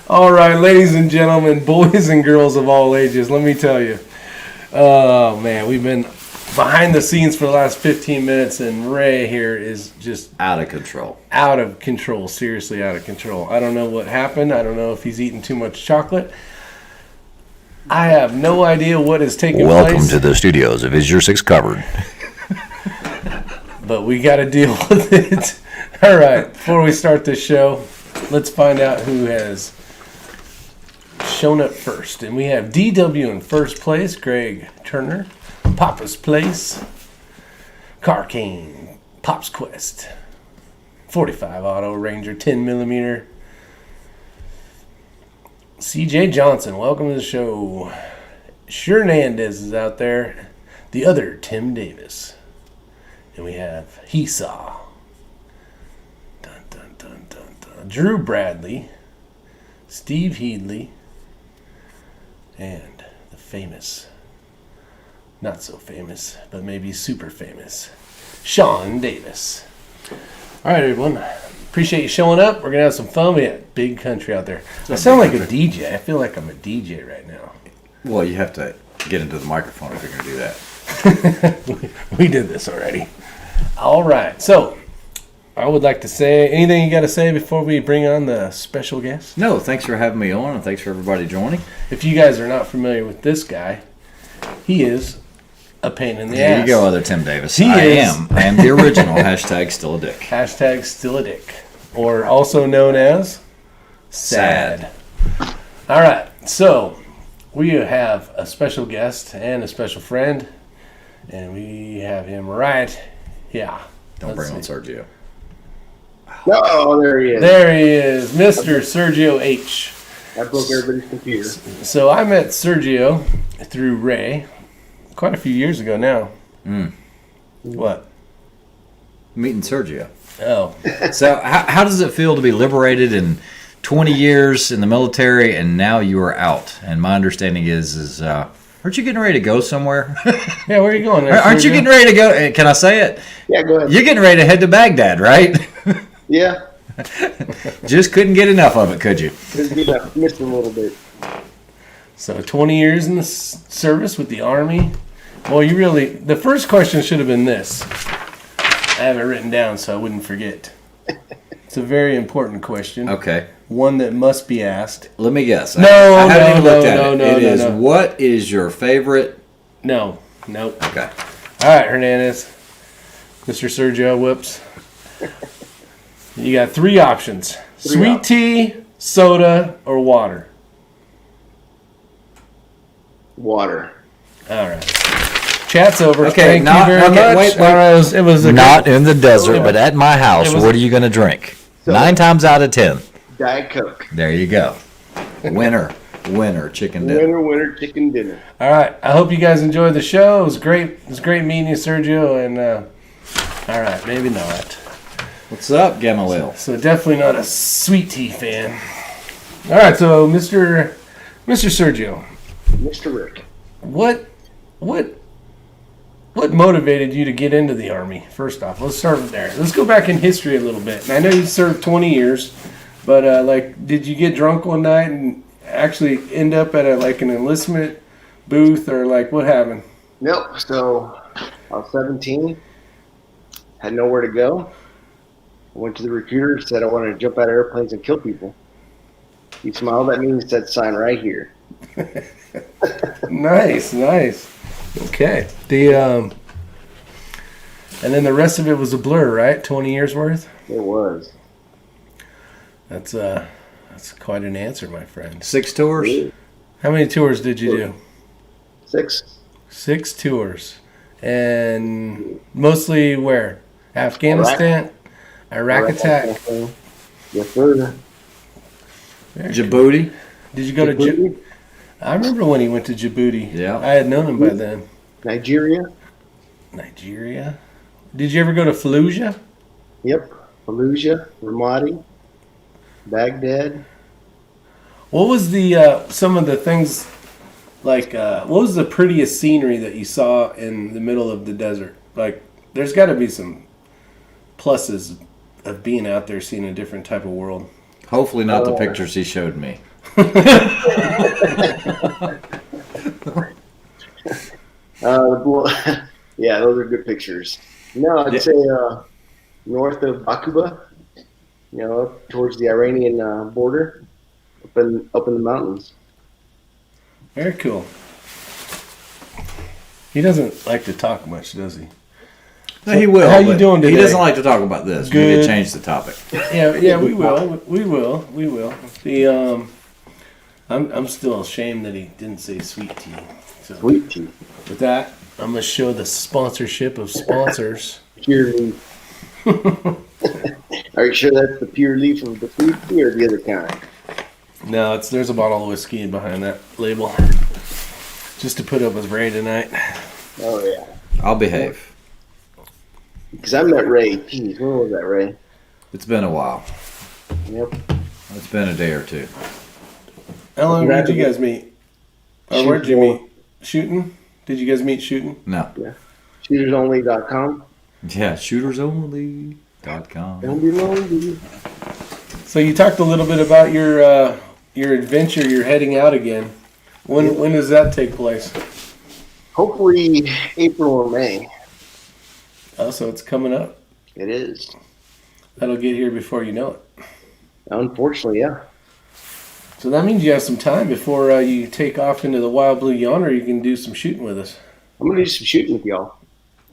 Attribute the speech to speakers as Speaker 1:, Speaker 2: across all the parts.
Speaker 1: All right, ladies and gentlemen, boys and girls of all ages, let me tell you. Oh, man, we've been behind the scenes for the last 15 minutes, and Ray here is just
Speaker 2: out of control.
Speaker 1: Out of control, seriously out of control. I don't know what happened. I don't know if he's eating too much chocolate. I have no idea what is taking place.
Speaker 2: Welcome to the studios of Isyour6covered.
Speaker 1: But we got to deal with it. All right, before we start this show, let's find out who has shown up first. And we have DW in first place, Greg Turner, Papa's Place, Car King, Pop's Quest, 45 Auto Ranger 10 millimeter. CJ Johnson, welcome to the show. Hernandez is out there. The other Tim Davis. And we have Hesaw. Dun, dun, dun, dun, dun. Drew Bradley. Steve Headley. And the famous, not so famous, but maybe super famous, Sean Davis. All right, everyone. Appreciate you showing up. We're going to have some fun. We got big country out there. I sound like a DJ. I feel like I'm a DJ right now.
Speaker 2: Well, you have to get into the microphone if you're going to do that.
Speaker 1: We did this already. All right. So, I would like to say, anything you got to say before we bring on the special guest?
Speaker 2: No, thanks for having me on, and thanks for everybody joining.
Speaker 1: If you guys are not familiar with this guy, he is a pain in the ass.
Speaker 2: There you go, other Tim Davis.
Speaker 1: I
Speaker 2: am the original. Hashtag still a dick.
Speaker 1: Hashtag still a dick. Or also known as sad. All right. So, we have a special guest and a special friend. And we have him right here.
Speaker 2: Don't bring on Sergio.
Speaker 3: Oh, there he is.
Speaker 1: There he is, Mr. Sergio H.
Speaker 3: I broke everybody's computer.
Speaker 1: So I met Sergio through Ray quite a few years ago now. What?
Speaker 2: Meeting Sergio.
Speaker 1: Oh.
Speaker 2: So how does it feel to be liberated in 20 years in the military and now you are out? And my understanding is aren't you getting ready to go somewhere?
Speaker 1: Yeah, where are you going there,
Speaker 2: Aren't
Speaker 1: Sergio?
Speaker 2: you getting ready to go? Can I say it?
Speaker 3: Yeah, go ahead.
Speaker 2: You're getting ready to head to Baghdad, right?
Speaker 3: Yeah.
Speaker 2: Just couldn't get enough of it, could you?
Speaker 3: Missed a little bit.
Speaker 1: So 20 years in the service with the Army. Well, the first question should have been this. I have it written down so I wouldn't forget. It's a very important question.
Speaker 2: Okay.
Speaker 1: One that must be asked.
Speaker 2: Let me guess.
Speaker 1: No,
Speaker 2: I haven't even looked at
Speaker 1: no,
Speaker 2: it.
Speaker 1: no,
Speaker 2: It is,
Speaker 1: no.
Speaker 2: what is your favorite?
Speaker 1: No. Nope.
Speaker 2: Okay.
Speaker 1: All right, Hernandez. Mr. Sergio, whoops. You got three options. Sweet tea, soda, or water.
Speaker 3: Water.
Speaker 1: All right. Chat's over.
Speaker 2: Okay,
Speaker 1: Thank you very much.
Speaker 2: wait.
Speaker 1: All right, it was a
Speaker 2: Not
Speaker 1: good,
Speaker 2: in the desert, but at my house.
Speaker 1: it was-
Speaker 2: What are you going to drink?
Speaker 3: So-
Speaker 2: 9 times out of 10.
Speaker 3: Diet Coke.
Speaker 2: There you go. Winner, chicken dinner.
Speaker 3: Winner, chicken dinner.
Speaker 1: All right. I hope you guys enjoyed the show. It was great. It was great meeting you, Sergio. And all right, maybe not.
Speaker 2: What's up, Gamaliel?
Speaker 1: So definitely not a sweet tea fan. All right, so Mr. Sergio,
Speaker 3: Mr. Rick.
Speaker 1: what motivated you to get into the Army? First off, let's start with there. Let's go back in history a little bit. And I know you served 20 years, but did you get drunk one night and actually end up at an enlistment booth, or what happened?
Speaker 3: Nope. So I was 17. Had nowhere to go. I went to the recruiter, said I wanted to jump out of airplanes and kill people. He smiled at me and said, "Sign right here."
Speaker 1: Nice. Okay. And then the rest of it was a blur, right? 20 years worth?
Speaker 3: It was.
Speaker 1: That's quite an answer, my friend.
Speaker 2: 6 tours?
Speaker 1: How many tours did you do?
Speaker 3: 6.
Speaker 1: 6 tours. And mostly where? Afghanistan? Iraq attack?
Speaker 3: Yes, sir.
Speaker 2: Djibouti?
Speaker 1: Did you go to Djibouti? I remember when he went to Djibouti.
Speaker 2: Yeah.
Speaker 1: I had known him by then.
Speaker 3: Nigeria?
Speaker 1: Did you ever go to Fallujah?
Speaker 3: Yep. Fallujah, Ramadi, Baghdad.
Speaker 1: What was the some of the things what was the prettiest scenery that you saw in the middle of the desert? There's got to be some pluses of being out there seeing a different type of world.
Speaker 2: Hopefully not the pictures he showed me.
Speaker 3: Yeah, those are good pictures. No, I'd say north of Bakuba, up towards the Iranian border, up in the mountains.
Speaker 1: Very cool. He doesn't like to talk much, does he?
Speaker 2: No, he will.
Speaker 1: How you doing today?
Speaker 2: He doesn't like to talk about this. We need to change the topic.
Speaker 1: Yeah, we will. We will. The I'm still ashamed that he didn't say sweet tea. So,
Speaker 3: Sweet tea.
Speaker 1: with that, I'm gonna show the sponsorship of sponsors.
Speaker 3: Pure leaf. Are you sure that's the pure leaf of the sweet tea or the other kind?
Speaker 1: No, there's a bottle of whiskey behind that label. Just to put up with Ray tonight.
Speaker 3: Oh, yeah.
Speaker 2: I'll behave.
Speaker 3: Because I met Ray. Geez, when was that, Ray?
Speaker 2: It's been a while.
Speaker 3: Yep.
Speaker 2: It's been a day or two.
Speaker 1: How long did you guys meet? Or where'd you meet? Shooting? Did you guys meet shooting?
Speaker 2: No.
Speaker 3: Yeah. Shootersonly.com.
Speaker 2: Yeah, shootersonly.com.
Speaker 3: Don't be lonely.
Speaker 1: So you talked a little bit about your adventure. You're heading out again. When does that take place?
Speaker 3: Hopefully April or May.
Speaker 1: Oh, so it's coming up.
Speaker 3: It is.
Speaker 1: That'll get here before you know it.
Speaker 3: Unfortunately, yeah.
Speaker 1: So that means you have some time before you take off into the wild blue yonder. You can do some shooting with us.
Speaker 3: I'm going to do some shooting with y'all.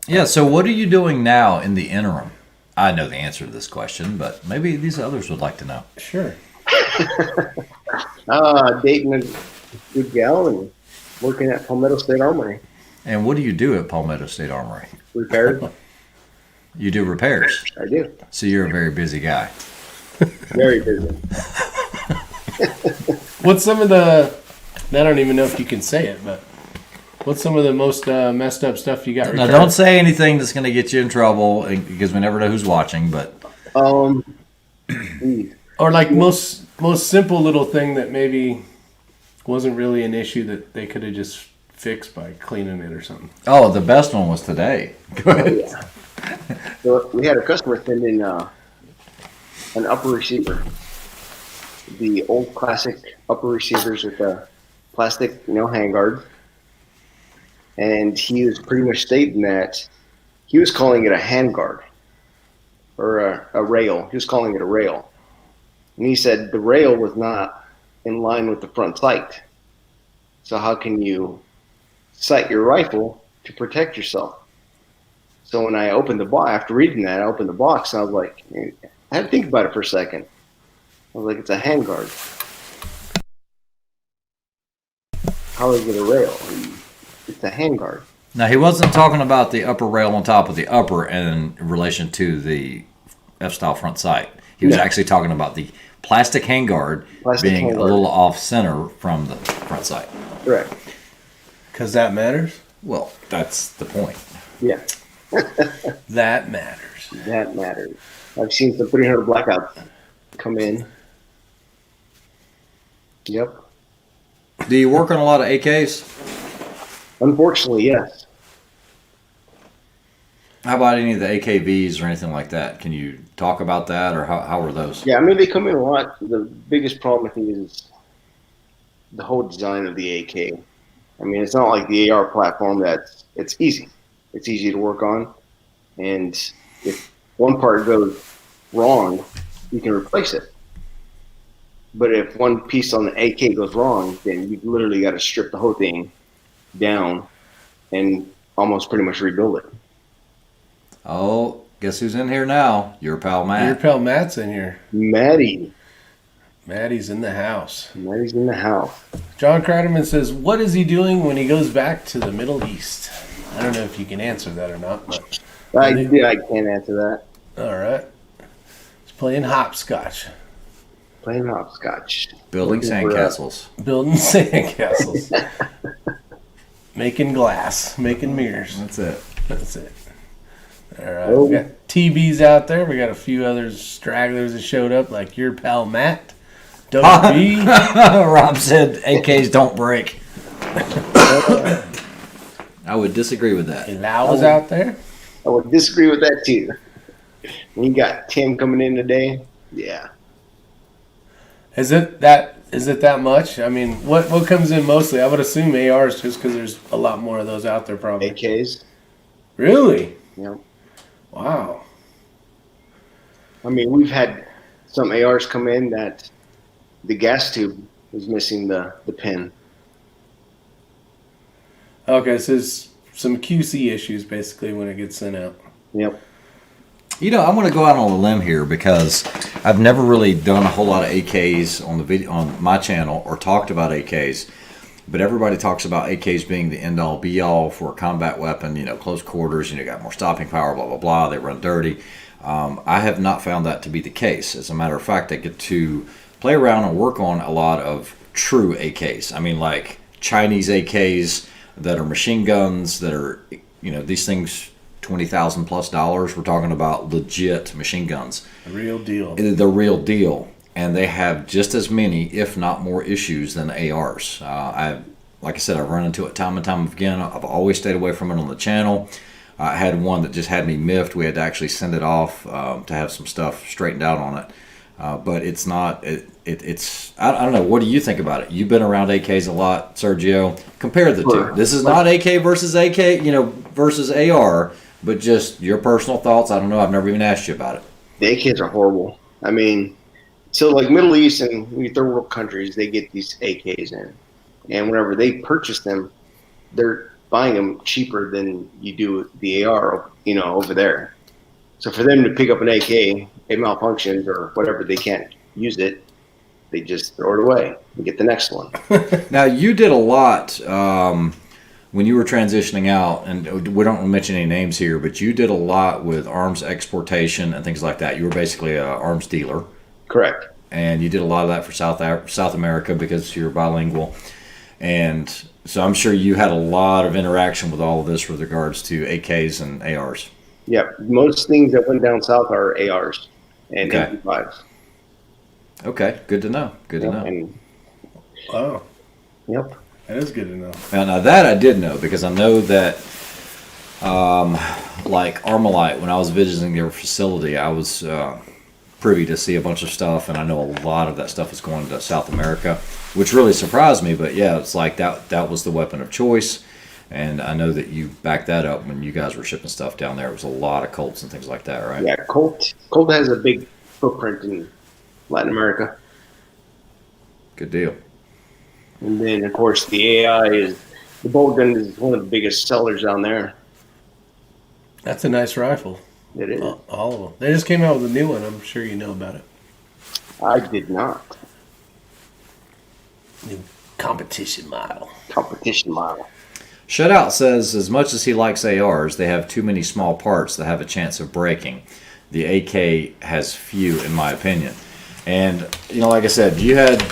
Speaker 2: Yeah, so what are you doing now in the interim? I know the answer to this question, but maybe these others would like to know.
Speaker 1: Sure.
Speaker 3: Dating a good gal and working at Palmetto State Armory.
Speaker 2: And what do you do at Palmetto State Armory?
Speaker 3: Repairs.
Speaker 2: You do repairs.
Speaker 3: I do.
Speaker 2: So you're a very busy guy.
Speaker 3: Very busy.
Speaker 1: What's some of the... I don't even know if you can say it, but... What's some of the most messed up stuff you got
Speaker 2: Now,
Speaker 1: repaired?
Speaker 2: don't say anything that's going to get you in trouble because we never know who's watching, but...
Speaker 1: Or like most simple little thing that maybe wasn't really an issue that they could have just fixed by cleaning it or something.
Speaker 2: Oh, the best one was today. Go ahead.
Speaker 3: Yeah. So we had a customer send in an upper receiver. The old classic upper receivers with the plastic, handguard. And he was pretty much stating that he was calling it a handguard or a rail. He was calling it a rail. And he said the rail was not in line with the front sight. So how can you sight your rifle to protect yourself? So when I opened the box, after reading that, I opened the box and I was like, I had to think about it for a second. I was like, it's a handguard. How is it a rail? It's a handguard.
Speaker 2: Now, he wasn't talking about the upper rail on top of the upper in relation to the F-style front sight. He was actually talking about the plastic handguard being a little off-center from the front sight.
Speaker 3: Correct.
Speaker 1: Because that matters?
Speaker 2: Well, that's the point.
Speaker 3: Yeah.
Speaker 1: That matters.
Speaker 3: That matters. I've seen some 300 blackouts come in. Yep.
Speaker 2: Do you work on a lot of AKs?
Speaker 3: Unfortunately, yes.
Speaker 2: How about any of the AKVs or anything like that? Can you talk about that, or how are those?
Speaker 3: Yeah, I mean, they come in a lot. The biggest problem, I think, is the whole design of the AK. I mean, it's not like the AR platform it's easy. It's easy to work on. And if one part goes wrong, you can replace it. But if one piece on the AK goes wrong, then you've literally got to strip the whole thing down and almost pretty much rebuild it.
Speaker 2: Oh, guess who's in here now? Your pal Matt.
Speaker 1: Your pal Matt's in here.
Speaker 3: Maddie's
Speaker 1: in the house.
Speaker 3: Maddie's in the house.
Speaker 1: John Kreiderman says, what is he doing when he goes back to the Middle East? I don't know if you can answer that or not, but...
Speaker 3: I can't answer that.
Speaker 1: All right. He's playing hopscotch.
Speaker 3: Playing hopscotch.
Speaker 2: Building sandcastles.
Speaker 1: Building sandcastles. Making glass. Making mirrors.
Speaker 2: That's it.
Speaker 1: That's it. All right. We got TBs out there. We got a few other stragglers that showed up, like your pal Matt. WB.
Speaker 2: Rob said AKs don't break. I would disagree with that.
Speaker 1: Lau was out there.
Speaker 3: I would disagree with that too. When you got Tim coming in today, yeah.
Speaker 1: Is it that Is it that much? I mean, what comes in mostly? I would assume ARs just because there's a lot more of those out there probably.
Speaker 3: AKs.
Speaker 1: Really?
Speaker 3: Yeah.
Speaker 1: Wow.
Speaker 3: I mean, we've had some ARs come in that the gas tube was missing the pin.
Speaker 1: Okay, so it's some QC issues basically when it gets sent out.
Speaker 3: Yep.
Speaker 2: You know, I'm going to go out on a limb here because I've never really done a whole lot of AKs on the video on my channel or talked about AKs. But everybody talks about AKs being the end-all, be-all for a combat weapon. You know, close quarters. You know, got more stopping power. Blah blah blah. They run dirty. I have not found that to be the case. As a matter of fact, I get to play around and work on a lot of true AKs. I mean, like Chinese AKs that are machine guns that are, you know, these things $20,000+ We're talking about legit machine guns.
Speaker 1: The real deal.
Speaker 2: The real deal. And they have just as many, if not more, issues than ARs. Like I said, I've run into it time and time again. I've always stayed away from it on the channel. I had one that just had me miffed. We had to actually send it off to have some stuff straightened out on it. But it's not, it's I don't know. What do you think about it? You've been around AKs a lot, Sergio. Compare the two. This is not AK versus AK, you know, versus AR, but just your personal thoughts. I don't know. I've never even asked you about it.
Speaker 3: The AKs are horrible. I mean, so like Middle East and third world countries, they get these AKs in. And whenever they purchase them, they're buying them cheaper than you do the AR, you know, over there. So for them to pick up an AK, it malfunctions or whatever, they can't use it. They just throw it away and get the next one.
Speaker 2: Now, you did a lot when you were transitioning out, and we don't mention any names here, but you did a lot with arms exportation and things like that. You were basically an arms dealer.
Speaker 3: Correct.
Speaker 2: And you did a lot of that for South America because you're bilingual. And so I'm sure you had a lot of interaction with all of this with regards to AKs and ARs.
Speaker 3: Yeah, most things that went down south are ARs and
Speaker 2: Okay.
Speaker 3: MP5s.
Speaker 2: Okay, good to know. Good to know.
Speaker 3: And,
Speaker 1: Wow.
Speaker 3: yep.
Speaker 1: That is good to know.
Speaker 2: Now that I did know because I know that, like Armalite, when I was visiting their facility, I was privy to see a bunch of stuff, and I know a lot of that stuff is going to South America, which really surprised me. But yeah, it's like that was the weapon of choice, and I know that you backed that up when you guys were shipping stuff down there. It was a lot of Colts and things like that, right?
Speaker 3: Yeah, Colt has a big footprint in Latin America.
Speaker 2: Good deal.
Speaker 3: And then, of course, the the bolt gun is one of the biggest sellers down there.
Speaker 1: That's a nice rifle.
Speaker 3: It is.
Speaker 1: All of them. They just came out with a new one. I'm sure you know about it.
Speaker 3: I did not.
Speaker 1: New competition model.
Speaker 3: Competition model.
Speaker 2: Shutout says, as much as he likes ARs, they have too many small parts that have a chance of breaking. The AK has few, in my opinion. And, you know, like I said, you had...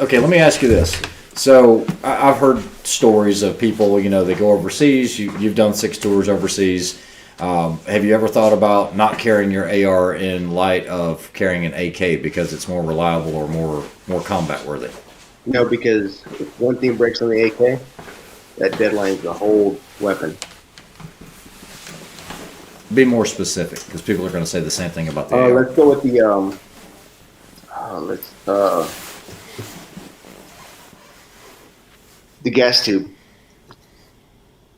Speaker 2: Okay, let me ask you this. So, I've heard stories of people, you know, they go overseas. You've done 6 tours overseas. Have you ever thought about not carrying your AR in light of carrying an AK because it's more reliable or more combat worthy?
Speaker 3: No, because if one thing breaks on the AK, that deadlines the whole weapon.
Speaker 2: Be more specific, because people are going to say the same thing about the AR.
Speaker 3: Let's go with the the gas tube.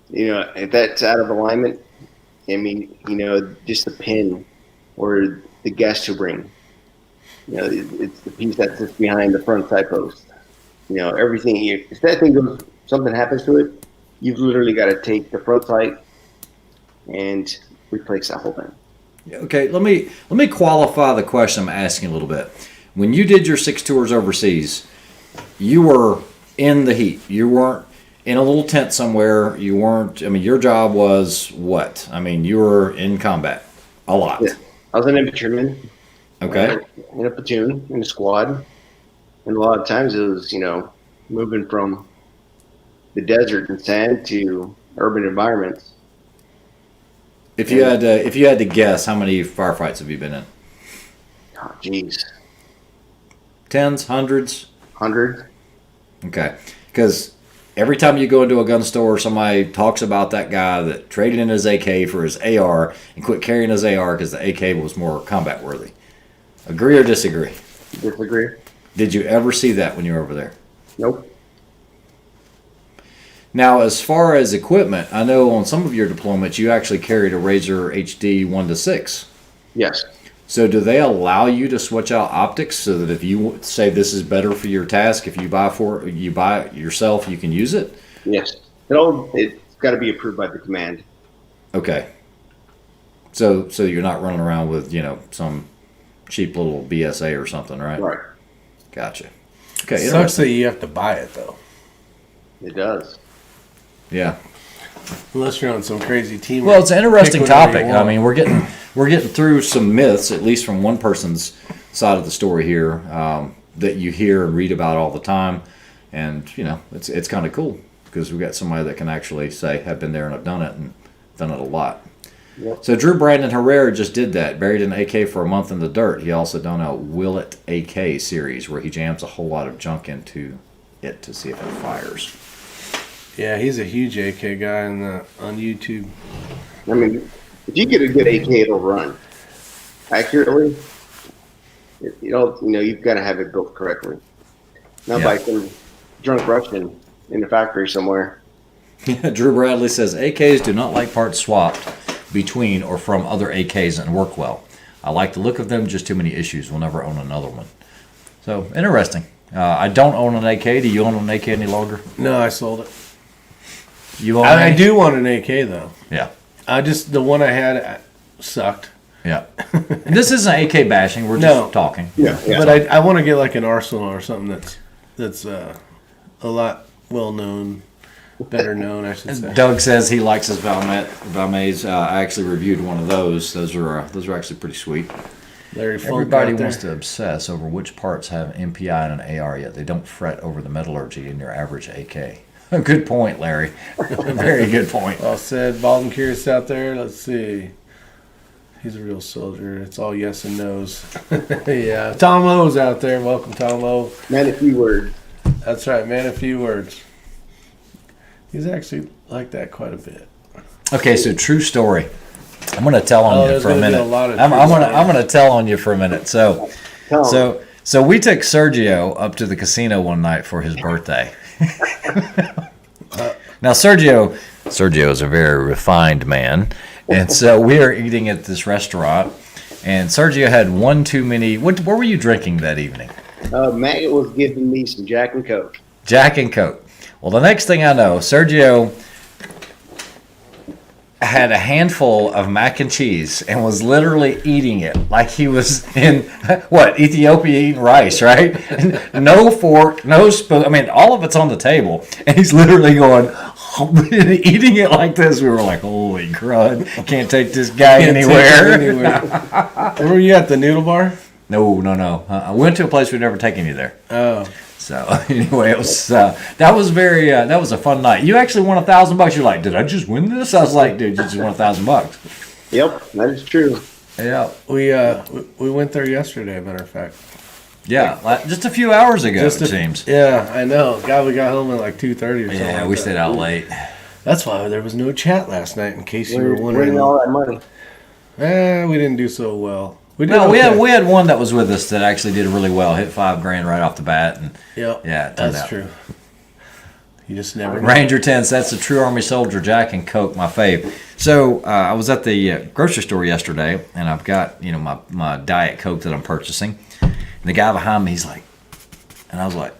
Speaker 3: You know, if that's out of alignment, I mean, you know, just the pin or the gas tube ring. You know, it's the piece that sits behind the front side post. You know, everything. If that thing goes, something happens to it, you've literally got to take the front sight and replace that whole thing.
Speaker 2: Okay, let me qualify the question I'm asking a little bit. When you did your 6 tours overseas, you were in the heat. You weren't in a little tent somewhere. You weren't. I mean, your job was what? I mean, you were in combat a lot.
Speaker 3: Yeah. I was an infantryman.
Speaker 2: Okay.
Speaker 3: In a platoon, in a squad, and a lot of times it was, you know, moving from the desert and sand to urban environments.
Speaker 2: If you had to guess, how many firefights have you been in?
Speaker 3: Oh, jeez.
Speaker 2: Tens, hundreds?
Speaker 3: 100.
Speaker 2: Okay, because every time you go into a gun store, somebody talks about that guy that traded in his AK for his AR and quit carrying his AR because the AK was more combat worthy. Agree or disagree?
Speaker 3: Disagree.
Speaker 2: Did you ever see that when you were over there?
Speaker 3: Nope.
Speaker 2: Now, as far as equipment, I know on some of your deployments you actually carried a Razor HD 1-6.
Speaker 3: Yes.
Speaker 2: So do they allow you to switch out optics so that if you say this is better for your task, if you buy it yourself, you can use it?
Speaker 3: Yes. It's got to be approved by the command.
Speaker 2: Okay. So you're not running around with, some cheap little BSA or something, right?
Speaker 3: Right.
Speaker 2: Gotcha. Okay.
Speaker 1: Sucks that you have to buy it though.
Speaker 3: It does.
Speaker 2: Yeah.
Speaker 1: Unless you're on some crazy team.
Speaker 2: Well, it's an interesting topic. I mean, we're getting through some myths, at least from one person's side of the story here, that you hear and read about all the time, and it's kind of cool because we've got somebody that can actually say, "I've been there and I've done it a lot."
Speaker 3: Yep.
Speaker 2: So Drew Brandon Herrera just did that. Buried an AK for a month in the dirt. He also done a Will It AK series where he jams a whole lot of junk into it to see if it fires.
Speaker 1: Yeah, he's a huge AK guy on YouTube.
Speaker 3: I mean, if you get a good AK, it'll run accurately. You've got to have it built correctly. Not by some drunk Russian in the factory somewhere.
Speaker 2: Drew Bradley says AKs do not like parts swapped between or from other AKs and work well. I like the look of them, just too many issues. We'll never own another one. So, interesting. I don't own an AK. Do you own an AK any longer?
Speaker 1: No, I sold it.
Speaker 2: You own
Speaker 1: I do want an AK though.
Speaker 2: Yeah.
Speaker 1: The one I had sucked.
Speaker 2: Yeah. This isn't AK bashing. We're just talking.
Speaker 3: Yeah.
Speaker 1: But I want to get like an Arsenal or something that's a lot well known, better known, I should say.
Speaker 2: Doug says he likes his Valmays. I actually reviewed one of those. Those are actually pretty sweet. Everybody wants to obsess over which parts have MPI and an AR, yet they don't fret over the metallurgy in your average AK. Good point, Larry. Very good point.
Speaker 1: Well said. Bald and Curious out there. Let's see. He's a real soldier. It's all yes and no's. Yeah. Tom O's out there. Welcome, Tom O.
Speaker 3: Man, a few words.
Speaker 1: That's right, man. A few words. He's actually like that quite a bit.
Speaker 2: Okay, so true story. I'm going to tell on you for a minute. I'm going to tell on you for a minute. So we took Sergio up to the casino one night for his birthday. Now Sergio is a very refined man, and so we are eating at this restaurant, and Sergio had one too many. What were you drinking that evening?
Speaker 3: Matt was giving me some Jack and Coke.
Speaker 2: Jack and Coke. Well, the next thing I know, Sergio had a handful of mac and cheese and was literally eating it like he was in Ethiopia eating rice, right? No fork, no spoon. I mean, all of it's on the table, and he's literally going eating it like this. We were like, "Holy crud! Can't take this guy anywhere."
Speaker 1: Were you at the noodle bar?
Speaker 2: No. I went to a place we'd never taken you there.
Speaker 1: Oh.
Speaker 2: So anyway, it was that was a fun night. You actually won $1,000. You're like, did I just win this? I was like, dude, you just won $1,000.
Speaker 3: Yep, that is true.
Speaker 2: Yeah,
Speaker 1: we went there yesterday. Matter of fact.
Speaker 2: Yeah, just a few hours ago. It seems.
Speaker 1: Yeah, I know. God, we got home at like 2:30 or something.
Speaker 2: Yeah, we stayed out late.
Speaker 1: That's why there was no chat last night. In case you were wondering.
Speaker 3: Winning all that money.
Speaker 1: We didn't do so well.
Speaker 2: We had one that was with us that actually did really well. Hit $5,000 right off the bat, and
Speaker 1: that's true. You just never know.
Speaker 2: Ranger 10 that's a true Army soldier. Jack and Coke, my fave. So I was at the grocery store yesterday, and I've got my Diet Coke that I'm purchasing. And the guy behind me, he's like, and I was like,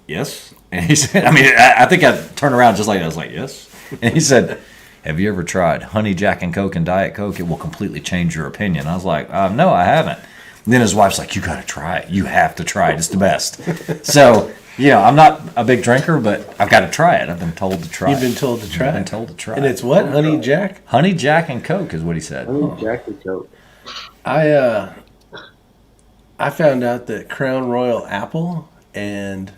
Speaker 2: yes. And he said, I think I turned around just like that. I was like, yes. And he said, have you ever tried Honey Jack and Coke and Diet Coke? It will completely change your opinion. I was like, no, I haven't. And then his wife's like, you got to try it. You have to try it. It's the best. So, I'm not a big drinker, but I've got to try it. I've been told to try it.
Speaker 1: You've been told to try it?
Speaker 2: I've been told to try it.
Speaker 1: And it's what? Honey Jack?
Speaker 2: Honey Jack and Coke is what he said.
Speaker 3: Honey Jack and Coke.
Speaker 1: I found out that Crown Royal Apple and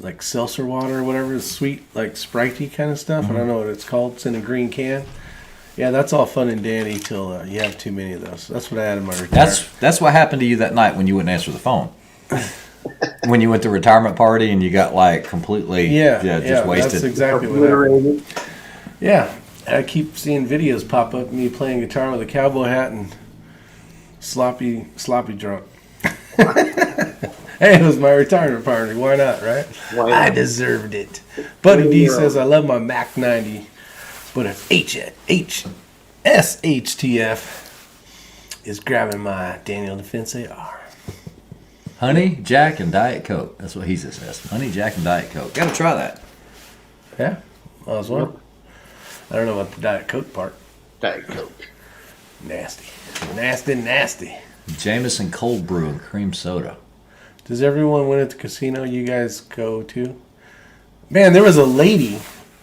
Speaker 1: like seltzer water or whatever, sweet, like Sprite-y kind of stuff. I don't know what it's called. It's in a green can. Yeah, that's all fun and dandy till you have too many of those. That's what I had in my retirement.
Speaker 2: That's what happened to you that night when you wouldn't answer the phone. When you went to retirement party and you got like completely just wasted.
Speaker 1: That's exactly what happened. Yeah, I keep seeing videos pop up of me playing guitar with a cowboy hat and sloppy drunk. Hey, it was my retirement party. Why not, right?
Speaker 3: Why not?
Speaker 1: I deserved it. Buddy D says, I love my Mac 90, but if SHTF is grabbing my Daniel Defense AR.
Speaker 2: Honey, Jack, and Diet Coke. That's what he says. Honey, Jack, and Diet Coke. Got to try that.
Speaker 1: Yeah, well as well. I don't know about the Diet Coke part.
Speaker 3: Diet Coke.
Speaker 1: Nasty. Nasty.
Speaker 2: Jameson cold brew and cream soda.
Speaker 1: Does everyone win at the casino you guys go to? Man, there was a lady.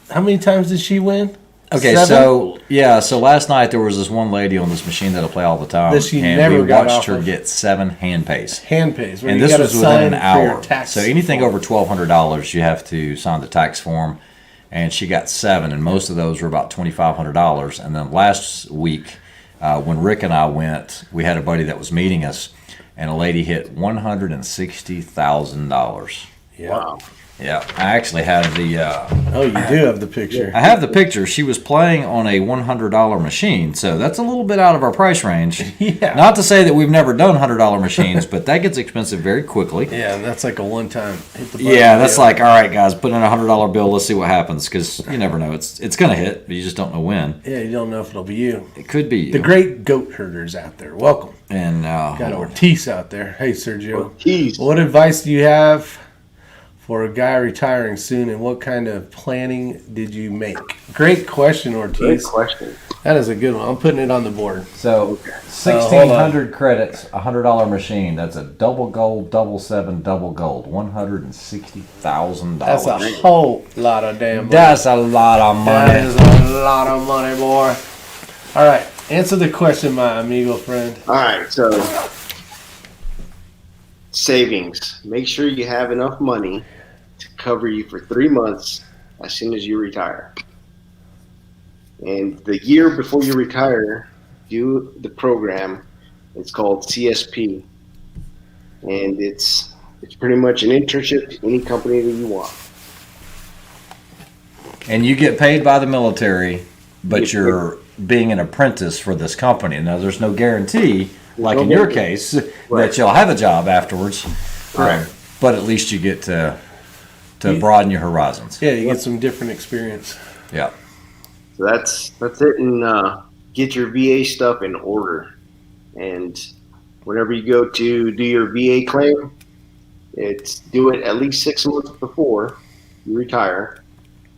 Speaker 1: How many times did she win?
Speaker 2: Okay,
Speaker 1: 7?
Speaker 2: so last night there was this one lady on this machine that'll play all the time,
Speaker 1: That she
Speaker 2: and
Speaker 1: never
Speaker 2: we
Speaker 1: got
Speaker 2: watched
Speaker 1: off
Speaker 2: her
Speaker 1: of.
Speaker 2: get 7 hand pays.
Speaker 1: Hand pays.
Speaker 2: And this was within an hour.
Speaker 1: Tax
Speaker 2: So anything
Speaker 1: form.
Speaker 2: over $1,200, you have to sign the tax form. And she got 7, and most of those were about $2,500. And then last week, when Rick and I went, we had a buddy that was meeting us, and a lady hit $160,000.
Speaker 1: Yeah.
Speaker 3: Wow.
Speaker 2: Yeah, I actually have the.
Speaker 1: Oh, you do have the picture.
Speaker 2: I have the picture. She was playing on a $100 machine, so that's a little bit out of our price range.
Speaker 1: Yeah.
Speaker 2: Not to say that we've never done $100 machines, but that gets expensive very quickly.
Speaker 1: Yeah, and that's like a one-time hit the button.
Speaker 2: Yeah, that's like, all right, guys, put in a $100 bill. Let's see what happens, because you never know. It's going to hit, but you just don't know when.
Speaker 1: Yeah, you don't know if it'll be you.
Speaker 2: It could be you.
Speaker 1: The great goat herders out there. Welcome.
Speaker 2: And
Speaker 1: Got Ortiz out there. Hey, Sergio.
Speaker 3: Ortiz.
Speaker 1: What advice do you have for a guy retiring soon, and what kind of planning did you make? Great question, Ortiz.
Speaker 3: Great question.
Speaker 1: That is a good one. I'm putting it on the board.
Speaker 2: so 1,600 credits, $100 machine. That's a double gold, double 7, double gold, $160,000.
Speaker 1: That's a whole lot of damn money.
Speaker 2: That's a lot of money.
Speaker 1: That is a lot of money, boy. All right, answer the question, my amigo friend.
Speaker 3: All right, so savings. Make sure you have enough money to cover you for 3 months as soon as you retire. And the year before you retire, do the program. It's called CSP, and it's pretty much an internship to any company that you want.
Speaker 2: And you get paid by the military, but you're being an apprentice for this company. Now, there's no guarantee, like in your case, that you'll have a job afterwards.
Speaker 3: Correct.
Speaker 2: But at least you get to broaden your horizons.
Speaker 1: Yeah, you get some different experience.
Speaker 2: Yeah.
Speaker 3: So that's it, and get your VA stuff in order. And whenever you go to do your VA claim, do it at least 6 months before you retire,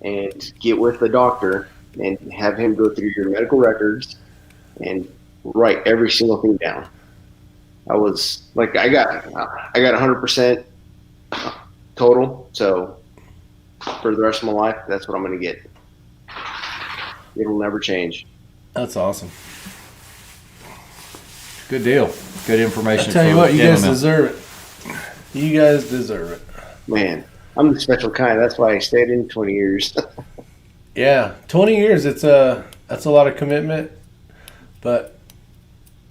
Speaker 3: and get with the doctor and have him go through your medical records and write every single thing down. I got 100% total, so for the rest of my life, that's what I'm going to get. It'll never change.
Speaker 1: That's awesome.
Speaker 2: Good deal. Good information.
Speaker 1: I tell you what, you guys
Speaker 2: gentlemen.
Speaker 1: deserve it. You guys deserve it.
Speaker 3: Man, I'm the special kind. That's why I stayed in 20 years.
Speaker 1: Yeah, 20 years. That's a lot of commitment, but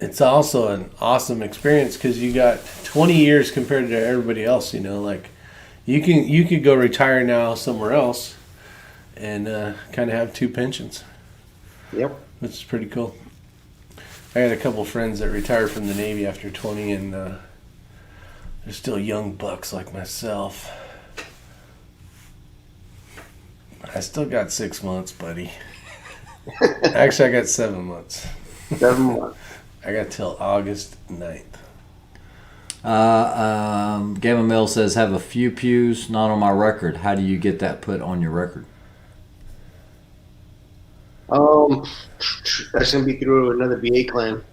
Speaker 1: it's also an awesome experience because you got 20 years compared to everybody else. You know, like you could go retire now somewhere else and kind of have 2 pensions.
Speaker 3: Yep.
Speaker 1: Which is pretty cool. I had a couple friends that retired from the Navy after 20, and they're still young bucks like myself. I still got 6 months, buddy. Actually, I got 7 months.
Speaker 3: 7 months.
Speaker 1: I got till August 9th.
Speaker 2: Gamma Mill says, have a few pews, not on my record. How do you get that put on your record?
Speaker 3: That's going to be through another VA claim.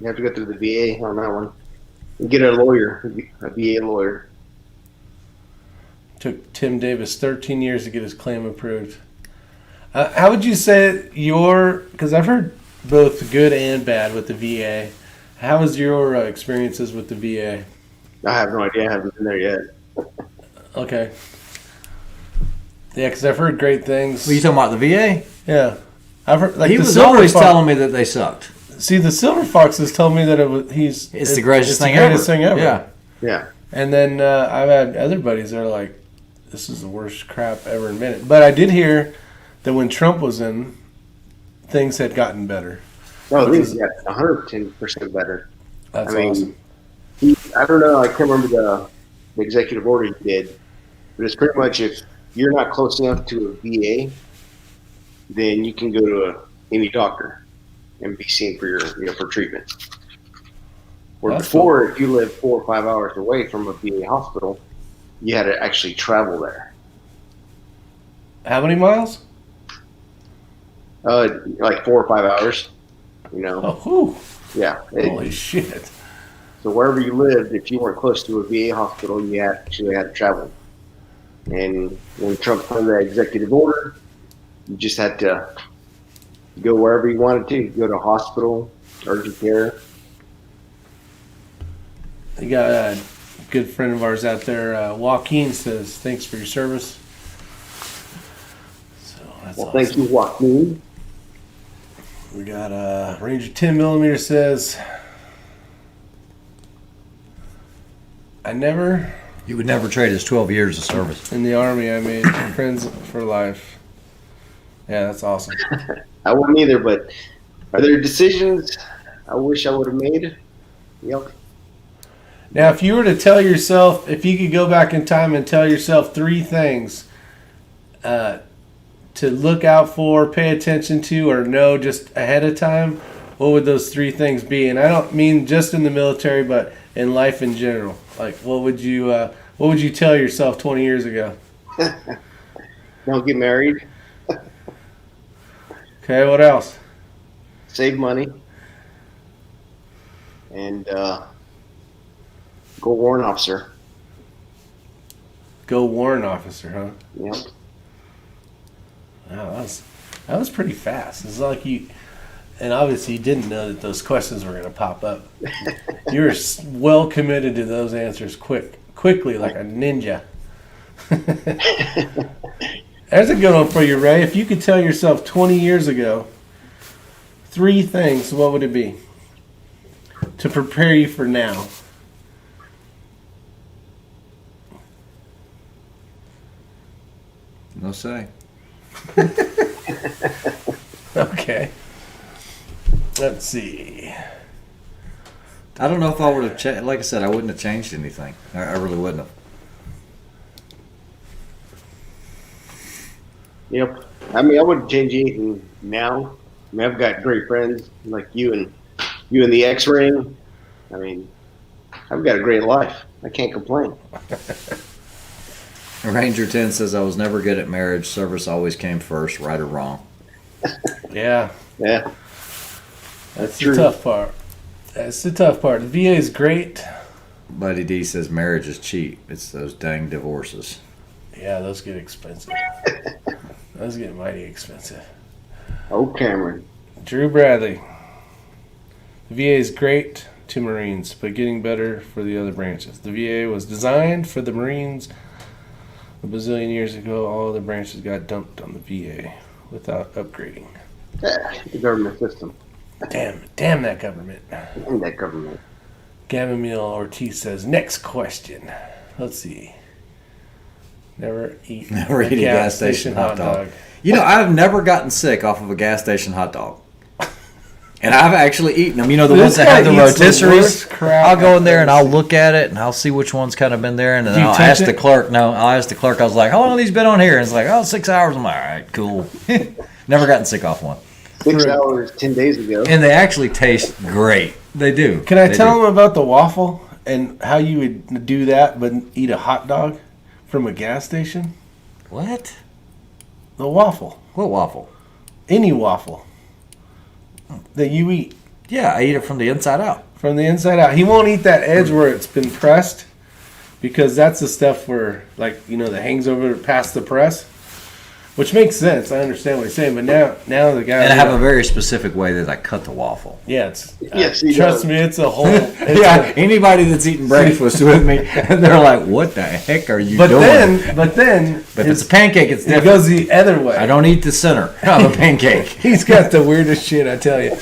Speaker 3: You have to go through the VA on that one. And get a lawyer, a VA lawyer.
Speaker 1: Took Tim Davis 13 years to get his claim approved. How would you say because I've heard both good and bad with the VA. How was your experiences with the VA?
Speaker 3: I have no idea. I haven't been there yet.
Speaker 1: Okay. Yeah, because I've heard great things.
Speaker 2: Well, you talking about the VA?
Speaker 1: Yeah. I've heard, like,
Speaker 2: He
Speaker 1: the
Speaker 2: was
Speaker 1: Silver
Speaker 2: always
Speaker 1: Fox-
Speaker 2: telling me that they sucked.
Speaker 1: See, the Silver Foxes told me that
Speaker 2: It's the greatest thing
Speaker 1: ever.
Speaker 2: Yeah.
Speaker 3: Yeah.
Speaker 1: And then I've had other buddies that are like, this is the worst crap ever invented. But I did hear that when Trump was in, things had gotten better.
Speaker 3: No, these got 110% better.
Speaker 1: That's
Speaker 3: I mean,
Speaker 1: awesome.
Speaker 3: I don't know. I can't remember the executive order he did, but it's pretty much if you're not close enough to a VA, then you can go to any doctor and be seen for your for treatment. Where
Speaker 1: That's
Speaker 3: before,
Speaker 1: cool.
Speaker 3: if you lived 4 or 5 hours away from a VA hospital, you had to actually travel there.
Speaker 1: How many miles?
Speaker 3: Like 4 or 5 hours. You know.
Speaker 1: Oh, whew.
Speaker 3: Yeah.
Speaker 1: Holy shit.
Speaker 3: So wherever you lived, if you weren't close to a VA hospital, you actually had to travel. And when Trump signed that executive order, you just had to go wherever you wanted to. Go to a hospital, urgent care.
Speaker 1: We got a good friend of ours out there, Joaquin, says, thanks for your service. So that's awesome.
Speaker 3: Thank you, Joaquin.
Speaker 1: We got Ranger 10mm says,
Speaker 2: You would never trade his 12 years of service.
Speaker 1: in the Army, I made friends for life. Yeah, that's awesome.
Speaker 3: I wouldn't either, but are there decisions I wish I would have made? Yep.
Speaker 1: Now, if you were to tell yourself, if you could go back in time and tell yourself 3 things to look out for, pay attention to, or know just ahead of time, what would those 3 things be? And I don't mean just in the military, but in life in general. Like, what would you tell yourself 20 years ago?
Speaker 3: Don't get married.
Speaker 1: Okay, what else?
Speaker 3: Save money. And go warrant officer.
Speaker 1: Go warrant officer, huh?
Speaker 3: Yep.
Speaker 1: Wow, that was pretty fast. It's like you, and obviously you didn't know that those questions were going to pop up. You were well committed to those answers quickly, like a ninja. There's a good one for you, Ray. If you could tell yourself 20 years ago 3 things, what would it be to prepare you for now?
Speaker 2: No say.
Speaker 1: Okay. Let's see.
Speaker 2: I don't know if I would have like I said, I wouldn't have changed anything. I really wouldn't have.
Speaker 3: Yep. I mean, I wouldn't change anything now. I mean, I've got great friends like you and the X-Ring. I mean, I've got a great life. I can't complain.
Speaker 2: Ranger 10 says, I was never good at marriage. Service always came first, right or wrong.
Speaker 1: Yeah.
Speaker 3: Yeah.
Speaker 1: That's
Speaker 3: true.
Speaker 1: the tough part. That's the tough part. The VA is great.
Speaker 2: Buddy D says, marriage is cheap. It's those dang divorces.
Speaker 1: Yeah, those get expensive. Those get mighty expensive.
Speaker 3: Oh, Cameron.
Speaker 1: Drew Bradley. The VA is great to Marines, but getting better for the other branches. The VA was designed for the Marines a bazillion years ago. All other branches got dumped on the VA without upgrading.
Speaker 3: Yeah, the government system.
Speaker 1: Damn that government.
Speaker 3: Damn that government.
Speaker 1: Gamaliel Ortiz says, next question. Let's see. Never eat
Speaker 2: a gas station hot dog. You know, I've never gotten sick off of a gas station hot dog. And I've actually eaten them. You know, the ones that have the rotisseries. I'll go in there and I'll look at it and I'll see which one's kind of been there. And then I'll ask the clerk. No, I'll ask the clerk. I was like, how long have these been on here? And it's like, 6 hours. I'm like, all right, cool. Never gotten sick off one.
Speaker 3: 6 hours, 10 days ago.
Speaker 2: And they actually taste great. They do.
Speaker 1: Can I tell them about the waffle and how you would do that but eat a hot dog from a gas station?
Speaker 2: What?
Speaker 1: The waffle.
Speaker 2: What waffle?
Speaker 1: Any waffle that you eat.
Speaker 2: Yeah, I eat it from the inside out.
Speaker 1: From the inside out. He won't eat that edge where it's been pressed because that's the stuff where, like, you know, that hangs over past the press. Which makes sense. I understand what he's saying. But now the guy...
Speaker 2: And I have a very specific way that I cut the waffle.
Speaker 1: Yeah, it's...
Speaker 3: Yes,
Speaker 1: trust me, it's a whole...
Speaker 2: Anybody that's eating breakfast with me, they're like, what the heck are you doing?
Speaker 1: But if
Speaker 2: it's a pancake, it's different.
Speaker 1: It goes the other way.
Speaker 2: I don't eat the center of a pancake.
Speaker 1: He's got the weirdest shit, I tell you.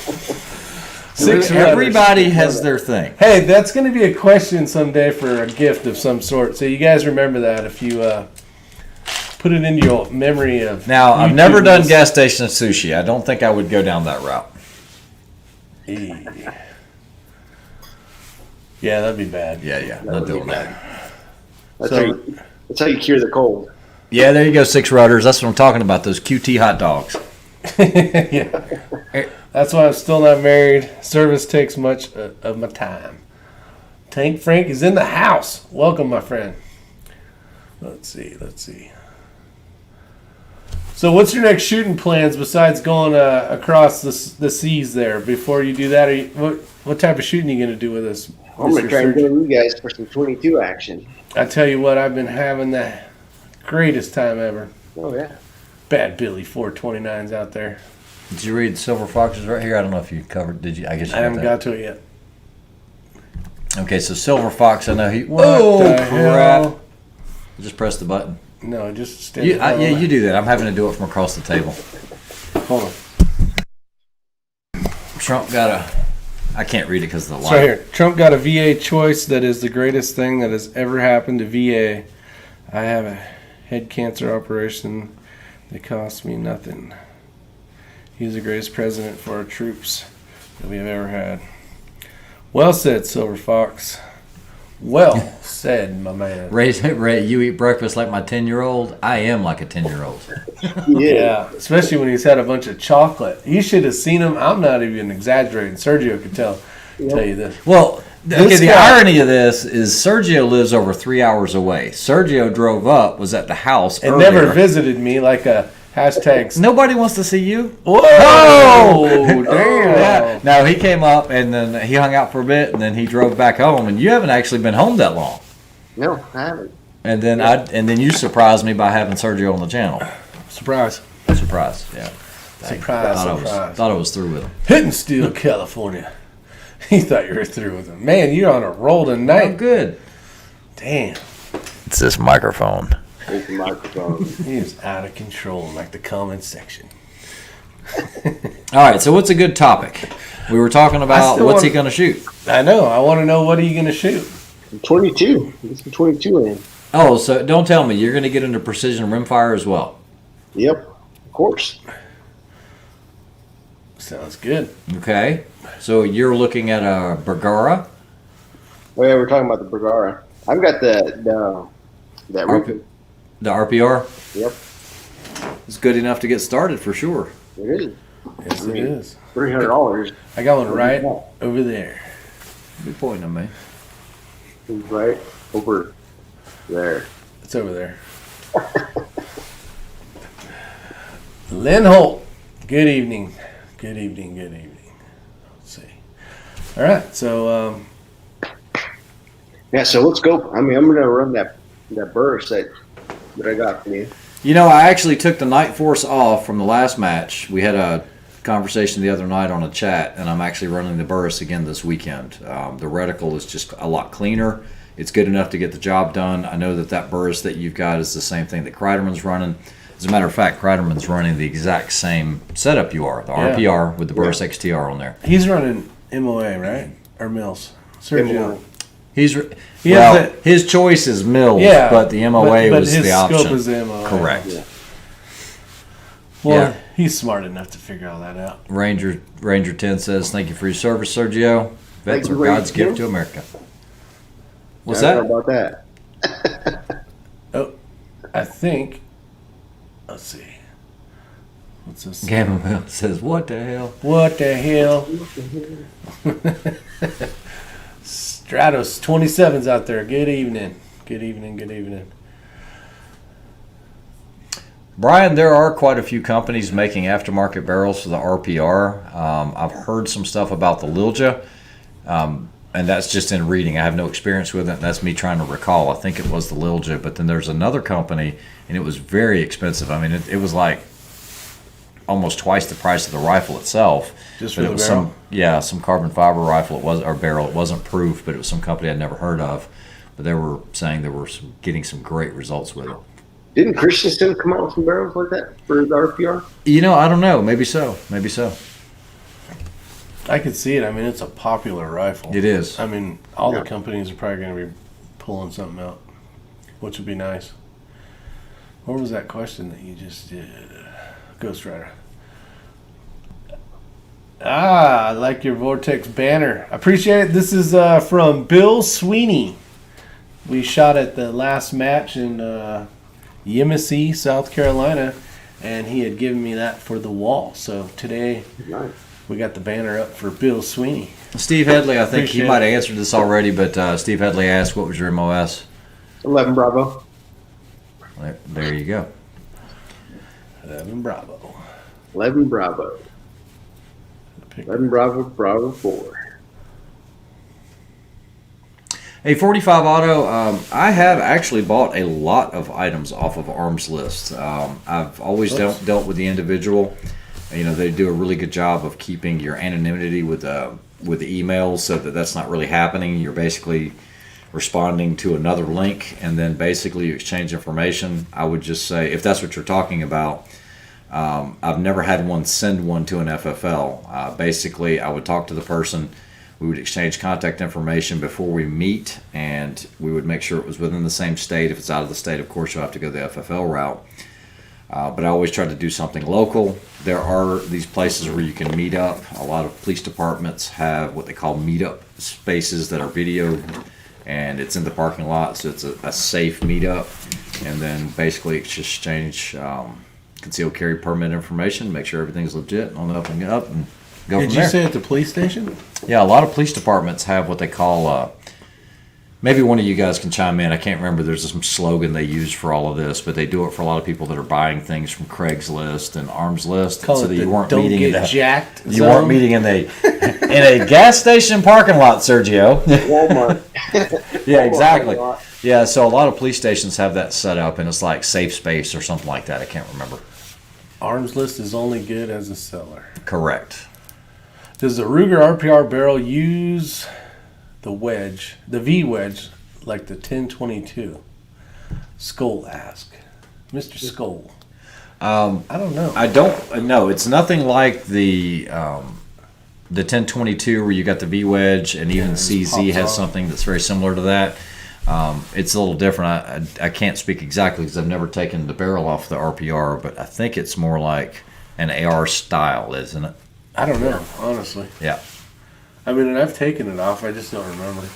Speaker 2: Everybody has their thing.
Speaker 1: Hey, that's going to be a question someday for a gift of some sort. So you guys remember that if you put it into your memory of...
Speaker 2: Now, I've never done gas station sushi. I don't think I would go down that route.
Speaker 1: Yeah, that'd be bad.
Speaker 2: Yeah. Not doing that.
Speaker 3: That's how you cure the cold.
Speaker 2: Yeah, there you go, 6 rudders. That's what I'm talking about, those QT hot dogs.
Speaker 1: Yeah. That's why I'm still not married. Service takes much of my time. Tank Frank is in the house. Welcome, my friend. Let's see. So what's your next shooting plans besides going across the seas there? Before you do that, what type of shooting are you going to do with us?
Speaker 3: I'm going to try and get you guys for some 22 action.
Speaker 1: I tell you what, I've been having the greatest time ever.
Speaker 3: Oh, yeah.
Speaker 1: Bad Billy 429's out there.
Speaker 2: Did you read Silver Foxes right here? I don't know if you covered. Did you? I guess you
Speaker 1: I haven't
Speaker 2: that.
Speaker 1: got to it yet.
Speaker 2: Okay, so Silver Fox, I know he.
Speaker 1: What the hell?
Speaker 2: Just press the button.
Speaker 1: No, just stand.
Speaker 2: You do that. I'm having to do it from across the table.
Speaker 1: Hold on.
Speaker 2: Trump got a. I can't read it because of the light.
Speaker 1: It's right here. Trump got a VA choice that is the greatest thing that has ever happened to VA. I have a head cancer operation that cost me nothing. He's the greatest president for our troops that we have ever had. Well said, Silver Fox. Well said, my man.
Speaker 2: Ray, you eat breakfast like my 10-year-old? I am like a 10-year-old.
Speaker 1: Yeah, especially when he's had a bunch of chocolate. You should have seen him. I'm not even exaggerating. Sergio could tell you this.
Speaker 2: Well, the irony of this is Sergio lives over 3 hours away. Sergio drove up, was at the house
Speaker 1: and
Speaker 2: earlier.
Speaker 1: never visited me like a hashtag.
Speaker 2: Nobody wants to see you.
Speaker 1: Whoa!
Speaker 2: Oh,
Speaker 1: Damn.
Speaker 2: Yeah. No, he came up and then he hung out for a bit and then he drove back home. And you haven't actually been home that long.
Speaker 3: No, I haven't.
Speaker 2: And then you surprised me by having Sergio on the channel.
Speaker 1: Surprise.
Speaker 2: Surprise, yeah.
Speaker 1: Surprise.
Speaker 2: Thought I was through with him.
Speaker 1: Hitting Steel, California. He thought you were through with him. Man, you're on a roll tonight.
Speaker 2: Oh, good.
Speaker 1: Damn.
Speaker 2: It's this microphone.
Speaker 3: It's the microphone.
Speaker 1: He is out of control, like the comment section.
Speaker 2: All right, so what's a good topic? We were talking about what's he going to shoot.
Speaker 1: I know. I want to know, what are you going to shoot?
Speaker 3: 22. Get some 22 in.
Speaker 2: Oh, so don't tell me. You're going to get into precision rimfire as well.
Speaker 3: Yep, of course.
Speaker 1: Sounds good.
Speaker 2: Okay. So you're looking at a Bergara.
Speaker 3: Oh, yeah, we're talking about the Bergara. I've got that
Speaker 2: The RPR?
Speaker 3: Yep.
Speaker 2: It's good enough to get started for sure.
Speaker 3: It is.
Speaker 1: Yes, it is.
Speaker 3: $300.
Speaker 1: I got one right over there.
Speaker 2: Good point on me.
Speaker 3: Right over there.
Speaker 1: It's over there. Lynn Holt. Good evening. Good evening. Let's see. All right. So,
Speaker 3: yeah, so let's go. I mean, I'm going to run that burst that I got from you.
Speaker 2: You know, I actually took the Night Force off from the last match. We had a conversation the other night on a chat, and I'm actually running the burst again this weekend. The reticle is just a lot cleaner. It's good enough to get the job done. I know that burst that you've got is the same thing that Kreiderman's running. As a matter of fact, Kreiderman's running the exact same setup you are, the RPR with the burst XTR on there.
Speaker 1: he's running MOA, right? Or Mills? Sergio.
Speaker 2: His choice is Mills, but the MOA was the option.
Speaker 1: His scope is the MOA.
Speaker 2: Correct.
Speaker 3: Yeah.
Speaker 1: Well, he's smart enough to figure all that out.
Speaker 2: Ranger 10 says, "Thank you for your service, Sergio. Vets are
Speaker 3: you,
Speaker 2: God's
Speaker 3: Ranger
Speaker 2: gift to America." What's
Speaker 3: I
Speaker 2: that?
Speaker 3: don't know about that.
Speaker 1: Oh, I think. Let's see. What's this?
Speaker 2: Gamma Bill says, "What the hell?"
Speaker 1: What the hell? Stratos 27's out there. Good evening. Good evening.
Speaker 2: Brian, there are quite a few companies making aftermarket barrels for the RPR. I've heard some stuff about the Lilja, and that's just in reading. I have no experience with it. That's me trying to recall. I think it was the Lilja, but then there's another company, and it was very expensive. I mean, it was like almost twice the price of the rifle itself.
Speaker 1: Just for the barrel?
Speaker 2: Some carbon fiber rifle. Barrel. It wasn't proof, but it was some company I'd never heard of. But they were saying they were getting some great results with it.
Speaker 3: Didn't Christensen come out with some barrels like that for the RPR?
Speaker 2: You know, I don't know. Maybe so.
Speaker 1: I could see it. I mean, it's a popular rifle.
Speaker 2: It is.
Speaker 1: I mean, all the companies are probably going to be pulling something out, which would be nice. What was that question that you just did? Ghost Rider. I like your Vortex banner. I appreciate it. This is from Bill Sweeney. We shot at the last match in Yemassee, South Carolina, and he had given me that for the wall. So today we got the banner up for Bill Sweeney.
Speaker 2: Steve Headley, I think he might have answered this already, but Steve Headley asked, what was your MOS?
Speaker 3: 11 Bravo.
Speaker 2: There you go.
Speaker 1: 11 Bravo.
Speaker 3: 11 Bravo. 11 Bravo, Bravo 4.
Speaker 2: A 45 Auto, I have actually bought a lot of items off of Arms List. I've always dealt with the individual. You know, they do a really good job of keeping your anonymity with the emails so that that's not really happening. You're basically responding to another link, and then basically you exchange information. I would just say, if that's what you're talking about, I've never had one send one to an FFL. Basically, I would talk to the person. We would exchange contact information before we meet, and we would make sure it was within the same state. If it's out of the state, of course, you'll have to go the FFL route. But I always try to do something local. There are these places where you can meet up. A lot of police departments have what they call meetup spaces that are video, and it's in the parking lot, so it's a safe meetup. And then basically exchange concealed carry permit information, make sure everything's legit on the up and go from there.
Speaker 1: Did you say at the police station?
Speaker 2: Yeah, a lot of police departments have what they call, maybe one of you guys can chime in. I can't remember. There's some slogan they use for all of this, but they do it for a lot of people that are buying things from Craigslist and Arms List.
Speaker 1: Call
Speaker 2: so
Speaker 1: it
Speaker 2: that
Speaker 1: the
Speaker 2: you weren't
Speaker 1: don't
Speaker 2: meeting
Speaker 1: get jacked
Speaker 2: you weren't meeting in a gas station parking lot, Sergio.
Speaker 3: Walmart.
Speaker 2: Yeah, exactly. Yeah, so a lot of police stations have that set up, and it's like safe space or something like that. I can't remember.
Speaker 1: Arms List is only good as a seller.
Speaker 2: Correct.
Speaker 1: Does the Ruger RPR barrel use the wedge, the V wedge, like the 1022? Skull ask. Mr. Skull. I don't know.
Speaker 2: I don't know. It's nothing like the 1022 where you got the V wedge, and even CZ has something that's very similar to that. It's a little different. I can't speak exactly because I've never taken the barrel off the RPR, but I think it's more like an AR style, isn't it?
Speaker 1: I don't know, honestly.
Speaker 2: Yeah.
Speaker 1: I mean, and I've taken it off. I just don't remember.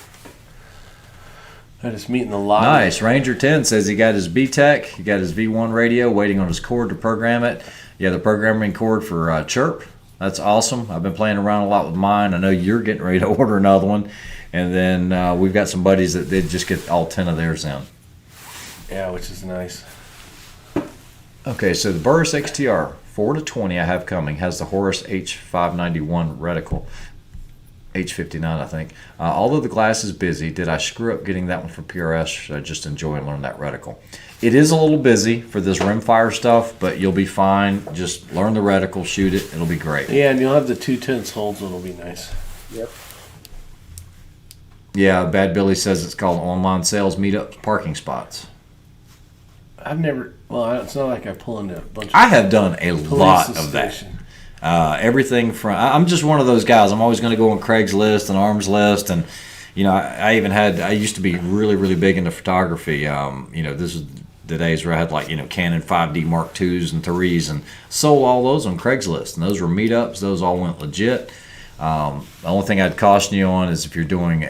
Speaker 1: I just meet in the lobby.
Speaker 2: Nice. Ranger 10 says he got his B-Tech. He got his V1 radio, waiting on his cord to program it. Yeah, the programming cord for Chirp. That's awesome. I've been playing around a lot with mine. I know you're getting ready to order another one. And then we've got some buddies that did just get all 10 of theirs in.
Speaker 1: Yeah, which is nice.
Speaker 2: Okay, so the Burris XTR 4-20 I have coming has the Horus H591 reticle. H59, I think. Although the glass is busy, did I screw up getting that one from PRS? Should I just enjoy and learn that reticle? It is a little busy for this rimfire stuff, but you'll be fine. Just learn the reticle, shoot it. It'll be great.
Speaker 1: Yeah, and you'll have the 210s holds. It'll be nice.
Speaker 3: Yep.
Speaker 2: Yeah, Bad Billy says it's called online sales meetups parking spots.
Speaker 1: I've never. Well, it's not like I pull into a bunch of.
Speaker 2: I have done a lot of that. Everything from. I'm just one of those guys. I'm always going to go on Craigslist and Arms List, and you know, I even had. I used to be really, really big into photography. You know, this is the days where I had like Canon 5D Mark IIs and 3s, and sold all those on Craigslist, and those were meetups. Those all went legit. The only thing I'd caution you on is if you're doing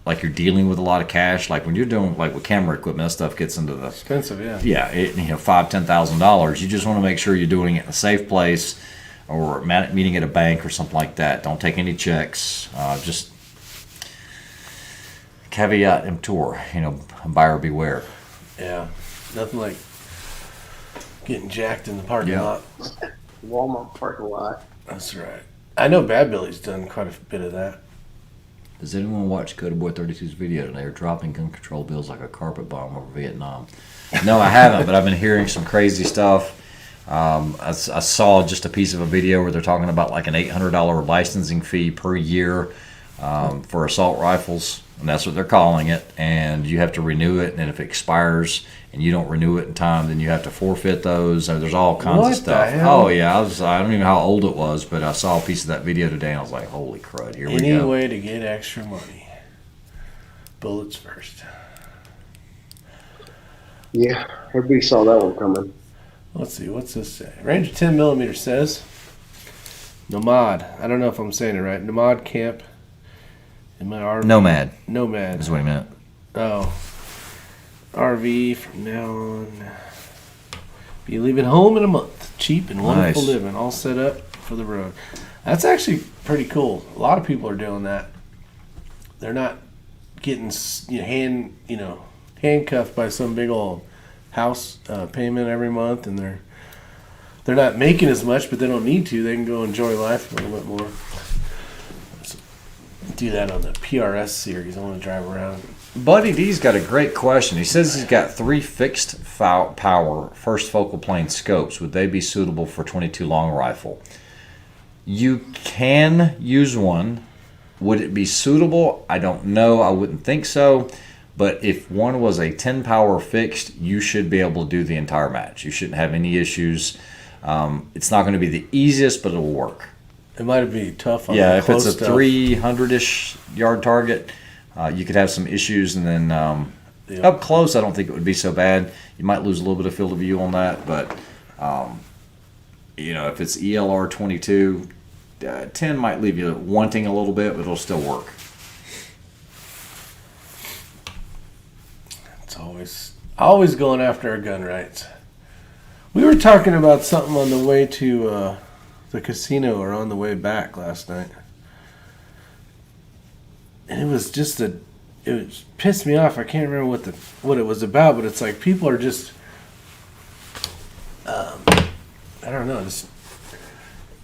Speaker 2: like you're dealing with a lot of cash, like when you're doing like with camera equipment, that stuff gets into the
Speaker 1: expensive, yeah.
Speaker 2: Yeah, $5,000-$10,000. You just want to make sure you're doing it in a safe place, or meeting at a bank or something like that. Don't take any checks. Just caveat emptor, buyer beware.
Speaker 1: Yeah, nothing like getting jacked in the parking lot.
Speaker 3: Walmart parking lot.
Speaker 1: That's right. I know Bad Billy's done quite a bit of that.
Speaker 2: Does anyone watch Coda Boy 32's video? They're dropping gun control bills like a carpet bomb over Vietnam. No, I haven't, but I've been hearing some crazy stuff. I saw just a piece of a video where they're talking about like an $800 licensing fee per year for assault rifles, and that's what they're calling it. And you have to renew it, and if it expires and you don't renew it in time, then you have to forfeit those. There's all kinds of stuff. Oh yeah, I don't even know how old it was, but I saw a piece of that video today, and I was like, "Holy crud! Here we go."
Speaker 1: Any way to get extra money? Bullets first.
Speaker 3: Yeah, everybody saw that one coming.
Speaker 1: Let's see, what's this say? Ranger 10mm says, Nomad. I don't know if I'm saying it right. Nomad camp in my RV.
Speaker 2: Nomad.
Speaker 1: Nomad.
Speaker 2: That's what he meant.
Speaker 1: Oh. RV from now on. Be leaving home in a month. Cheap and wonderful living. All set up for the road. That's actually pretty cool. A lot of people are doing that. They're not getting handcuffed by some big old house payment every month, and they're not making as much, but they don't need to. They can go enjoy life a little bit more. Let's do that on the PRS series. I want to drive around.
Speaker 2: Buddy D's got a great question. He says he's got 3 fixed power first focal plane scopes. Would they be suitable for 22 long rifle? You can use one. Would it be suitable? I don't know. I wouldn't think so. But if one was a 10 power fixed, you should be able to do the entire match. You shouldn't have any issues. It's not going to be the easiest, but it'll work.
Speaker 1: It might be tough on
Speaker 2: if it's a
Speaker 1: stuff.
Speaker 2: 300-ish yard target, you could have some issues. And then up close, I don't think it would be so bad. You might lose a little bit of field of view on that. But, if it's ELR 22, 10 might leave you wanting a little bit, but it'll still work.
Speaker 1: It's always going after our gun rights. We were talking about something on the way to the casino or on the way back last night, and it was just it pissed me off. I can't remember what it was about, but it's like people are just I don't know. Just,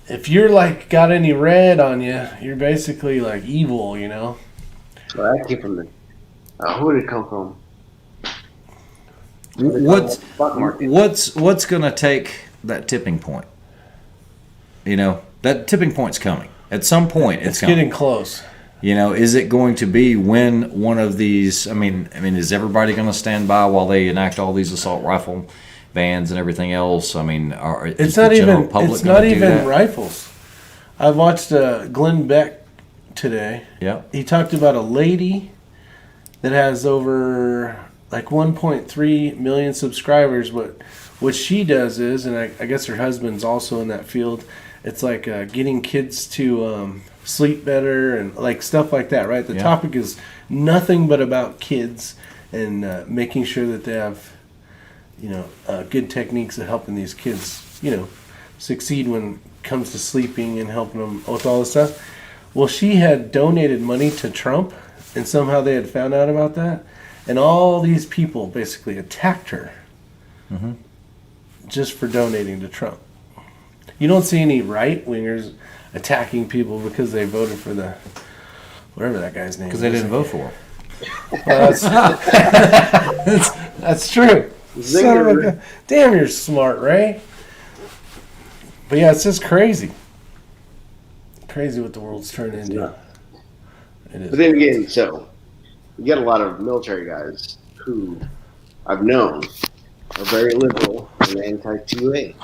Speaker 1: if you're like got any red on you, you're basically like evil, you know.
Speaker 3: Well, that came from who did it come from?
Speaker 2: What's going to take that tipping point? That tipping point's coming. At some point, it's coming.
Speaker 1: Getting close.
Speaker 2: Is it going to be when one of these? I mean, is everybody going to stand by while they enact all these assault rifle bans and everything else? I mean,
Speaker 1: it's not even rifles. I watched Glenn Beck today.
Speaker 2: Yeah.
Speaker 1: He talked about a lady that has over like 1.3 million subscribers. But what she does is, and I guess her husband's also in that field, it's like getting kids to sleep better and like stuff like that, right? The topic is nothing but about kids and making sure that they have good techniques of helping these kids, succeed when it comes to sleeping and helping them with all this stuff. Well, she had donated money to Trump, and somehow they had found out about that. And all these people basically attacked her just for donating to Trump. You don't see any right-wingers attacking people because they voted for whatever that guy's name is.
Speaker 2: Because they didn't vote for him.
Speaker 1: Well, that's true. Damn, you're smart, Ray. But yeah, it's just crazy. Crazy what the world's turned into.
Speaker 3: Yeah.
Speaker 1: It is.
Speaker 3: But then again, so you get a lot of military guys who I've known are very liberal and anti-2A.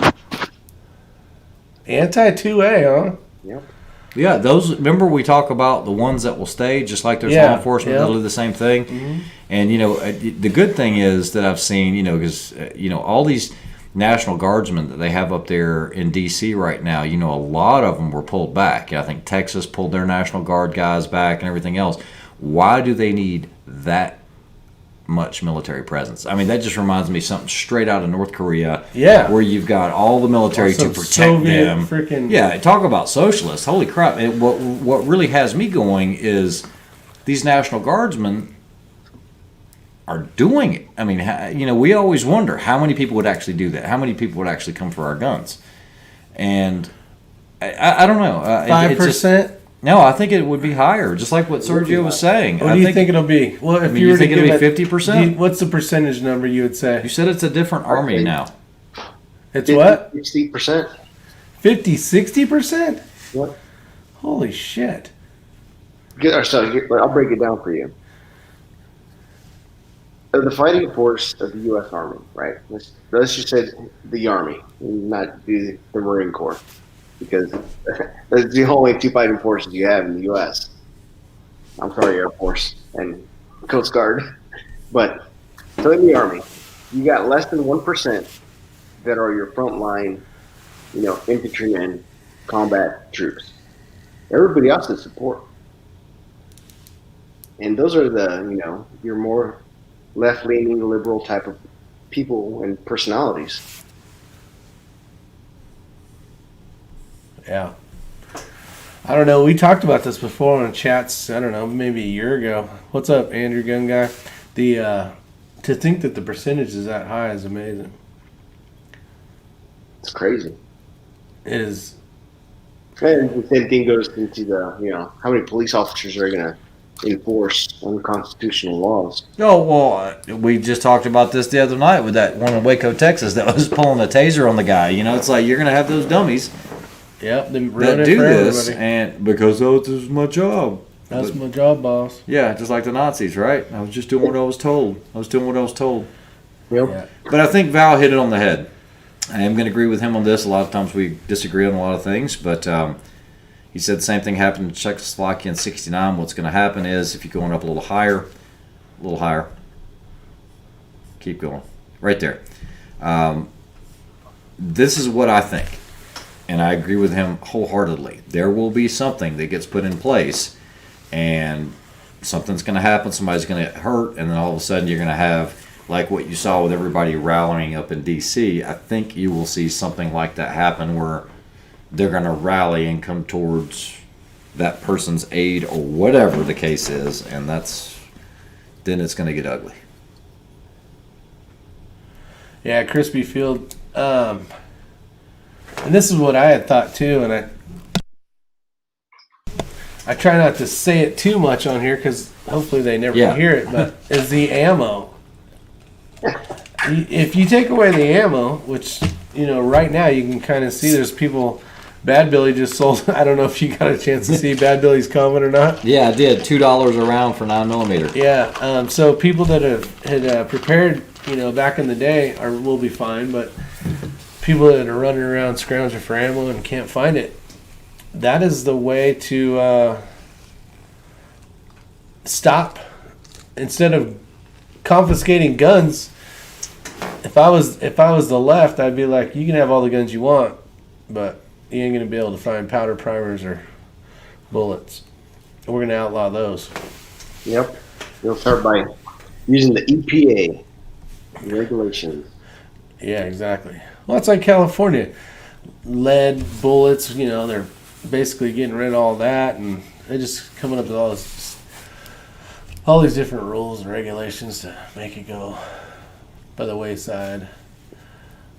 Speaker 1: Anti-2A, huh?
Speaker 3: Yep.
Speaker 2: Yeah, those. Remember we talk about the ones that will stay, just like there's law enforcement that'll do the same thing. Mm-hmm. And the good thing is that I've seen, because all these National Guardsmen that they have up there in D.C. right now, a lot of them were pulled back. I think Texas pulled their National Guard guys back and everything else. Why do they need that much military presence? I mean, that just reminds me of something straight out of North Korea.
Speaker 1: Yeah.
Speaker 2: Where you've got all the military to protect
Speaker 1: Soviet
Speaker 2: them.
Speaker 1: Freaking...
Speaker 2: Yeah, talk about socialists. Holy crap. And what really has me going is these National Guardsmen are doing it. I mean, we always wonder how many people would actually do that. How many people would actually come for our guns? And I don't know.
Speaker 1: 5%?
Speaker 2: No, I think it would be higher, just like what Sergio was saying.
Speaker 1: What do you think it'll be? Well, if
Speaker 2: you think it'll be 50%?
Speaker 1: What's the percentage number you would say?
Speaker 2: You said it's a different army now.
Speaker 1: It's what?
Speaker 3: 60%.
Speaker 1: 50, 60%?
Speaker 3: What?
Speaker 1: Holy shit.
Speaker 3: I'll break it down for you. The fighting force of the U.S. Army, right? Let's just say the Army, not the Marine Corps, because that's the only two fighting forces you have in the U.S. I'm sorry, Air Force and Coast Guard. But so in the Army, you got less than 1% that are your frontline, infantrymen combat troops. Everybody else is support. And those are your more left-leaning, liberal type of people and personalities.
Speaker 1: Yeah. I don't know. We talked about this before on chats, I don't know, maybe a year ago. What's up, Andrew Gun Guy? To think that the percentage is that high is amazing.
Speaker 3: It's crazy.
Speaker 1: It is.
Speaker 3: And the same thing goes into how many police officers are going to enforce unconstitutional laws.
Speaker 2: Oh, well, we just talked about this the other night with that one in Waco, Texas that was pulling a taser on the guy. It's like you're going to have those dummies
Speaker 1: that
Speaker 2: do this, and because this is my job.
Speaker 1: That's my job, boss.
Speaker 2: Yeah, just like the Nazis, right? I was just doing what I was told.
Speaker 3: Yep.
Speaker 1: Yeah.
Speaker 2: But I think Val hit it on the head. I am going to agree with him on this. A lot of times we disagree on a lot of things, but he said the same thing happened in Czechoslovakia in '69. What's going to happen is if you're going up a little higher, keep going, right there. This is what I think, and I agree with him wholeheartedly. There will be something that gets put in place, and something's going to happen. Somebody's going to get hurt, and then all of a sudden you're going to have, like what you saw with everybody rallying up in D.C., I think you will see something like that happen where they're going to rally and come towards that person's aid or whatever the case is, and then it's going to get ugly.
Speaker 1: Yeah, Crispy Field. And this is what I had thought too, and I try not to say it too much on here because hopefully they never hear it, but is the ammo. If you take away the ammo, which, right now you can kind of see there's people, Bad Billy just sold, I don't know if you got a chance to see Bad Billy's comment or not.
Speaker 2: Yeah, I did. $2 a round for 9mm.
Speaker 1: Yeah, so people that had prepared, back in the day will be fine, but people that are running around scrounging for ammo and can't find it, that is the way to stop. Instead of confiscating guns, if I was the left, I'd be like, you can have all the guns you want, but you ain't gonna be able to find powder, primers, or bullets. And we're gonna outlaw those.
Speaker 3: Yep. You'll start by using the EPA regulations.
Speaker 1: Yeah, exactly. Well, it's like California. Lead, bullets, they're basically getting rid of all that, and they're just coming up with all these different rules and regulations to make it go by the wayside.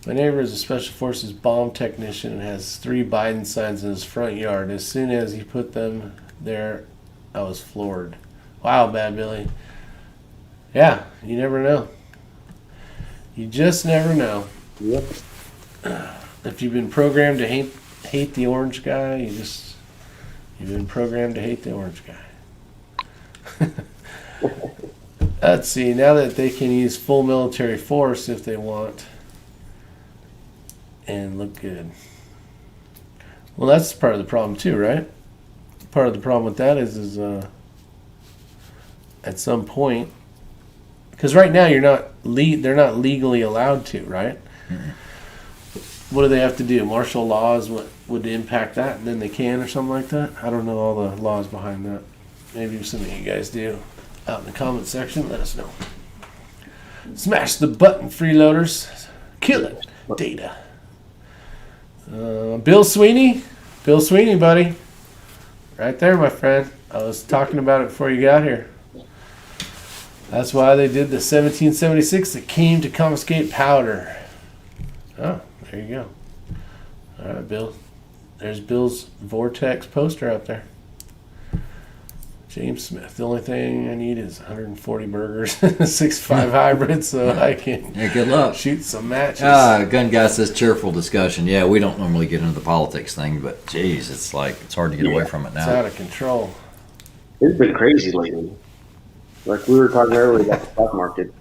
Speaker 1: My neighbor is a Special Forces bomb technician and has 3 Biden signs in his front yard. As soon as he put them there, I was floored. Wow, Bad Billy. Yeah, you never know. You just never know.
Speaker 3: Yep.
Speaker 1: If you've been programmed to hate the orange guy, you've been programmed to hate the orange guy. Let's see, now that they can use full military force if they want and look good. Well, that's part of the problem too, right? Part of the problem with that is at some point, because right now they're not legally allowed to, right? Mm-hmm. What do they have to do? Martial laws would impact that, and then they can or something like that? I don't know all the laws behind that. Maybe some of you guys do. Out in the comment section, let us know. Smash the button, freeloaders. Kill it. Data. Bill Sweeney, buddy. Right there, my friend. I was talking about it before you got here. That's why they did the 1776 that came to confiscate powder. Oh, there you go. All right, Bill. There's Bill's Vortex poster up there. James Smith. The only thing I need is 140 burgers, 6.5 hybrids, so I can
Speaker 2: good luck.
Speaker 1: Shoot some matches.
Speaker 2: Gun Guy says cheerful discussion. Yeah, we don't normally get into the politics thing, but geez, it's hard to get away from it now.
Speaker 1: It's out of control.
Speaker 3: It's been crazy lately. Like we were talking earlier about the stock market.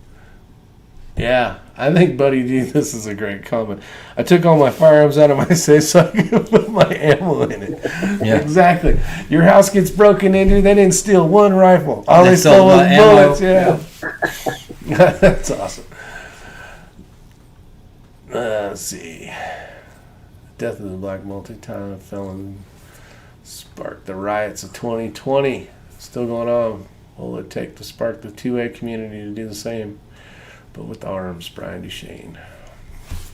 Speaker 1: Yeah, I think Buddy D, this is a great comment. I took all my firearms out of my safe so I could put my ammo in it. Yeah. Exactly. Your house gets broken into, they didn't steal one rifle. All they stole was bullets. Yeah. That's awesome. Let's see. Death of the Black multi-time felon sparked the riots of 2020. Still going on. What will it take to spark the 2A community to do the same? But with arms, Brian Duchesne.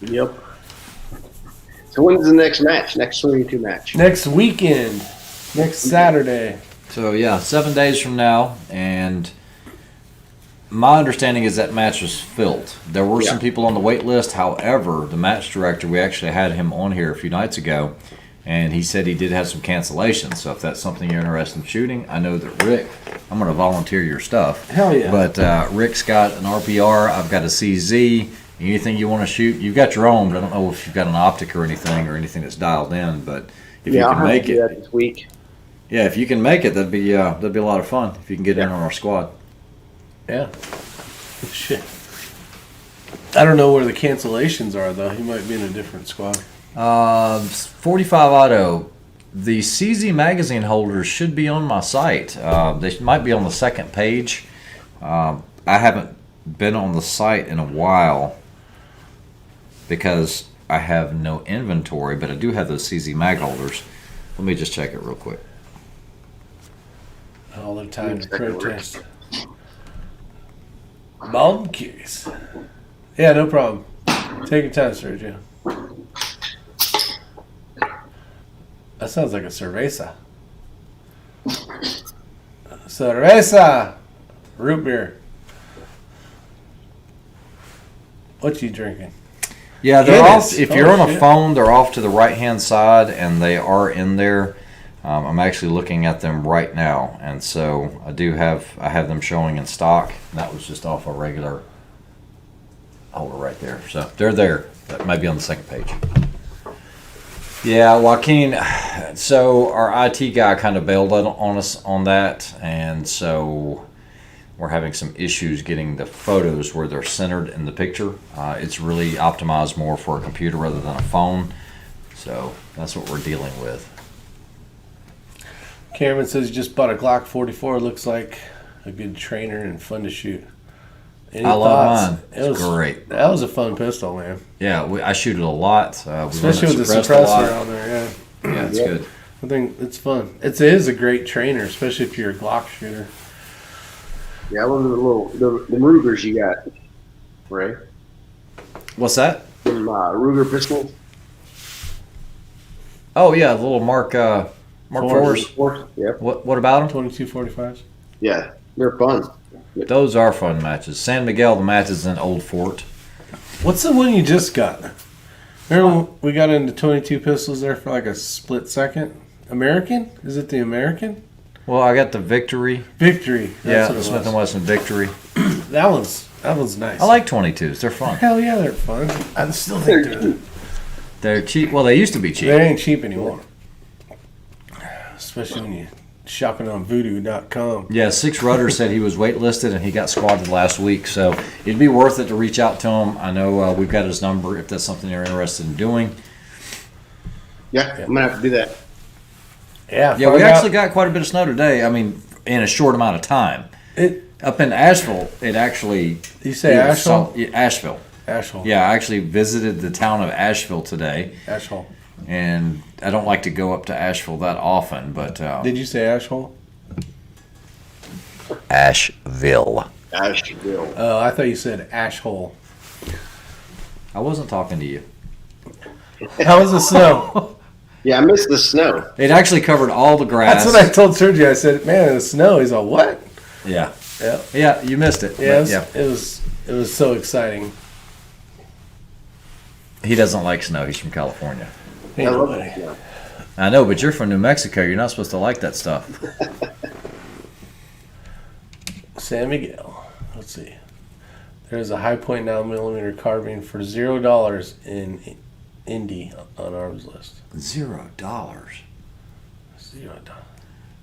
Speaker 3: Yep. So when's the next match? Next 22 match?
Speaker 1: Next weekend. Next Saturday.
Speaker 2: So, yeah, 7 days from now. And my understanding is that match was filled. There were some people on the wait list. However, the match director, we actually had him on here a few nights ago. And he said he did have some cancellations. So if that's something you're interested in shooting, I know that Rick, I'm going to volunteer your stuff.
Speaker 1: Hell yeah.
Speaker 2: But Rick's got an RPR. I've got a CZ. Anything you want to shoot, you've got your own. But I don't know if you've got an optic or anything that's dialed in. But if you can make it
Speaker 3: this week.
Speaker 2: Yeah, if you can make it, that'd be a lot of fun. If you can get in on our squad.
Speaker 1: Yeah. Shit. I don't know where the cancellations are though. He might be in a different squad.
Speaker 2: 45 auto. The CZ magazine holders should be on my site. They might be on the second page. I haven't been on the site in a while because I have no inventory, but I do have those CZ mag holders. Let me just check it real quick.
Speaker 1: All the time to protest. Bald curious. Yeah, no problem. Take your time, Sergio. That sounds like a cerveza. Cerveza! Root beer. What you drinking?
Speaker 2: Yeah, they're
Speaker 1: Guinness.
Speaker 2: off. If you're on a
Speaker 1: Shit.
Speaker 2: phone, they're off to the right-hand side, and they are in there. I'm actually looking at them right now, and so I have them showing in stock. And that was just off a regular holder right there. So they're there. That might be on the second page. Yeah, Joaquin. So our IT guy kind of bailed on us on that, and so we're having some issues getting the photos where they're centered in the picture. It's really optimized more for a computer rather than a phone. So that's what we're dealing with.
Speaker 1: Cameron says he just bought a Glock 44. Looks like a good trainer and fun to shoot. Any
Speaker 2: I love
Speaker 1: thoughts?
Speaker 2: mine. It's great.
Speaker 1: That was a fun pistol, man.
Speaker 2: Yeah, I shoot it a lot.
Speaker 1: Especially with the
Speaker 2: suppressed a
Speaker 1: suppressor
Speaker 2: lot.
Speaker 1: on there, yeah.
Speaker 2: Yeah, it's good.
Speaker 1: I think it's fun. It is a great trainer, especially if you're a Glock shooter.
Speaker 3: Yeah, what are the Rugers you got, Ray?
Speaker 2: What's that?
Speaker 3: Some Ruger pistols.
Speaker 2: Oh yeah, the little Mark IVs.
Speaker 3: Yep.
Speaker 2: What about them?
Speaker 1: 2245s.
Speaker 3: Yeah, they're fun.
Speaker 2: Those are fun matches. San Miguel, the match is in Old Fort.
Speaker 1: What's the one you just got? Remember when we got into 22 pistols there for like a split second? American? Is it the American?
Speaker 2: Well, I got the Victory.
Speaker 1: Victory.
Speaker 2: Yeah,
Speaker 1: That's
Speaker 2: the
Speaker 1: what
Speaker 2: Smith
Speaker 1: it
Speaker 2: & Wesson Victory.
Speaker 1: was. That one's nice.
Speaker 2: I like 22s. They're fun.
Speaker 1: Hell yeah, they're fun. I still think
Speaker 2: They're cheap. Well, they used to be cheap.
Speaker 1: they ain't cheap anymore. Especially when you're shopping on voodoo.com.
Speaker 2: Yeah, Six Rudder said he was waitlisted and he got squatted last week, so it'd be worth it to reach out to him. I know we've got his number if that's something you're interested in doing.
Speaker 3: Yeah, I'm gonna have to do that.
Speaker 1: Yeah,
Speaker 2: Yeah, we actually got quite a bit of snow today. I mean, in a short amount of time. Up in Asheville, it actually...
Speaker 1: You say Asheville?
Speaker 2: Asheville.
Speaker 1: Asheville.
Speaker 2: Yeah, I actually visited the town of Asheville today.
Speaker 1: Asheville.
Speaker 2: And I don't like to go up to Asheville that often, but...
Speaker 1: Did you say Asheville?
Speaker 2: Asheville.
Speaker 3: Asheville.
Speaker 1: Oh, I thought you said Ashhole.
Speaker 2: I wasn't talking to you.
Speaker 1: How was the snow?
Speaker 3: Yeah, I missed the snow.
Speaker 2: It actually covered all the grass.
Speaker 1: That's what I told Sergio. I said, man, the snow. He's all, what?
Speaker 2: Yeah.
Speaker 1: Yeah.
Speaker 2: Yeah, you missed it.
Speaker 1: Yeah,
Speaker 2: But,
Speaker 1: it was so exciting.
Speaker 2: He doesn't like snow. He's from California.
Speaker 1: Ain't
Speaker 3: I love
Speaker 1: nobody.
Speaker 3: it. Yeah.
Speaker 2: I know, but you're from New Mexico. You're not supposed to like that stuff.
Speaker 1: San Miguel. Let's see. There's a high point 9mm carbine for $0 in Indy on arms list.
Speaker 2: $0.
Speaker 1: $0.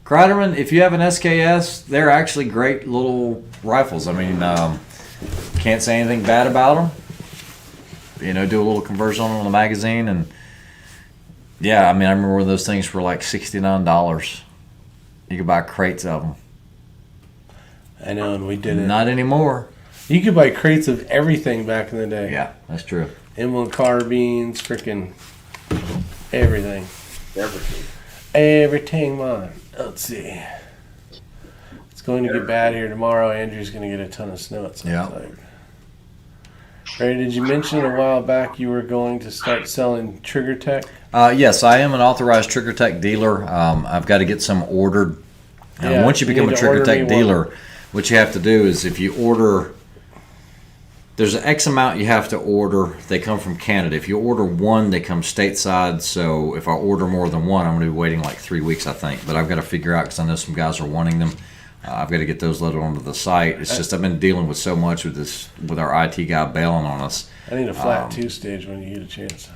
Speaker 2: Kreiderman, if you have an SKS, they're actually great little rifles. I mean, can't say anything bad about them. You know, do a little conversion on the magazine, and yeah, I mean, I remember those things were like $69. You could buy crates of them.
Speaker 1: I know, and we did it.
Speaker 2: Not anymore.
Speaker 1: You could buy crates of everything back in the day.
Speaker 2: Yeah, that's true.
Speaker 1: M1 carbines, freaking Everything. Everything mine. Let's see. It's going to get bad here tomorrow. Andrew's going to get a ton of snow, it sounds like. Ray, did you mention a while back you were going to start selling Trigger Tech?
Speaker 2: Yes, I am an authorized Trigger Tech dealer. I've got to get some ordered. Once you become a Trigger Tech dealer, what you have to do is if you order, there's an X amount you have to order. They come from Canada. If you order one, they come stateside. So if I order more than one, I'm going to be waiting like 3 weeks, I think. But I've got to figure out because I know some guys are wanting them. I've got to get those loaded onto the site. It's just I've been dealing with so much with this, with our IT guy bailing on us.
Speaker 1: I need a flat 2-stage when you get a chance.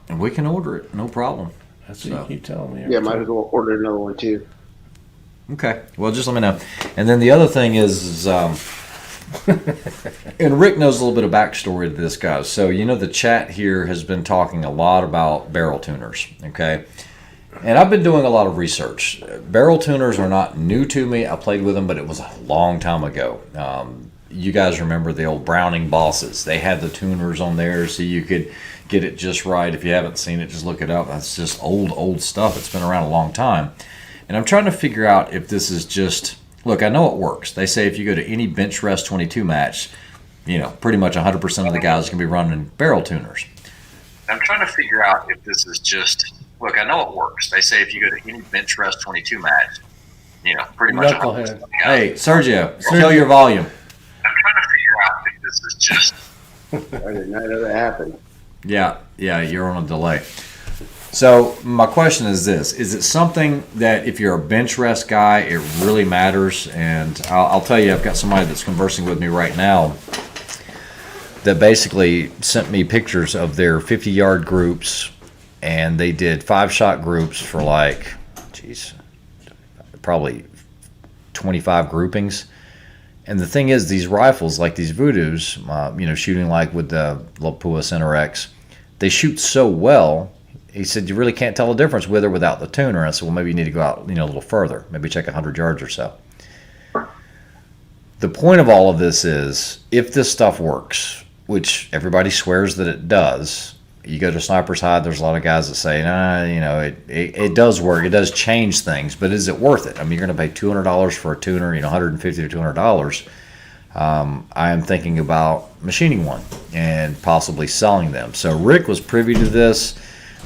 Speaker 2: And we can order it, no problem.
Speaker 1: That's what you keep telling me.
Speaker 3: Yeah, might as well order another one too.
Speaker 2: Okay, well, just let me know. And then the other thing is and Rick knows a little bit of backstory to this, guys. So, you know, the chat here has been talking a lot about barrel tuners, okay? And I've been doing a lot of research. Barrel tuners are not new to me. I played with them, but it was a long time ago. You guys remember the old Browning bosses. They had the tuners on there so you could get it just right. If you haven't seen it, just look it up. That's just old stuff. It's been around a long time. And I'm trying to figure out if this is just... Look, I know it works. They say if you go to any bench rest 22 match, you know, pretty much 100% of the guys can be running barrel tuners. I'm trying to figure out if this is just... Look, I know it works. They say if you go to any bench rest 22 match, you know, pretty much 100% of the guys. Hey, Sergio, kill your volume. I'm trying to figure out if this is just...
Speaker 3: I did not know that happened.
Speaker 2: Yeah, you're on a delay. So my question is this: is it something that if you're a bench rest guy, it really matters? And I'll tell you, I've got somebody that's conversing with me right now that basically sent me pictures of their 50-yard groups, and they did 5-shot groups for like, probably 25 groupings. And the thing is, these rifles, like these Voodoos, shooting like with the Lapua Center X, they shoot so well. He said, you really can't tell the difference with or without the tuner. And I said, well, maybe you need to go out, a little further. Maybe check 100 yards or so. The point of all of this is, if this stuff works, which everybody swears that it does, you go to Sniper's Hide, there's a lot of guys that say, it does work. It does change things, but is it worth it? I mean, you're going to pay $200 for a tuner, $150 to $200. I am thinking about machining one and possibly selling them. So Rick was privy to this.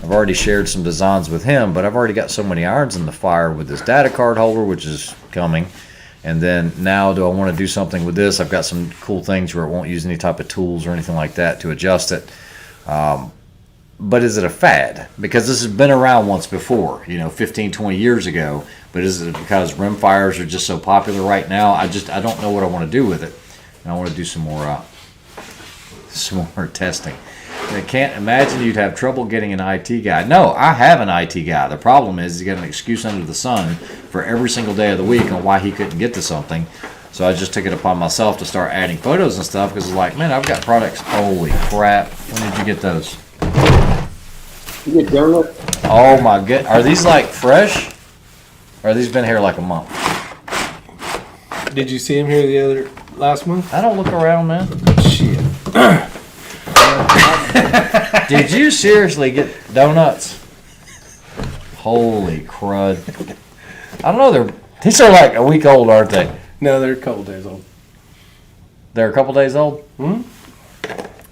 Speaker 2: I've already shared some designs with him, but I've already got so many irons in the fire with this data card holder, which is coming. And then now, do I want to do something with this? I've got some cool things where it won't use any type of tools or anything like that to adjust it. But is it a fad? Because this has been around once before, 15, 20 years ago. But is it because rimfires are just so popular right now? I don't know what I want to do with it. And I want to do some more testing. And I can't imagine you'd have trouble getting an IT guy. No, I have an IT guy. The problem is he's got an excuse under the sun for every single day of the week on why he couldn't get to something. So I just took it upon myself to start adding photos and stuff because it's like, man, I've got products. Holy crap. When did you get those?
Speaker 3: You get donut?
Speaker 2: Oh my god. Are these like fresh? Or have these been here like a month?
Speaker 1: Did you see him here last month?
Speaker 2: I don't look around, man.
Speaker 1: Shit.
Speaker 2: Did you seriously get donuts? Holy crud. I don't know, these are like a week old, aren't they?
Speaker 1: No, they're a couple days old.
Speaker 2: They're a couple days old?
Speaker 1: Hmm?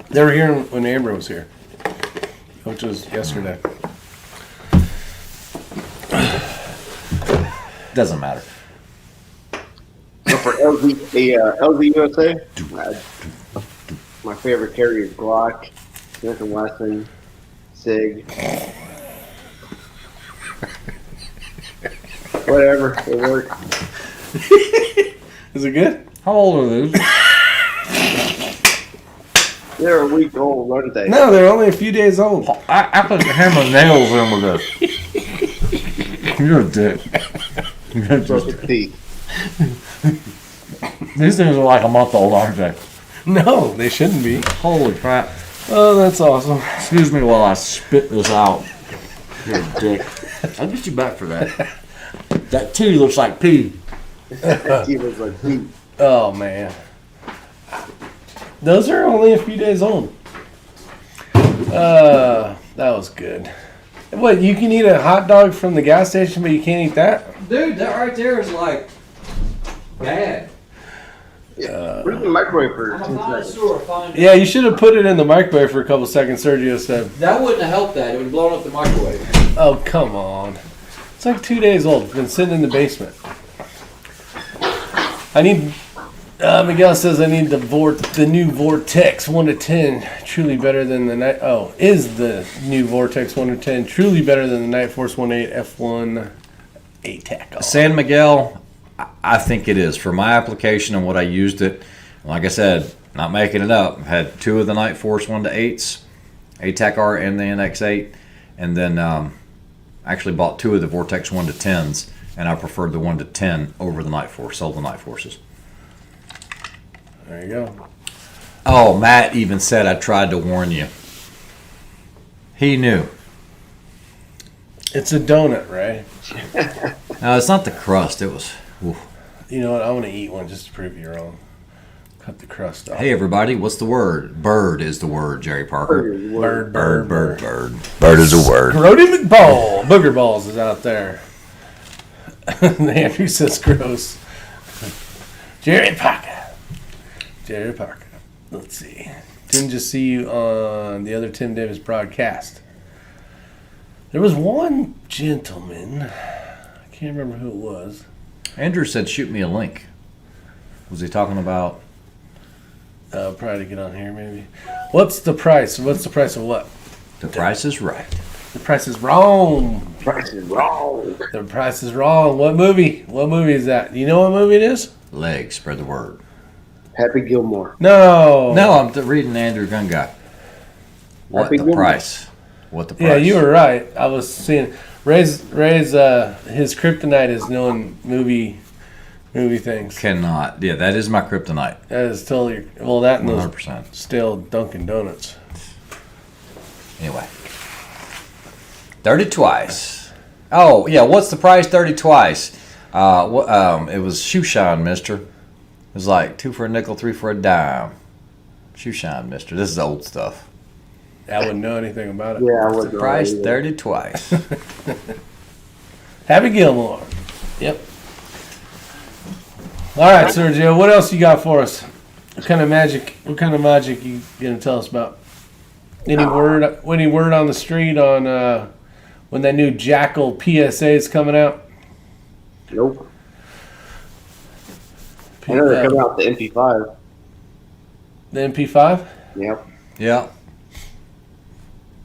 Speaker 1: They were here when Amber was here, which was yesterday.
Speaker 2: Doesn't matter.
Speaker 3: So for LZ USA, my favorite carrier is Glock, Smith & Wesson, Sig. Whatever, it works.
Speaker 1: Is it good?
Speaker 2: How old are those?
Speaker 3: They're a week old, aren't they?
Speaker 1: No, they're only a few days old.
Speaker 2: I put the hammer nails in with this. You're a dick.
Speaker 3: Broken teeth.
Speaker 2: These things are like a month old, aren't they?
Speaker 1: No, they shouldn't be.
Speaker 2: Holy crap.
Speaker 1: Oh, that's awesome.
Speaker 2: Excuse me while I spit this out. You're a dick. I'll get you back for that. That T looks like pee.
Speaker 3: He looks like pee.
Speaker 1: Oh, man. Those are only a few days old. That was good. What, you can eat a hot dog from the gas station, but you can't eat that?
Speaker 2: Dude, that right there is like bad.
Speaker 3: Put it in the microwave for 10 seconds.
Speaker 1: Yeah, you should have put it in the microwave for a couple seconds, Sergio said.
Speaker 2: That wouldn't have helped that. It would have blown up the microwave.
Speaker 1: Oh, come on. It's like 2 days old. It's been sitting in the basement. I need... Miguel says I need the new Vortex 1 to 10. Truly better than the night... Oh, is the new Vortex 1 to 10 truly better than the Night Force 1.8 F1 ATAC?
Speaker 2: San Miguel, I think it is. For my application and what I used it, like I said, not making it up. Had 2 of the Night Force 1 to 8s, ATAC R and the NX8, and then actually bought 2 of the Vortex 1 to 10s, and I preferred the 1 to 10 over the Night Force. Sold the Night Forces.
Speaker 1: There you go.
Speaker 2: Oh, Matt even said I tried to warn you. He knew.
Speaker 1: It's a donut, right?
Speaker 2: No, it's not the crust. It was... Oof.
Speaker 1: You know what? I want to eat one just to prove you wrong. Cut the crust off.
Speaker 2: Hey, everybody, what's the word? Bird is the word, Jerry Parker.
Speaker 1: Bird.
Speaker 2: Bird is a word.
Speaker 1: Grody McBall. Booger Balls is out there. Andrew says gross. Jerry Parker. Let's see. Didn't just see you on the other Tim Davis broadcast. There was one gentleman. I can't remember who it was.
Speaker 2: Andrew said, shoot me a link. Was he talking about?
Speaker 1: Probably to get on here, maybe. What's the price? What's the price of what?
Speaker 2: The Price is Right.
Speaker 1: The price is wrong.
Speaker 3: Price is wrong.
Speaker 1: The price is wrong. What movie? What movie is that? Do you know what movie it is?
Speaker 2: Legs, spread the word.
Speaker 3: Happy Gilmore.
Speaker 1: No.
Speaker 2: No, I'm reading Andrew Gun Guy. What
Speaker 3: Happy
Speaker 2: the
Speaker 3: Gilmore.
Speaker 2: price? What the price?
Speaker 1: Yeah, you were right. I was seeing Ray's his kryptonite is knowing movie things.
Speaker 2: Cannot. Yeah, that is my kryptonite.
Speaker 1: That is totally well. That and those
Speaker 2: 100%.
Speaker 1: stale Dunkin' Donuts.
Speaker 2: Anyway. 30 twice. Oh, yeah, what's the price? 30 twice. It was shoe shine, mister. It was like 2 for a nickel, 3 for a dime. Shoe shine, mister. This is old stuff.
Speaker 1: I wouldn't know anything about it.
Speaker 3: Yeah, I
Speaker 2: What's
Speaker 3: would
Speaker 2: the price? 30 twice.
Speaker 1: Happy Gilmore. Yep. All right, Sergio. What else you got for us? What kind of magic you gonna tell us about? Any word on the street on when that new Jackal PSA is coming out?
Speaker 3: Nope. I know they're coming out the MP5.
Speaker 1: The MP5?
Speaker 3: Yep.
Speaker 2: Yeah.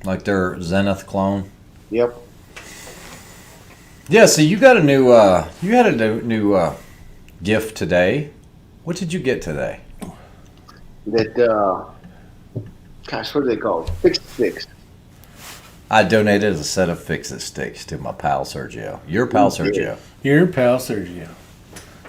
Speaker 2: Like their Zenith clone.
Speaker 3: Yep.
Speaker 2: Yeah, so you got a new you had a new gift today. What did you get today?
Speaker 3: That gosh, what are they called? Fix Sticks.
Speaker 2: I donated a set of Fix-It sticks to my pal Sergio. Your pal Sergio.
Speaker 1: Your pal Sergio.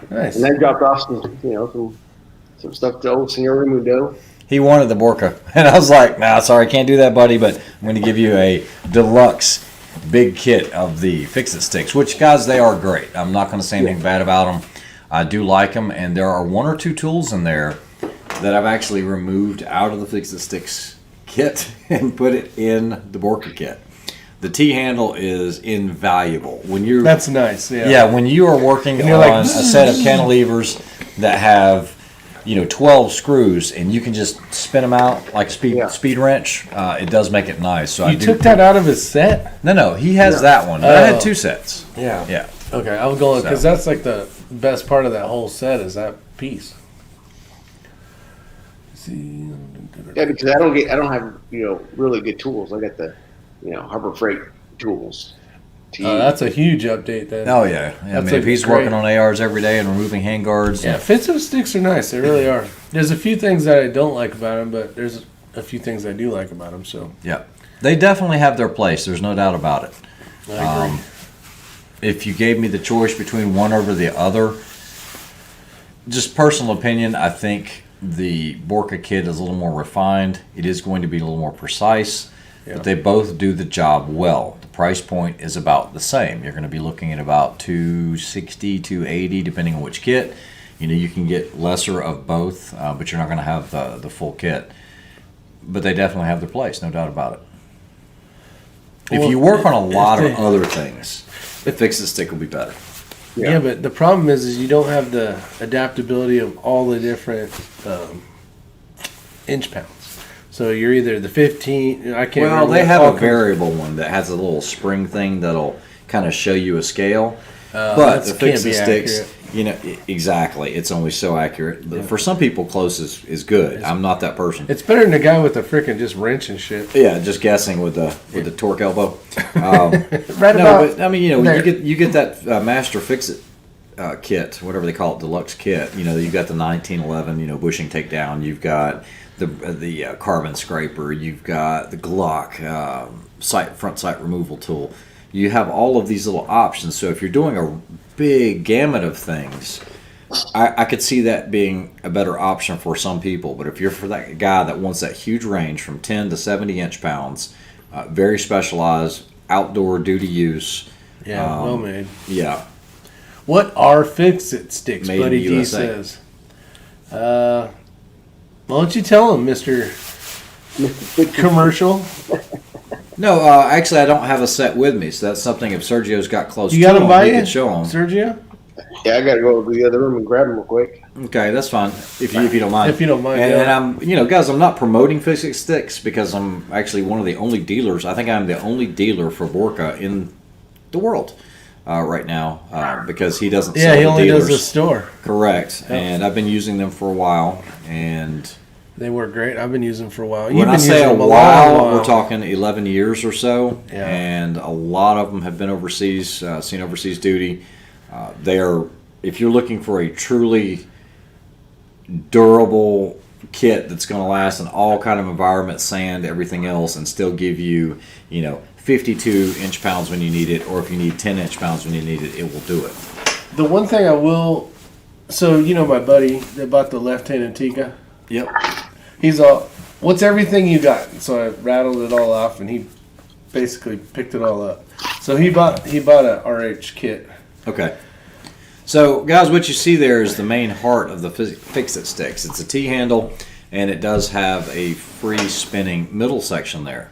Speaker 1: Nice.
Speaker 3: And I dropped off some stuff to old Senor Mundo.
Speaker 2: He wanted the Borka. And I was like, nah, sorry, can't do that, buddy, but I'm going to give you a deluxe big kit of the Fix-It sticks, which, guys, they are great. I'm not going to say anything bad about them. I do like them, and there are 1 or 2 tools in there that I've actually removed out of the Fix-It sticks kit and put it in the Borka kit. The T-handle is invaluable.
Speaker 1: That's nice, yeah.
Speaker 2: Yeah, when you are working on a set of cantilevers that have 12 screws, and you can just spin them out like a speed wrench. It does make it nice. So
Speaker 1: you took that out of his set?
Speaker 2: No, he has that one. But I had 2 sets.
Speaker 1: Yeah.
Speaker 2: Yeah.
Speaker 1: Okay, I was going because that's like the best part of that whole set is that piece.
Speaker 3: Yeah, because I don't have really good tools. I got the Harbor Freight tools.
Speaker 1: That's a huge update then.
Speaker 2: Oh yeah, I mean, if he's working on ARs every day and removing handguards.
Speaker 1: Yeah, Fix-It sticks are nice. They really are. There's a few things that I don't like about them, but there's a few things I do like about them. So
Speaker 2: yeah, they definitely have their place. There's no doubt about it.
Speaker 1: I agree.
Speaker 2: If you gave me the choice between one over the other, just personal opinion, I think the Borka kit is a little more refined. It is going to be a little more precise, but they both do the job well. The price point is about the same. You're going to be looking at about $260, $280, depending on which kit. You can get lesser of both, but you're not going to have the full kit. But they definitely have their place, no doubt about it. If you work on a lot of other things, the fix-it stick will be better.
Speaker 1: Yeah, but the problem is you don't have the adaptability of all the different inch pounds. So you're either the 15. I can't.
Speaker 2: Well, they have a variable one that has a little spring thing that'll kind of show you a scale. But the fix-it sticks, exactly. It's only so accurate. But for some people, close is good. I'm not that person.
Speaker 1: It's better than a guy with a freaking just wrench and shit.
Speaker 2: Yeah, just guessing with the torque elbow.
Speaker 1: But
Speaker 2: I mean, you get that Master Fix-It kit, whatever they call it, deluxe kit. You've got the 1911, bushing takedown. You've got the carbon scraper. You've got the Glock front sight removal tool. You have all of these little options. So if you're doing a big gamut of things, I could see that being a better option for some people. But if you're for that guy that wants that huge range from 10 to 70 inch pounds, very specialized, outdoor duty use.
Speaker 1: Yeah, well made.
Speaker 2: Yeah.
Speaker 1: What are fix-it sticks,
Speaker 2: Made
Speaker 1: Buddy
Speaker 2: in the
Speaker 1: D
Speaker 2: USA.
Speaker 1: says? Why don't you tell him, Mr. Commercial?
Speaker 2: No, actually, I don't have a set with me, so that's something if Sergio's got close
Speaker 1: You
Speaker 2: to
Speaker 1: got
Speaker 2: him,
Speaker 1: him by
Speaker 2: we
Speaker 1: you,
Speaker 2: could show him.
Speaker 1: Sergio?
Speaker 3: Yeah, I got to go to the other room and grab them real quick.
Speaker 2: Okay, that's fine. If you don't mind.
Speaker 1: If you don't mind,
Speaker 2: And I'm, guys, I'm not promoting fix-it sticks because I'm actually one of the only dealers. I think I'm the only dealer for Borka in the world right now because he doesn't sell
Speaker 1: Yeah, he
Speaker 2: to
Speaker 1: only
Speaker 2: dealers.
Speaker 1: does the store.
Speaker 2: Correct.
Speaker 1: Yep.
Speaker 2: And I've been using them for a while, and
Speaker 1: They work great. I've been using them for a while.
Speaker 2: when I say a
Speaker 1: them
Speaker 2: while, we're talking 11 years or so,
Speaker 1: Yeah.
Speaker 2: and a lot of them have been overseas, seen overseas duty. They are, if you're looking for a truly durable kit that's going to last in all kind of environments, sand, everything else, and still give you, 52 inch pounds when you need it, or if you need 10 inch pounds when you need it, it will do it.
Speaker 1: The one thing I will, so my buddy that bought the left-handed Tika,
Speaker 2: Yep.
Speaker 1: he's all, what's everything you got? And so I rattled it all off, and he basically picked it all up. So he bought a RH kit.
Speaker 2: Okay. So, guys, what you see there is the main heart of the fix-it sticks. It's a T-handle, and it does have a free spinning middle section there,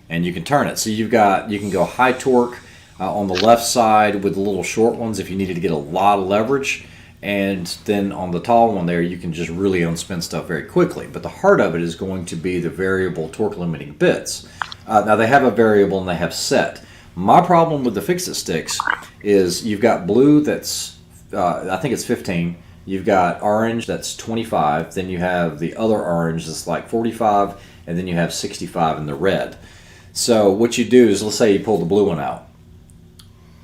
Speaker 2: and you can turn it. So you can go high torque on the left side with the little short ones if you needed to get a lot of leverage, and then on the tall one there, you can just really unspin stuff very quickly. But the heart of it is going to be the variable torque limiting bits. Now they have a variable and they have set. My problem with the fix-it sticks is you've got blue that's I think it's 15. You've got orange that's 25. Then you have the other orange that's like 45, and then you have 65 in the red. So what you do is, let's say you pull the blue one out,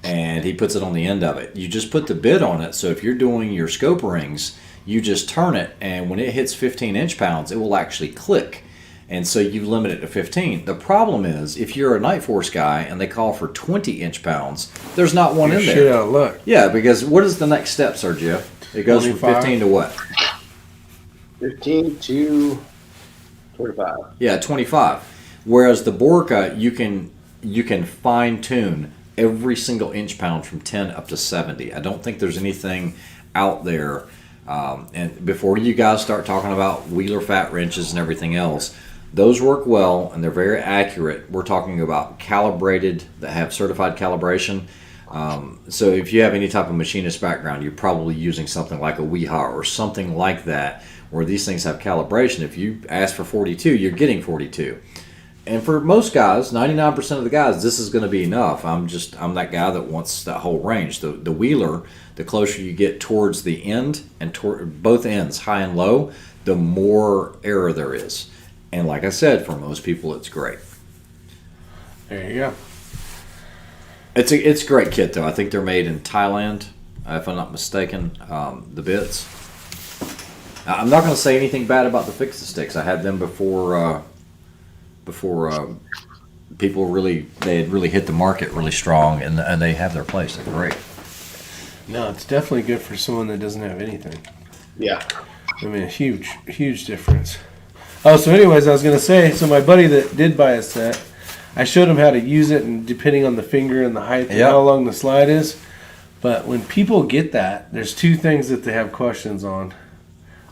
Speaker 2: and he puts it on the end of it. You just put the bit on it. So if you're doing your scope rings, you just turn it, and when it hits 15 inch pounds, it will actually click. And so you limit it to 15. The problem is, if you're a Night Force guy and they call for 20 inch pounds, there's not one in there.
Speaker 1: Shit out of luck.
Speaker 2: Yeah, because what is the next step, Sergio? It goes
Speaker 1: 25.
Speaker 2: from 15 to what?
Speaker 3: 15 to 25.
Speaker 2: Yeah, 25. Whereas the Borka, you can fine tune every single inch pound from 10 up to 70. I don't think there's anything out there. And before you guys start talking about Wheeler fat wrenches and everything else, those work well and they're very accurate. We're talking about calibrated, that have certified calibration. So if you have any type of machinist background, you're probably using something like a Weha or something like that, where these things have calibration. If you ask for 42, you're getting 42. And for most guys, 99% of the guys, this is going to be enough. I'm that guy that wants that whole range. The Wheeler, the closer you get towards the end and toward both ends, high and low, the more error there is. And like I said, for most people, it's great.
Speaker 1: There you go.
Speaker 2: It's a great kit, though. I think they're made in Thailand, if I'm not mistaken, the bits. I'm not going to say anything bad about the fix-it sticks. I had them before people they had really hit the market really strong, and they have their place. They're great.
Speaker 1: No, it's definitely good for someone that doesn't have anything.
Speaker 3: Yeah.
Speaker 1: I mean, a huge difference. Oh, so anyways, I was going to say, so my buddy that did buy a set, I showed him how to use it, and depending on the finger and the height and how long the slide is. But when people get that, there's two things that they have questions on.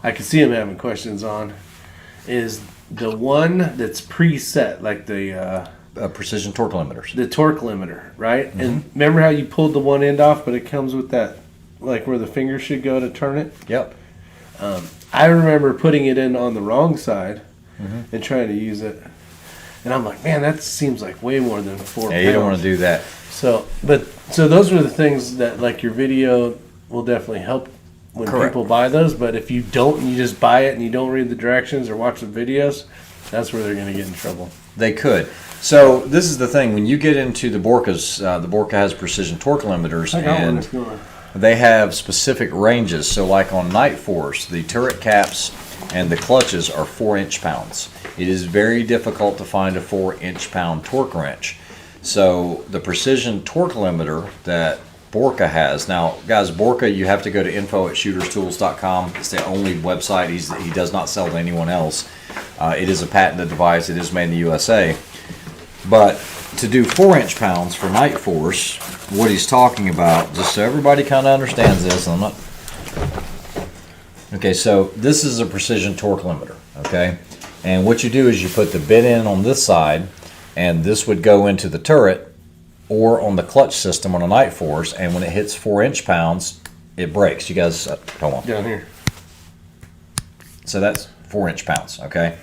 Speaker 1: I can see them having questions on. Is the one that's preset, like the
Speaker 2: precision torque limiters.
Speaker 1: The torque limiter, right? Mm-hmm. And remember how you pulled the one end off, but it comes with that, like where the finger should go to turn it?
Speaker 2: Yep.
Speaker 1: I remember putting it in on the wrong side and trying to use it. And I'm like, man, that seems like way more than 4 pounds.
Speaker 2: Yeah, you don't want to do that.
Speaker 1: So those were the things that, like, your video will definitely help when people buy those. But if you don't, and you just buy it and you don't read the directions or watch the videos, that's where they're going to get in trouble.
Speaker 2: They could. So this is the thing. When you get into the Borkas, the Borka has precision torque limiters, and they have specific ranges. So like on Night Force, the turret caps and the clutches are 4 inch-pounds. It is very difficult to find a 4 inch-pound torque wrench. So the precision torque limiter that Borka has. Now, guys, Borka, you have to go to info@shooterstools.com. It's the only website. He does not sell to anyone else. It is a patented device. It is made in the USA. But to do 4 inch-pounds for Night Force, what he's talking about, just so everybody kind of understands this, I'm not... Okay, so this is a precision torque limiter, okay? And what you do is you put the bit in on this side, and this would go into the turret or on the clutch system on a Night Force, and when it hits 4 inch-pounds, it breaks. You guys, hold on.
Speaker 1: Down here.
Speaker 2: So that's 4 inch-pounds, okay?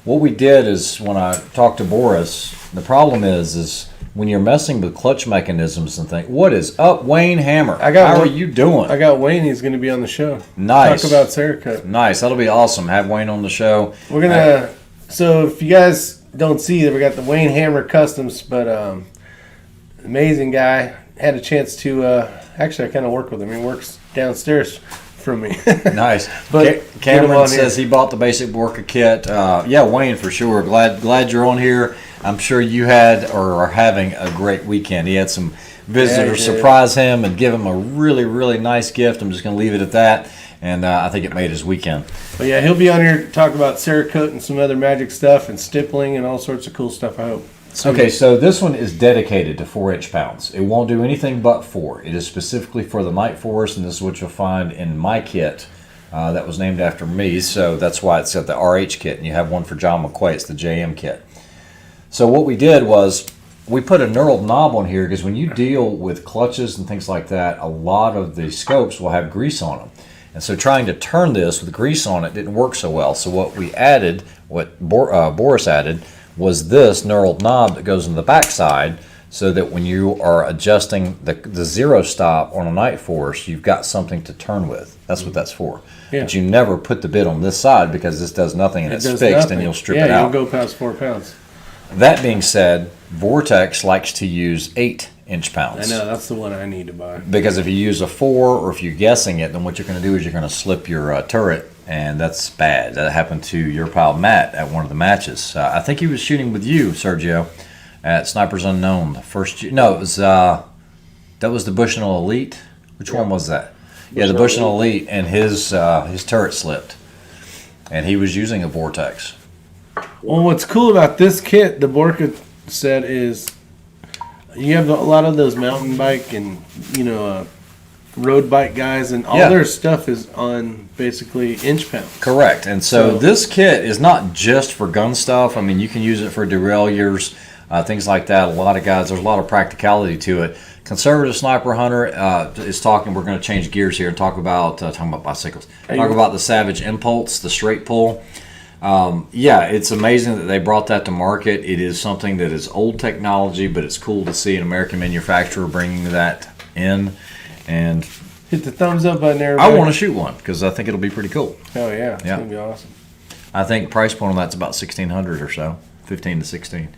Speaker 2: What we did is, when I talked to Boris, the problem is when you're messing with clutch mechanisms and things. What is up, Wayne Hammer? How are you doing?
Speaker 1: I got Wayne. He's going to be on the show.
Speaker 2: Nice.
Speaker 1: Talk about Cerakote.
Speaker 2: Nice. That'll be awesome. Have Wayne on the show.
Speaker 1: We're going to... So if you guys don't see that, we got the Wayne Hammer Customs, but amazing guy. Had a chance to... actually, I kind of work with him. He works downstairs from me.
Speaker 2: Nice.
Speaker 1: But
Speaker 2: Cameron says he bought the basic Borka kit. Yeah, Wayne, for sure. Glad you're on here. I'm sure you had or are having a great weekend. He had some visitors surprise him and give him a really, really nice gift. I'm just going to leave it at that. And I think it made his weekend.
Speaker 1: But yeah, he'll be on here to talk about Cerakote and some other magic stuff and stippling and all sorts of cool stuff, I hope.
Speaker 2: Okay, so this one is dedicated to 4 inch-pounds. It won't do anything but 4. It is specifically for the Night Force, and this is what you'll find in my kit that was named after me. So that's why it's got the RH kit, and you have one for John McQuay. It's the JM kit. So what we did was we put a knurled knob on here because when you deal with clutches and things like that, a lot of the scopes will have grease on them. And so trying to turn this with grease on it didn't work so well. So what we added, what Boris added, was this knurled knob that goes in the back side so that when you are adjusting the zero stop on a Night Force, you've got something to turn with. That's what that's for. Yeah. But you never put the bit on this side because this does nothing and it's fixed and you'll strip it out.
Speaker 1: Yeah, you'll go past 4 pounds.
Speaker 2: That being said, Vortex likes to use 8 inch-pounds.
Speaker 1: I know, that's the one I need to buy.
Speaker 2: Because if you use a 4 or if you're guessing it, then what you're going to do is you're going to slip your turret, and that's bad. That happened to your pal Matt at one of the matches. I think he was shooting with you, Sergio, at Snipers Unknown. The first, no, it was that was the Bushnell Elite. Which one was that? Yeah, the Bushnell Elite, and his turret slipped, and he was using a Vortex.
Speaker 1: Well, what's cool about this kit, the Borka said, is you have a lot of those mountain bike and road bike guys, and all their stuff is on basically inch-pounds.
Speaker 2: Correct. And so this kit is not just for gun stuff. I mean, you can use it for derailleurs, things like that. A lot of guys, there's a lot of practicality to it. Conservative Sniper Hunter is talking. We're going to change gears here and talk about bicycles. Talk about the Savage Impulse, the straight pull. It's amazing that they brought that to market. It is something that is old technology, but it's cool to see an American manufacturer bringing that in. And
Speaker 1: hit the thumbs up button, everybody.
Speaker 2: I want to shoot one because I think it'll be pretty cool.
Speaker 1: Oh yeah, it's gonna be awesome.
Speaker 2: I think price point on that's about $1,600 or so, 15 to 16.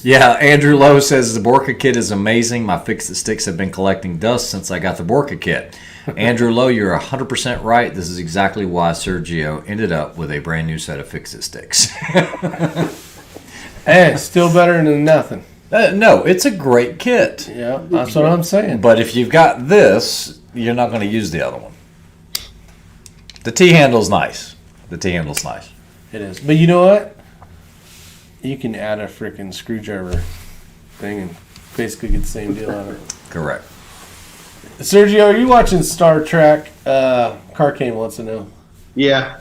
Speaker 2: Yeah, Andrew Lowe says the Borka kit is amazing. My Fix-It sticks have been collecting dust since I got the Borka kit. Andrew Lowe, you're 100% right. This is exactly why Sergio ended up with a brand new set of Fix-It sticks.
Speaker 1: Hey, still better than nothing.
Speaker 2: No, it's a great kit.
Speaker 1: Yeah, that's what I'm saying.
Speaker 2: But if you've got this, you're not going to use the other one. The T-handle's nice. It
Speaker 1: is. But you know what? You can add a freaking screwdriver thing and basically get the same deal out of it.
Speaker 2: Correct.
Speaker 1: Sergio, are you watching Star Trek? Carcane wants to know.
Speaker 3: Yeah.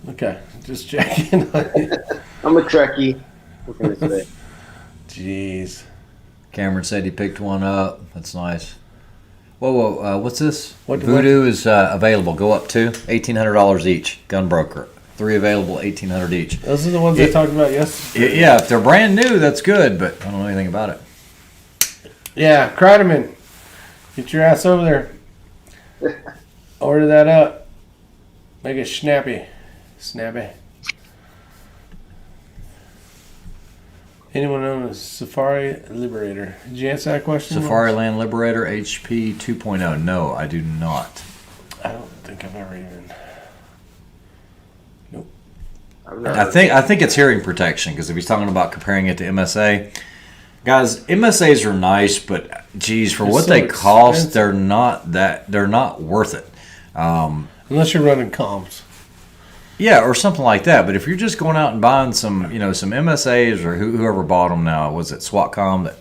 Speaker 1: Okay, just checking on you.
Speaker 3: I'm a Trekkie. What can I say?
Speaker 1: Jeez.
Speaker 2: Cameron said he picked one up. That's nice. Whoa, what's this?
Speaker 1: What-
Speaker 2: Voodoo is available. Go up to $1,800 each. Gun broker. 3 available, $1,800 each.
Speaker 1: Those are the ones I talked about yesterday.
Speaker 2: Yeah, if they're brand new, that's good, but I don't know anything about it.
Speaker 1: Yeah, Kreideman. Get your ass over there. Order that up. Make it snappy. Snappy. Anyone known as Safari Liberator? Did you answer that question?
Speaker 2: Safari Land Liberator HP 2.0. No, I do not.
Speaker 1: I don't think I've ever even. Nope.
Speaker 2: I think it's hearing protection, because if he's talking about comparing it to MSA, guys, MSAs are nice, but geez, for
Speaker 1: They're
Speaker 2: what
Speaker 1: so
Speaker 2: they cost,
Speaker 1: expensive.
Speaker 2: they're not worth it.
Speaker 1: Unless you're running comps.
Speaker 2: Yeah, or something like that. But if you're just going out and buying some MSAs, or whoever bought them now, was it SWATCOM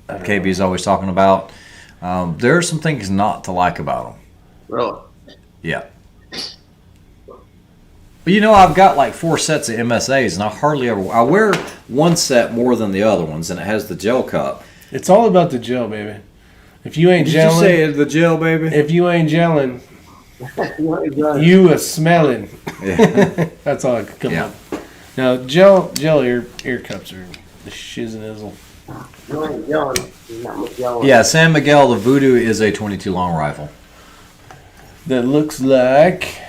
Speaker 2: that KB is always talking about? There are some things not to like about them.
Speaker 3: Really?
Speaker 2: Yeah. But I've got like 4 sets of MSAs, and I wear one set more than the other ones, and it has the gel cup.
Speaker 1: It's all about the gel, baby. If you ain't
Speaker 2: Did you
Speaker 1: gelling,
Speaker 2: say the gel, baby?
Speaker 1: if you ain't gelling, you a smelling.
Speaker 2: Yeah.
Speaker 1: That's all I could come
Speaker 2: Yeah.
Speaker 1: up. Now, gel ear cups are the shizzle.
Speaker 3: You ain't yelling. There's not much yelling.
Speaker 2: Yeah, San Miguel, the Voodoo is a 22 long rifle.
Speaker 1: That looks like.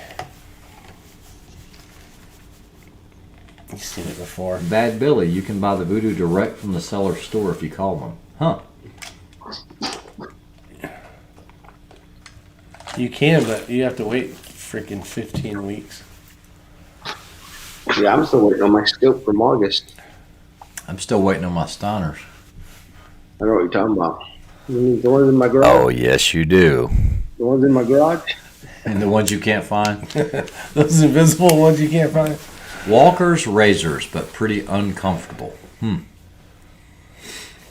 Speaker 1: You've seen it before.
Speaker 2: Bad Billy, you can buy the Voodoo direct from the seller's store if you call them. Huh.
Speaker 1: You can, but you have to wait freaking 15 weeks.
Speaker 3: Yeah, I'm still waiting on my scope from August.
Speaker 2: I'm still waiting on my Steiners.
Speaker 3: I don't know what you're talking about. You mean the ones in my garage?
Speaker 2: Oh, yes, you do.
Speaker 3: The ones in my garage?
Speaker 2: And the ones you can't find?
Speaker 1: Those invisible ones you can't find.
Speaker 2: Walker's razors, but pretty uncomfortable.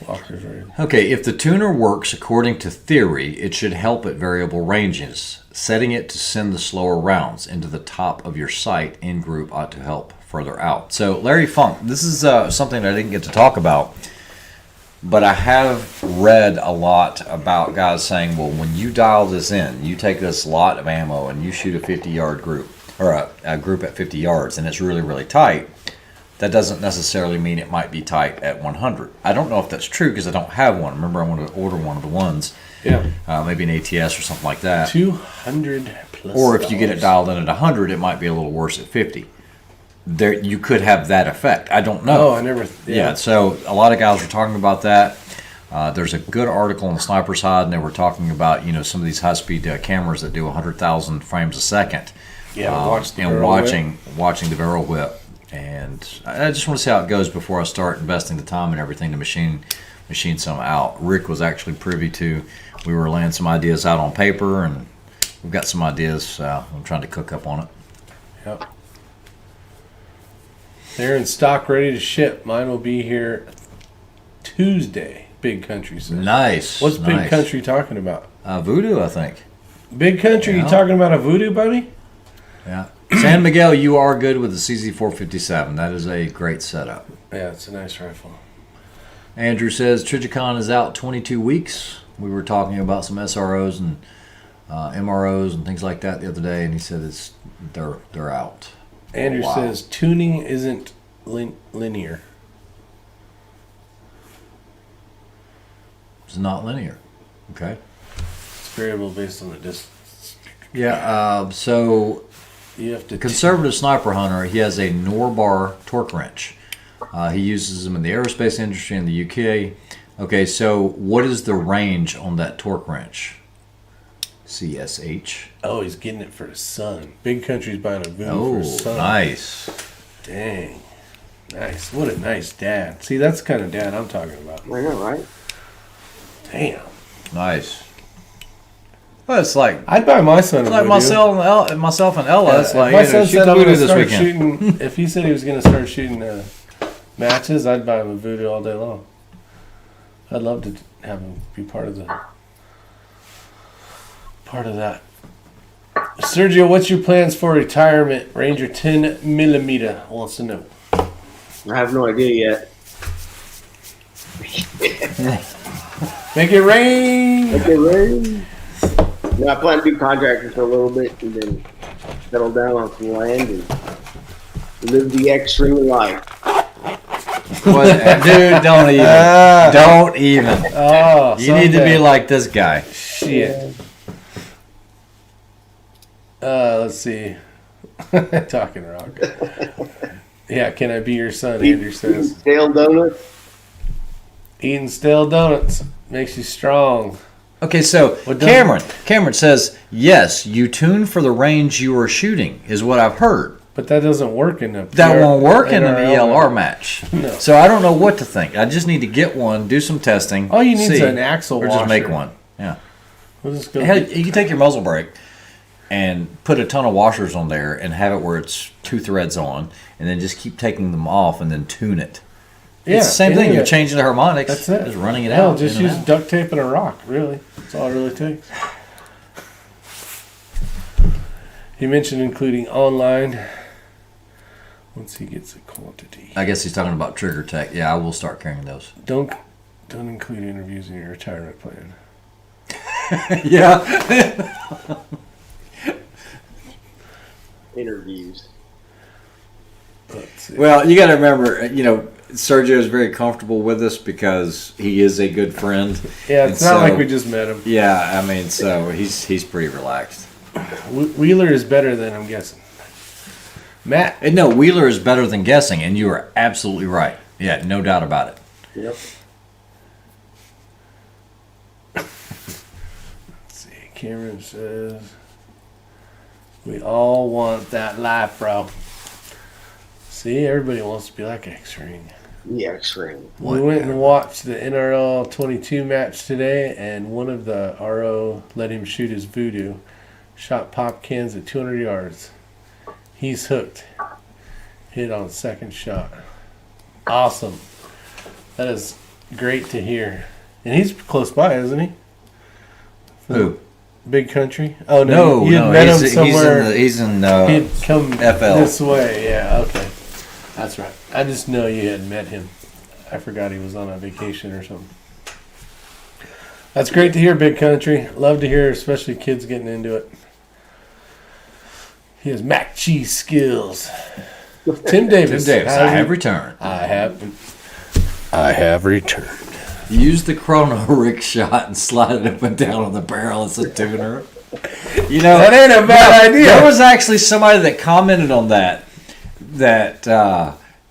Speaker 1: Walker's right.
Speaker 2: Okay, if the tuner works according to theory, it should help at variable ranges. Setting it to send the slower rounds into the top of your sight in group ought to help further out. So, Larry Funk, this is something I didn't get to talk about, but I have read a lot about guys saying, well, when you dial this in, you take this lot of ammo and you shoot a 50-yard group, or a group at 50 yards, and it's really, really tight. That doesn't necessarily mean it might be tight at 100. I don't know if that's true because I don't have one. Remember, I wanted to order one of the ones.
Speaker 1: Yeah.
Speaker 2: Maybe an ATS or something like that.
Speaker 1: 200 plus.
Speaker 2: Or if you get it dialed in at 100, it might be a little worse at 50. There, you could have that effect. I don't know.
Speaker 1: Oh, I never.
Speaker 2: Yeah, so a lot of guys were talking about that. There's a good article on the sniper side, and they were talking about some of these high-speed cameras that do 100,000 frames a second.
Speaker 1: Yeah,
Speaker 2: watching the barrel whip. And I just want to see how it goes before I start investing the time and everything to machine some out. Rick was actually privy to. We were laying some ideas out on paper, and we've got some ideas. I'm trying to cook up on it.
Speaker 1: Yep. They're in stock, ready to ship. Mine will be here Tuesday. Big Country says.
Speaker 2: Nice.
Speaker 1: What's Big
Speaker 2: nice.
Speaker 1: Country talking about?
Speaker 2: Voodoo, I think.
Speaker 1: Big Country,
Speaker 2: Yeah.
Speaker 1: you talking about a voodoo, buddy?
Speaker 2: Yeah. San Miguel, you are good with the CZ457. That is a great setup.
Speaker 1: Yeah, it's a nice rifle.
Speaker 2: Andrew says Trigicon is out 22 weeks. We were talking about some SROs and MROs and things like that the other day, and he said they're out.
Speaker 1: Andrew
Speaker 2: Wow.
Speaker 1: says tuning isn't linear.
Speaker 2: It's not linear. Okay.
Speaker 1: It's variable based on the distance.
Speaker 2: Yeah. So
Speaker 1: You have to.
Speaker 2: conservative sniper hunter, he has a Norbar torque wrench. He uses them in the aerospace industry in the UK. Okay, so what is the range on that torque wrench? CSH.
Speaker 1: Oh, he's getting it for his son. Big Country's buying a voodoo for
Speaker 2: Oh,
Speaker 1: his son.
Speaker 2: nice.
Speaker 1: Dang. Nice. What a nice dad. See, that's the kind of dad I'm talking about.
Speaker 3: I know, right?
Speaker 1: Damn.
Speaker 2: Nice. Well, it's like
Speaker 1: I'd buy my son a
Speaker 2: like
Speaker 1: voodoo.
Speaker 2: myself and Ella. It's
Speaker 1: If
Speaker 2: like
Speaker 1: my son
Speaker 2: shoot
Speaker 1: said
Speaker 2: the
Speaker 1: I'm
Speaker 2: voodoo
Speaker 1: gonna
Speaker 2: this
Speaker 1: start
Speaker 2: weekend.
Speaker 1: shooting, if he said he was going to start shooting matches, I'd buy him a voodoo all day long. I'd love to have him be part of that. Sergio, what's your plans for retirement? Ranger 10mm wants to know.
Speaker 3: I have no idea yet.
Speaker 1: Make it rain.
Speaker 3: Make it rain. I plan to do contracting for a little bit and then settle down on some land and live the extreme life.
Speaker 2: Dude, don't even. Don't even.
Speaker 1: Oh,
Speaker 2: you need to be like this guy.
Speaker 1: Shit. Let's see. Talking rock. Yeah, can I be your son? Andrew says.
Speaker 3: Stale donuts.
Speaker 1: Eating stale donuts makes you strong.
Speaker 2: Okay, so Cameron says, yes, you tune for the range you are shooting, is what I've heard.
Speaker 1: But that doesn't work in
Speaker 2: That won't work in an ELR match.
Speaker 1: No.
Speaker 2: So I don't know what to think. I just need to get one, do some testing.
Speaker 1: All you need is an axle washer.
Speaker 2: Or just make one. Yeah.
Speaker 1: We'll just go.
Speaker 2: Hell, you can take your muzzle brake and put a ton of washers on there and have it where it's 2 threads on, and then just keep taking them off and then tune it.
Speaker 1: Yeah,
Speaker 2: it's the same thing. You're changing the harmonics.
Speaker 1: That's it.
Speaker 2: Just running it out.
Speaker 1: Just use duct tape and a rock, really. That's all it really takes. He mentioned including online once he gets a quantity.
Speaker 2: I guess he's talking about Trigger Tech. Yeah, I will start carrying those.
Speaker 1: Don't include interviews in your retirement plan.
Speaker 2: Yeah.
Speaker 3: Interviews.
Speaker 1: Let's see.
Speaker 2: Well, you got to remember, Sergio is very comfortable with us because he is a good friend.
Speaker 1: Yeah, it's not like we just met him.
Speaker 2: Yeah, I mean, so he's pretty relaxed.
Speaker 1: Wheeler is better than I'm guessing. Matt?
Speaker 2: No, Wheeler is better than guessing, and you are absolutely right. Yeah, no doubt about it.
Speaker 3: Yep.
Speaker 1: Let's see. Cameron says, we all want that life, bro. See, everybody wants to be like X-Ring.
Speaker 3: The X-Ring.
Speaker 1: We went and watched the NRL 22 match today, and one of the RO let him shoot his voodoo. Shot pop cans at 200 yards. He's hooked. Hit on second shot. Awesome. That is great to hear. And he's close by, isn't he?
Speaker 2: Who?
Speaker 1: Big Country? Oh, no. You had met him somewhere.
Speaker 2: He's in
Speaker 1: he'd come
Speaker 2: FL.
Speaker 1: this way. Yeah, okay. That's right. I just know you had met him. I forgot he was on a vacation or something. That's great to hear, Big Country. Love to hear, especially kids getting into it. He has mac cheese skills. Tim Davis.
Speaker 2: I have returned.
Speaker 1: I have returned.
Speaker 2: Use the chrono rig shot and slide it up and down on the barrel as a tuner.
Speaker 1: That ain't a bad idea.
Speaker 2: There was actually somebody that commented on that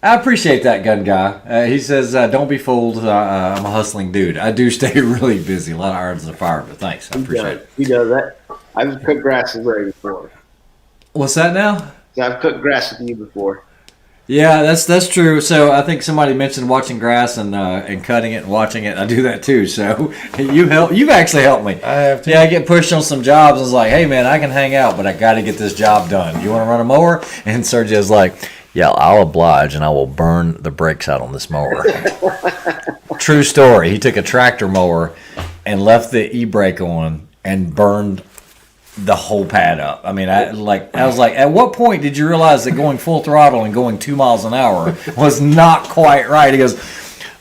Speaker 2: I appreciate that, gun guy. He says, don't be fooled. I'm a hustling dude. I do stay really busy. A lot of irons in the fire, but thanks. I appreciate it.
Speaker 3: He does that. I've cooked grass with Ray before.
Speaker 2: What's that now?
Speaker 3: So I've cooked grass with you before.
Speaker 2: Yeah, that's true. So I think somebody mentioned watching grass and cutting it and watching it. I do that too. So you've actually helped me.
Speaker 1: I have to.
Speaker 2: Yeah, I get pushed on some jobs. I was like, hey man, I can hang out, but I got to get this job done. You want to run a mower? And Sergio's like, yeah, I'll oblige and I will burn the brakes out on this mower. True story. He took a tractor mower and left the e-brake on and burned the whole pad up. I mean, I was like, at what point did you realize that going full throttle and going 2 miles an hour was not quite right? He goes,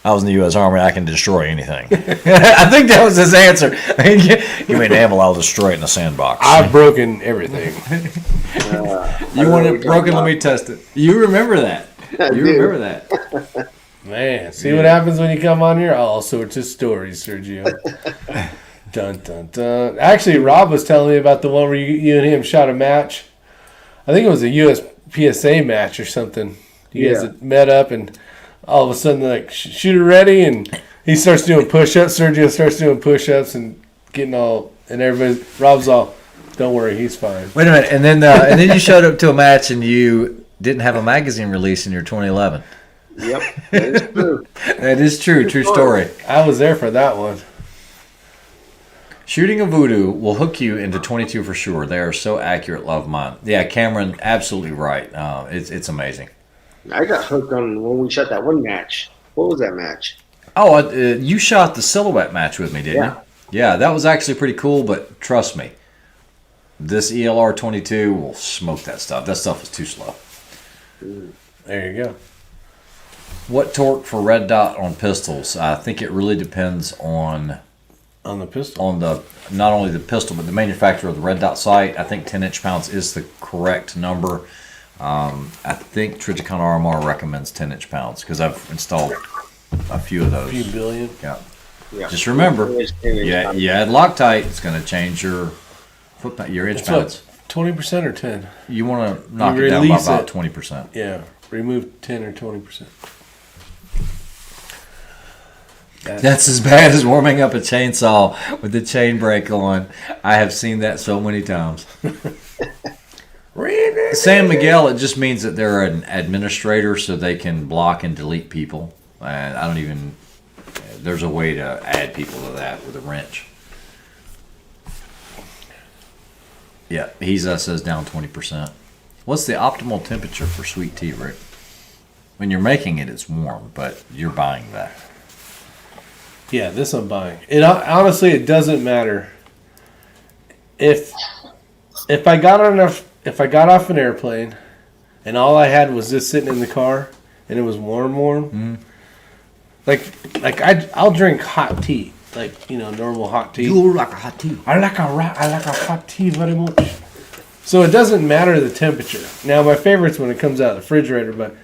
Speaker 2: I was in the U.S. Army. I can destroy anything. I think that was his answer. Give me an ammo, I'll destroy it in the sandbox.
Speaker 1: I've broken everything.
Speaker 2: You want it broken? Let me test it. You remember that. Remember that.
Speaker 1: Man, see what happens when you come on here? All sorts of stories, Sergio. Dun, dun, dun. Actually, Rob was telling me about the one where you and him shot a match. I think it was a USPSA match or something. You guys had met up, and all of a sudden, like, shooter ready, and he starts doing push-ups. Sergio starts doing push-ups and getting all, and Rob's all, don't worry, he's fine.
Speaker 2: Wait a minute, and then you showed up to a match, and you didn't have a magazine release in your 2011.
Speaker 3: Yep, that is true.
Speaker 2: That is true. True story.
Speaker 1: I was there for that one.
Speaker 2: Shooting a voodoo will hook you into 22 for sure. They are so accurate, love mine. Yeah, Cameron, absolutely right. It's amazing.
Speaker 3: I got hooked on when we shot that one match. What was that match?
Speaker 2: Oh, you shot the silhouette match with me, didn't you? Yeah, that was actually pretty cool, but trust me, this ELR 22 will smoke that stuff. That stuff is too slow.
Speaker 1: There you go.
Speaker 2: What torque for red dot on pistols? I think it really depends on
Speaker 1: the pistol.
Speaker 2: On the not only the pistol but the manufacturer of the red dot sight. I think 10 inch-pounds is the correct number. I think Trijicon RMR recommends 10 inch-pounds because I've installed a few of those.
Speaker 1: A few billion.
Speaker 2: Yeah. Just remember, you add Loctite, it's going to change your your inch pounds.
Speaker 1: 20% or 10?
Speaker 2: You want to knock it down by about 20%.
Speaker 1: Yeah, remove 10 or 20%.
Speaker 2: That's as bad as warming up a chainsaw with the chain brake on. I have seen that so many times. San Miguel, it just means that they're an administrator so they can block and delete people. And I don't even... There's a way to add people to that with a wrench. Yeah, he says down 20%. What's the optimal temperature for sweet tea, Rick? When you're making it, it's warm, but you're buying that.
Speaker 1: Yeah, this I'm buying. It honestly, it doesn't matter. If I got off an airplane, and all I had was this sitting in the car, and it was warm. I'll drink hot tea, normal hot tea.
Speaker 2: You like a hot tea.
Speaker 1: I like a hot tea very much. So it doesn't matter the temperature. Now my favorite's when it comes out of the refrigerator, but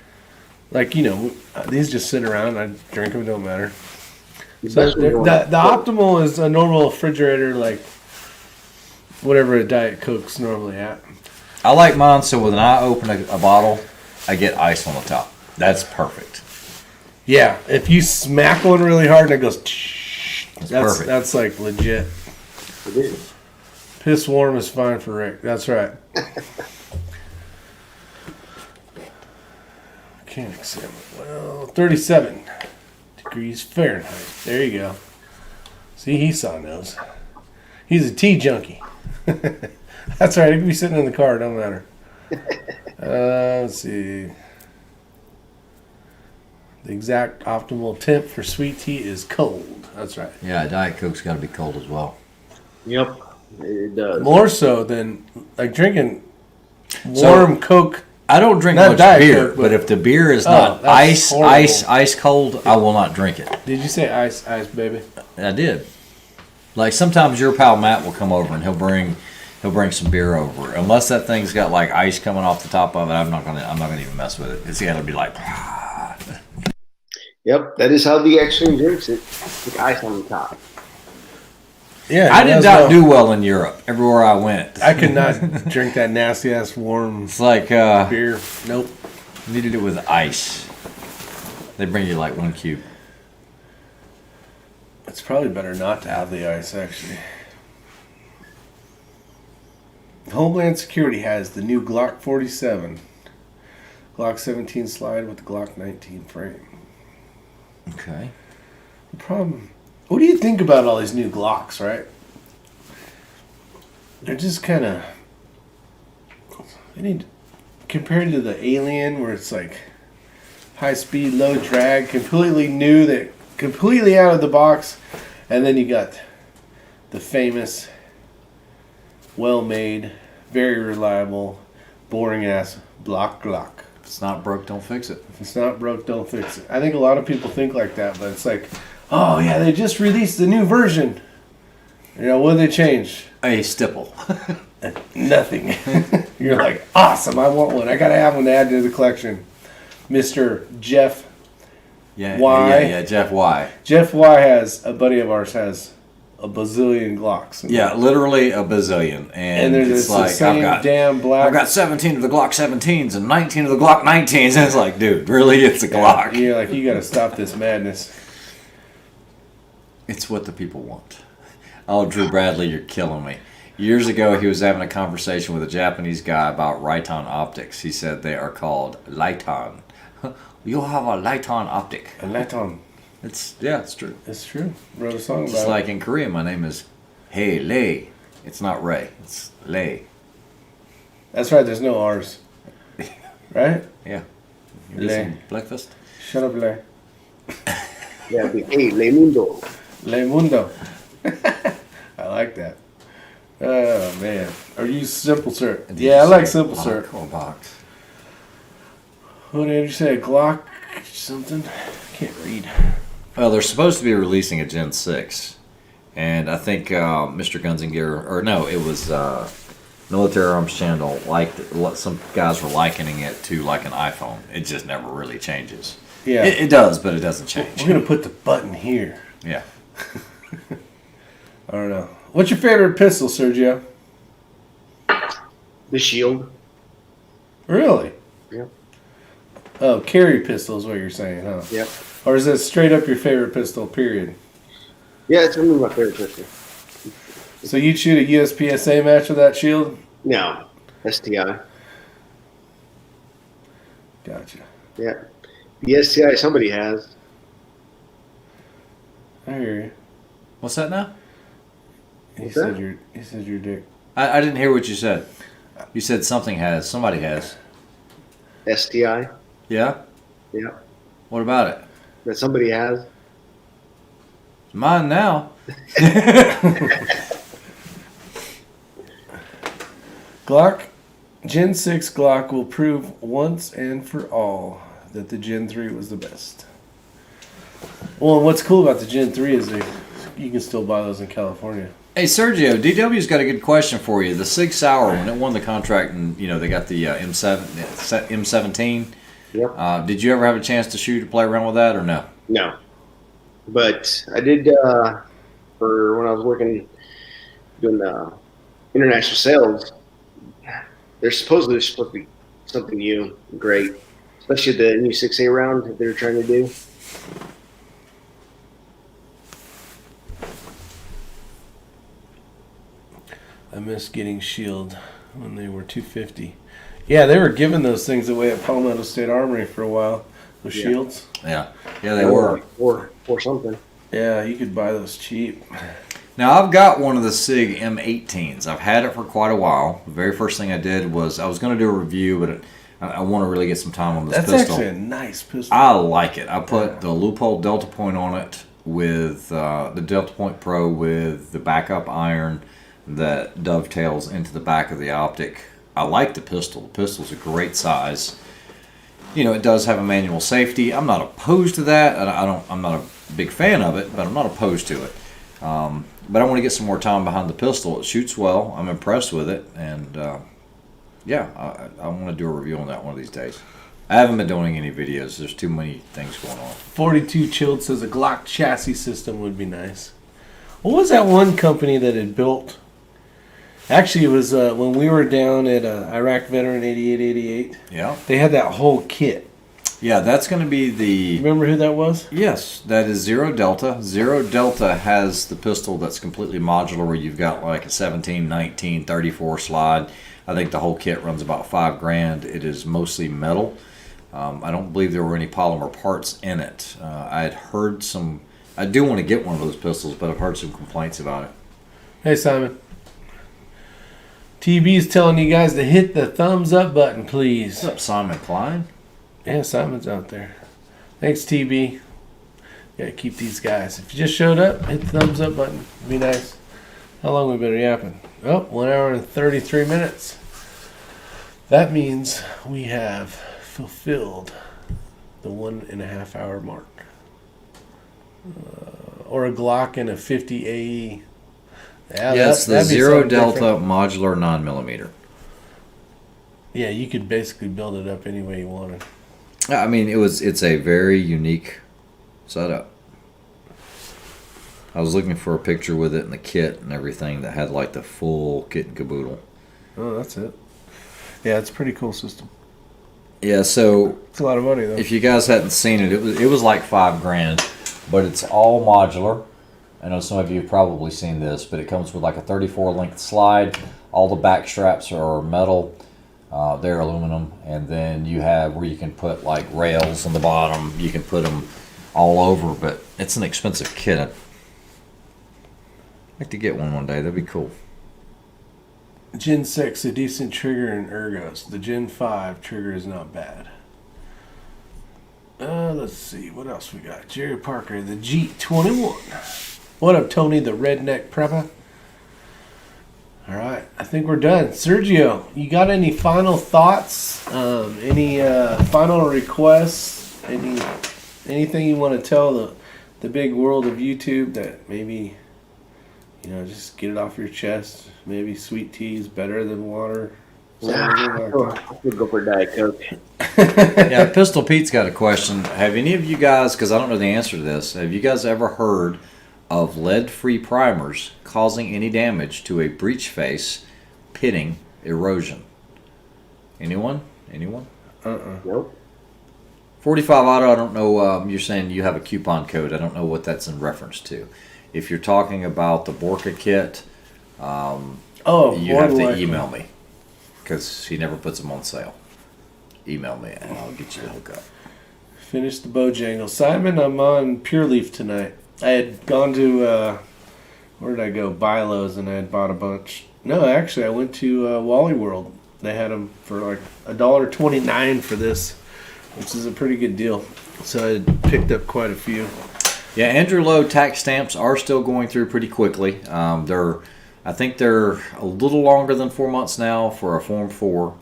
Speaker 1: these just sit around. I drink them, don't matter. So the optimal is a normal refrigerator, like whatever a Diet Coke's normally at.
Speaker 2: I like mine so when I open a bottle, I get ice on the top. That's perfect.
Speaker 1: Yeah, if you smack one really hard and it goes, that's perfect. That's like legit.
Speaker 3: It is.
Speaker 1: Piss warm is fine for Rick. That's right. Can't examine. Well, 37 degrees Fahrenheit. There you go. See, he saw nose. He's a tea junkie. That's right. He can be sitting in the car. Don't matter. Let's see. The exact optimal temp for sweet tea is cold. That's right.
Speaker 2: Yeah, Diet Coke's got to be cold as well.
Speaker 3: Yep, it does.
Speaker 1: More so than drinking warm Coke.
Speaker 2: I don't drink much beer, Coke, but if the beer is not ice cold, I will not drink it.
Speaker 1: Did you say ice, baby?
Speaker 2: I did. Like sometimes your pal Matt will come over and he'll bring some beer over. Unless that thing's got like ice coming off the top of it, I'm not gonna even mess with it. It's got to be like.
Speaker 3: Yep, that is how the Extreme drinks it. With ice on the top.
Speaker 1: Yeah,
Speaker 2: I did not do well in Europe. Everywhere I went,
Speaker 1: I could not drink that nasty ass warm.
Speaker 2: It's like
Speaker 1: beer. Nope.
Speaker 2: Needed it with ice. They bring you like 1 cube.
Speaker 1: It's probably better not to have the ice, actually. Homeland Security has the new Glock 47, Glock 17 slide with the Glock 19 frame.
Speaker 2: Okay.
Speaker 1: The problem. What do you think about all these new Glocks, right? They're just kind of. Compared to the Alien, where it's like high speed, low drag, completely new, completely out of the box, and then you got the famous, well made, very reliable, boring ass Glock.
Speaker 2: If it's not broke, don't fix it.
Speaker 1: If it's not broke, don't fix it. I think a lot of people think like that, but it's like, oh yeah, they just released the new version. What did they change?
Speaker 2: A stipple.
Speaker 1: Nothing. You're like, awesome, I want one. I gotta have one to add to the collection. Mr. Jeff Y.
Speaker 2: Yeah, Jeff Y.
Speaker 1: Jeff Y has, a buddy of ours has a bazillion Glocks.
Speaker 2: Yeah, literally a bazillion. And it's like,
Speaker 1: the same damn black.
Speaker 2: I've got 17 of the Glock 17s and 19 of the Glock 19s. And it's like, dude, really? It's a Glock.
Speaker 1: You're like, you got to stop this madness.
Speaker 2: It's what the people want. Oh, Drew Bradley, you're killing me. Years ago, he was having a conversation with a Japanese guy about Riton optics. He said they are called Lighton. You have a Lighton optic.
Speaker 1: A Lighton.
Speaker 2: It's true.
Speaker 1: It's true. Wrote a song about it.
Speaker 2: Just like in Korean, my name is Hey Lei. It's not Ray. It's Lei.
Speaker 1: That's right. There's no R's. Right?
Speaker 2: Yeah. You get some breakfast?
Speaker 1: Shut up, Lei.
Speaker 3: Yeah, hey, Le Mundo.
Speaker 1: Le Mundo. I like that. Oh, man. Or use simple syrup. Yeah, I like simple syrup.
Speaker 2: Or box.
Speaker 1: What did you say? Glock something. Can't read.
Speaker 2: Well, they're supposed to be releasing a Gen 6. And I think Mr. Guns and Gear, or no, it was Military Arms Channel, some guys were likening it to like an iPhone. It just never really changes.
Speaker 1: Yeah.
Speaker 2: It does, but it doesn't change.
Speaker 1: We're going to put the button here.
Speaker 2: Yeah.
Speaker 1: I don't know. What's your favorite pistol, Sergio?
Speaker 3: The Shield.
Speaker 1: Really?
Speaker 3: Yep.
Speaker 1: Oh, carry pistol is what you're saying, huh?
Speaker 3: Yep.
Speaker 1: Or is that straight up your favorite pistol, period?
Speaker 3: Yeah, it's gonna be my favorite pistol.
Speaker 1: So you'd shoot a USPSA match with that Shield?
Speaker 3: No. STI.
Speaker 1: Gotcha.
Speaker 3: Yeah. The STI somebody has.
Speaker 1: I hear you.
Speaker 2: What's that now?
Speaker 1: He said your dick.
Speaker 2: I didn't hear what you said. You said somebody has.
Speaker 3: STI.
Speaker 2: Yeah?
Speaker 3: Yeah.
Speaker 2: What about it?
Speaker 3: That somebody has.
Speaker 2: It's mine now.
Speaker 1: Glock, Gen 6 Glock will prove once and for all that the Gen 3 was the best. Well, what's cool about the Gen 3 is you can still buy those in California.
Speaker 2: Hey, Sergio, DW's got a good question for you. The Sig Sauer, when it won the contract, and they got the M17.
Speaker 3: Yep.
Speaker 2: Did you ever have a chance to shoot or play around with that, or no?
Speaker 3: No. But I did for when I was working doing international sales. There's supposed to be something new, great, especially the new 6A round that they're trying to do.
Speaker 1: I miss getting Shield when they were $250. Yeah, they were giving those things away at Palmetto State Armory for a while. Those Shields.
Speaker 2: Yeah, they were.
Speaker 3: Or something.
Speaker 1: Yeah, you could buy those cheap.
Speaker 2: Now, I've got one of the Sig M18s. I've had it for quite a while. The very first thing I did was I was going to do a review, but I want to really get some time on this pistol.
Speaker 1: That's actually a nice pistol.
Speaker 2: I like it. I put the loophole Delta Point on it with the Delta Point Pro with the backup iron that dovetails into the back of the optic. I like the pistol. The pistol's a great size. It does have a manual safety. I'm not opposed to that. I'm not a big fan of it, but I'm not opposed to it. But I want to get some more time behind the pistol. It shoots well. I'm impressed with it, and I want to do a review on that one of these days. I haven't been doing any videos. There's too many things going on.
Speaker 1: 42 Chilled says a Glock chassis system would be nice. What was that one company that had built? Actually, it was when we were down at Iraq Veteran 8888.
Speaker 2: Yeah.
Speaker 1: They had that whole kit.
Speaker 2: Yeah, that's going to be the...
Speaker 1: Remember who that was?
Speaker 2: Yes, that is Zero Delta. Zero Delta has the pistol that's completely modular where you've got like a 17, 19, 34 slide. I think the whole kit runs about $5,000. It is mostly metal. I don't believe there were any polymer parts in it. I had heard some... I do want to get one of those pistols, but I've heard some complaints about it.
Speaker 1: Hey, Simon. TB's telling you guys to hit the thumbs up button, please.
Speaker 2: What's up, Simon Klein?
Speaker 1: Yeah, Simon's out there. Thanks, TB. Gotta keep these guys. If you just showed up, hit the thumbs up button. It'd be nice. How long have we been yapping? Oh, 1 hour and 33 minutes. That means we have fulfilled the 1.5 hour mark. Or a Glock and a 50 AE. Yeah,
Speaker 2: it's the Zero Delta modular 9mm.
Speaker 1: Yeah, you could basically build it up any way you wanted.
Speaker 2: I mean, it's a very unique setup. I was looking for a picture with it in the kit and everything that had like the full kit and caboodle.
Speaker 1: Oh, that's it. Yeah, it's a pretty cool system.
Speaker 2: Yeah, so
Speaker 1: it's a lot of money though.
Speaker 2: If you guys hadn't seen it, it was like $5,000, but it's all modular. I know some of you have probably seen this, but it comes with like a 34 length slide. All the back straps are metal. They're aluminum, and then you have where you can put like rails on the bottom. You can put them all over, but it's an expensive kit. I'd like to get one day. That'd be cool.
Speaker 1: Gen 6, a decent trigger and ergos. The Gen 5 trigger is not bad. Let's see, what else we got? Jerry Parker, the G21. What up, Tony, the redneck prepper? All right, I think we're done. Sergio, you got any final thoughts? Any final requests? Any anything you want to tell the big world of YouTube that maybe, just get it off your chest? Maybe sweet tea is better than water.
Speaker 3: We'll go for Diet Coke.
Speaker 2: Yeah, Pistol Pete's got a question. Have any of you guys, because I don't know the answer to this, have you guys ever heard of lead-free primers causing any damage to a breech face, pitting, erosion? Anyone?
Speaker 3: Nope.
Speaker 2: 45 Auto, I don't know, you're saying you have a coupon code. I don't know what that's in reference to. If you're talking about the Borka kit, you have to email me, because he never puts them on sale. Email me and I'll get you the hookup.
Speaker 1: Finish the Bojangles. Simon, I'm on Pure Leaf tonight. I had gone to, where did I go? Bilo's, and I had bought a bunch. No, actually, I went to Wally World. They had them for like $1.29 for this, which is a pretty good deal. So I picked up quite a few.
Speaker 2: Yeah, Andrew Lowe tax stamps are still going through pretty quickly. I think they're a little longer than 4 months now for a Form 4.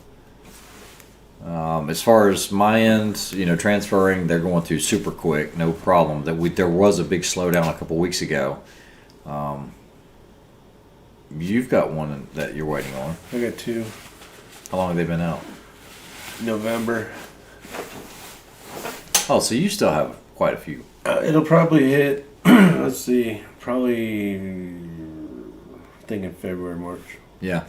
Speaker 2: As far as my end, transferring, they're going through super quick, no problem. There was a big slowdown a couple weeks ago. You've got one that you're waiting on.
Speaker 1: I got two.
Speaker 2: How long have they been out?
Speaker 1: November.
Speaker 2: Oh, so you still have quite a few.
Speaker 1: It'll probably hit, let's see, probably thinking February, March.
Speaker 2: Yeah.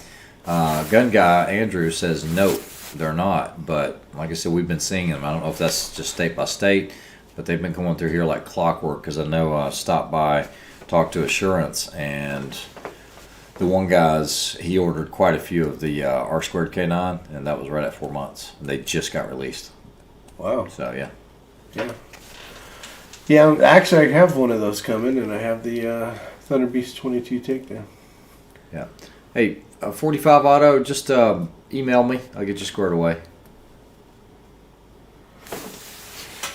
Speaker 2: Gun guy Andrew says no, they're not. But like I said, we've been seeing them. I don't know if that's just state by state, but they've been going through here like clockwork. Because I know I stopped by, talked to Assurance, and the one guy's, he ordered quite a few of the R2 K9, and that was right at 4 months. They just got released.
Speaker 1: Wow.
Speaker 2: So yeah.
Speaker 1: Yeah, actually, I have one of those coming, and I have the Thunder Beast 22 takedown.
Speaker 2: Yeah. Hey, 45 Auto, just email me. I'll get you squared away.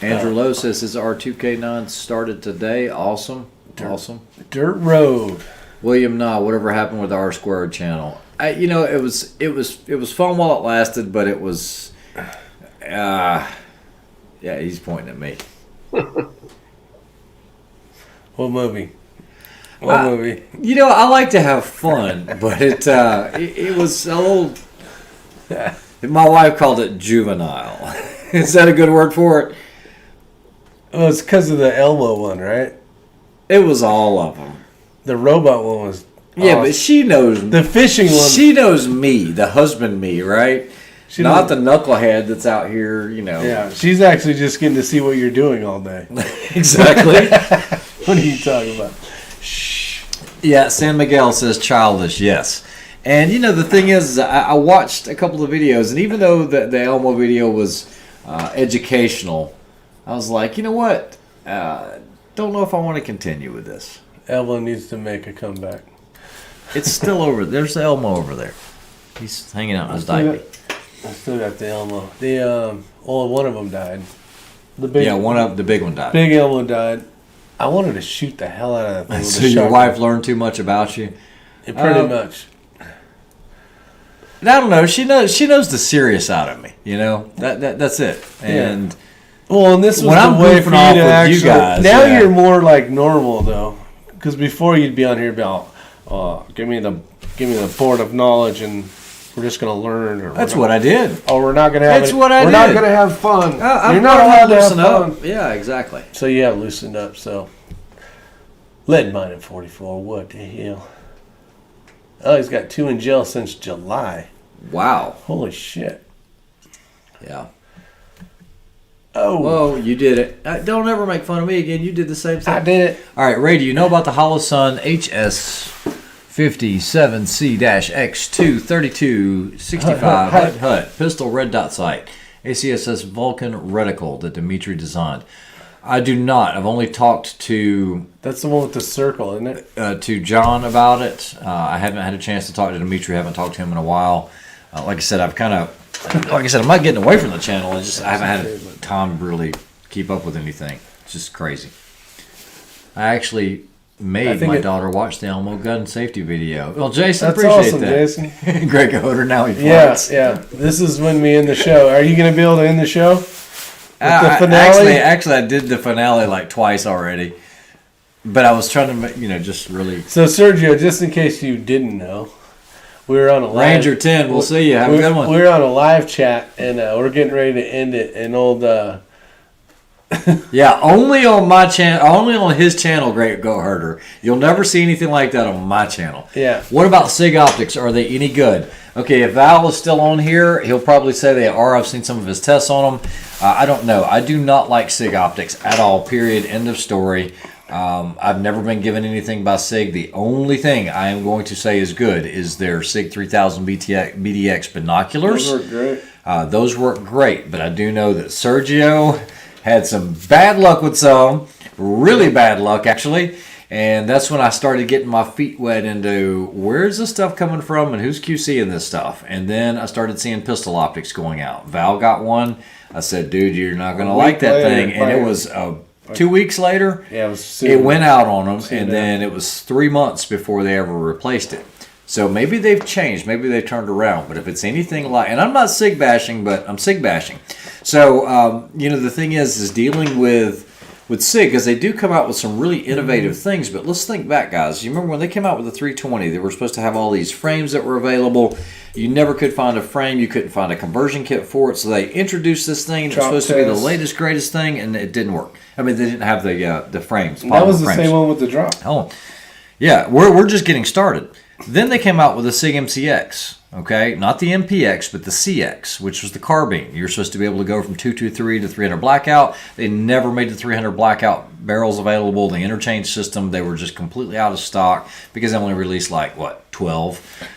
Speaker 2: Andrew Lowe says his R2K9 started today. Awesome. Awesome.
Speaker 1: Dirt Road.
Speaker 2: William Nah, whatever happened with the R2 channel? It was fun while it lasted, but it was yeah, he's pointing at me.
Speaker 1: What movie? What movie?
Speaker 2: I like to have fun, but it was a little. My wife called it juvenile. Is that a good word for it?
Speaker 1: Well, it's because of the Elmo one, right?
Speaker 2: It was all of them.
Speaker 1: The robot one was.
Speaker 2: Yeah,
Speaker 1: awesome.
Speaker 2: but she knows
Speaker 1: the fishing one.
Speaker 2: She knows me, the husband me, right? Not the knucklehead that's out here,
Speaker 1: Yeah, she's actually just getting to see what you're doing all day.
Speaker 2: Exactly.
Speaker 1: What are you talking about?
Speaker 2: Shh. Yeah, San Miguel says childish, yes. And, the thing is, I watched a couple of videos, and even though the Elmo video was educational, I was like, you know what? Don't know if I want to continue with this.
Speaker 1: Elmo needs to make a comeback.
Speaker 2: It's still over. There's Elmo over there. He's hanging out in his diaper.
Speaker 1: I still got the Elmo. One of them died. The
Speaker 2: big one died.
Speaker 1: Big Elmo died. I wanted to shoot the hell out of that thing.
Speaker 2: So your wife learned too much about you?
Speaker 1: Pretty much.
Speaker 2: I don't know. She knows the serious side of me. That's it. And
Speaker 1: and this was
Speaker 2: when I'm
Speaker 1: way for
Speaker 2: off
Speaker 1: you to
Speaker 2: with
Speaker 1: actually.
Speaker 2: You guys,
Speaker 1: now you're more like normal though, because before you'd be on here about, give me the board of knowledge and. We're just gonna learn.
Speaker 2: That's what I did.
Speaker 1: Oh, we're not gonna have.
Speaker 2: That's what I did.
Speaker 1: We're not gonna have fun.
Speaker 2: You're not allowed to loosen up. Yeah, exactly.
Speaker 1: So you have loosened up. So lead mine at 44. What the hell? Oh, he's got 2 in jail since July.
Speaker 2: Wow.
Speaker 1: Holy shit.
Speaker 2: Yeah.
Speaker 1: Oh.
Speaker 2: Whoa, you did it. Don't ever make fun of me again. You did the same thing.
Speaker 1: I did it.
Speaker 2: All right, Ray, do you know about the Holosun HS57C-X2 3265 HUD pistol red dot sight ACSS Vulcan reticle that Dimitri designed? I do not. I've only talked to...
Speaker 1: That's the one with the circle, isn't it?
Speaker 2: To John about it. I haven't had a chance to talk to Dimitri. I haven't talked to him in a while. Like I said, I'm not getting away from the channel. I haven't had time to really keep up with anything. It's just crazy. I actually made my daughter watch the Elmo gun safety video. Well, Jason,
Speaker 1: that's
Speaker 2: appreciate
Speaker 1: awesome,
Speaker 2: that.
Speaker 1: Jason.
Speaker 2: Greg Hoder, now he fights.
Speaker 1: Yeah. This is when we end the show. Are you going to be able to end the show? The finale?
Speaker 2: Actually, I did the finale like twice already. But I was trying to, just really...
Speaker 1: So, Sergio, just in case you didn't know, we were on a live...
Speaker 2: Ranger 10, we'll see you. Have a good one.
Speaker 1: We were on a live chat, and we're getting ready to end it. And old...
Speaker 2: Yeah, only on my channel, only on his channel, Great Goat Herder. You'll never see anything like that on my channel.
Speaker 1: Yeah.
Speaker 2: What about Sig Optics? Are they any good? Okay, if Val is still on here, he'll probably say they are. I've seen some of his tests on them. I don't know. I do not like Sig Optics at all, period. End of story. I've never been given anything by Sig. The only thing I am going to say is good is their Sig 3000 BDX binoculars.
Speaker 1: Those work great.
Speaker 2: Those work great, but I do know that Sergio had some bad luck with some, really bad luck actually, and that's when I started getting my feet wet into where's this stuff coming from and who's QCing this stuff. And then I started seeing pistol optics going out. Val got one. I said, dude, you're not going to like that thing. And it was 2 weeks later, it went out on them, and then it was 3 months before they ever replaced it. So maybe they've changed, maybe they've turned around. But if it's anything like, and I'm not Sig bashing, but I'm Sig bashing. So the thing is dealing with Sig, because they do come out with some really innovative things. But let's think back, guys. You remember when they came out with the 320? They were supposed to have all these frames that were available. You never could find a frame. You couldn't find a conversion kit for it. So they introduced this thing. It was supposed to be the latest, greatest thing, and it didn't work. I mean, they didn't have the frames.
Speaker 1: That was the same one with the drop.
Speaker 2: Oh, yeah. We're just getting started. Then they came out with the Sig MCX. Okay, not the MPX, but the CX, which was the carbine. You're supposed to be able to go from 223 to 300 blackout. They never made the 300 blackout barrels available. The interchange system, they were just completely out of stock because they only released 12.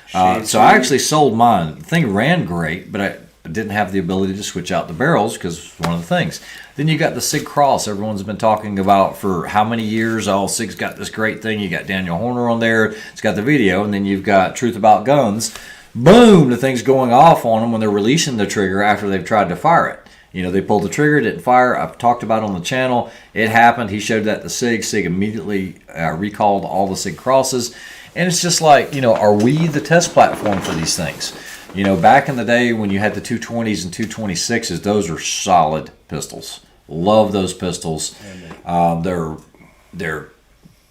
Speaker 2: So I actually sold mine. The thing ran great, but I didn't have the ability to switch out the barrels because it's one of the things. Then you got the Sig Cross. Everyone's been talking about for how many years? Oh, Sig's got this great thing. You got Daniel Horner on there. It's got the video, and then you've got Truth About Guns. Boom, the thing's going off on them when they're releasing the trigger after they've tried to fire it. They pulled the trigger, didn't fire. I've talked about it on the channel. It happened. He showed that to Sig. Sig immediately recalled all the Sig Crosses. And it's just like, are we the test platform for these things? Back in the day when you had the 220s and 226s, those are solid pistols. Love those pistols. They're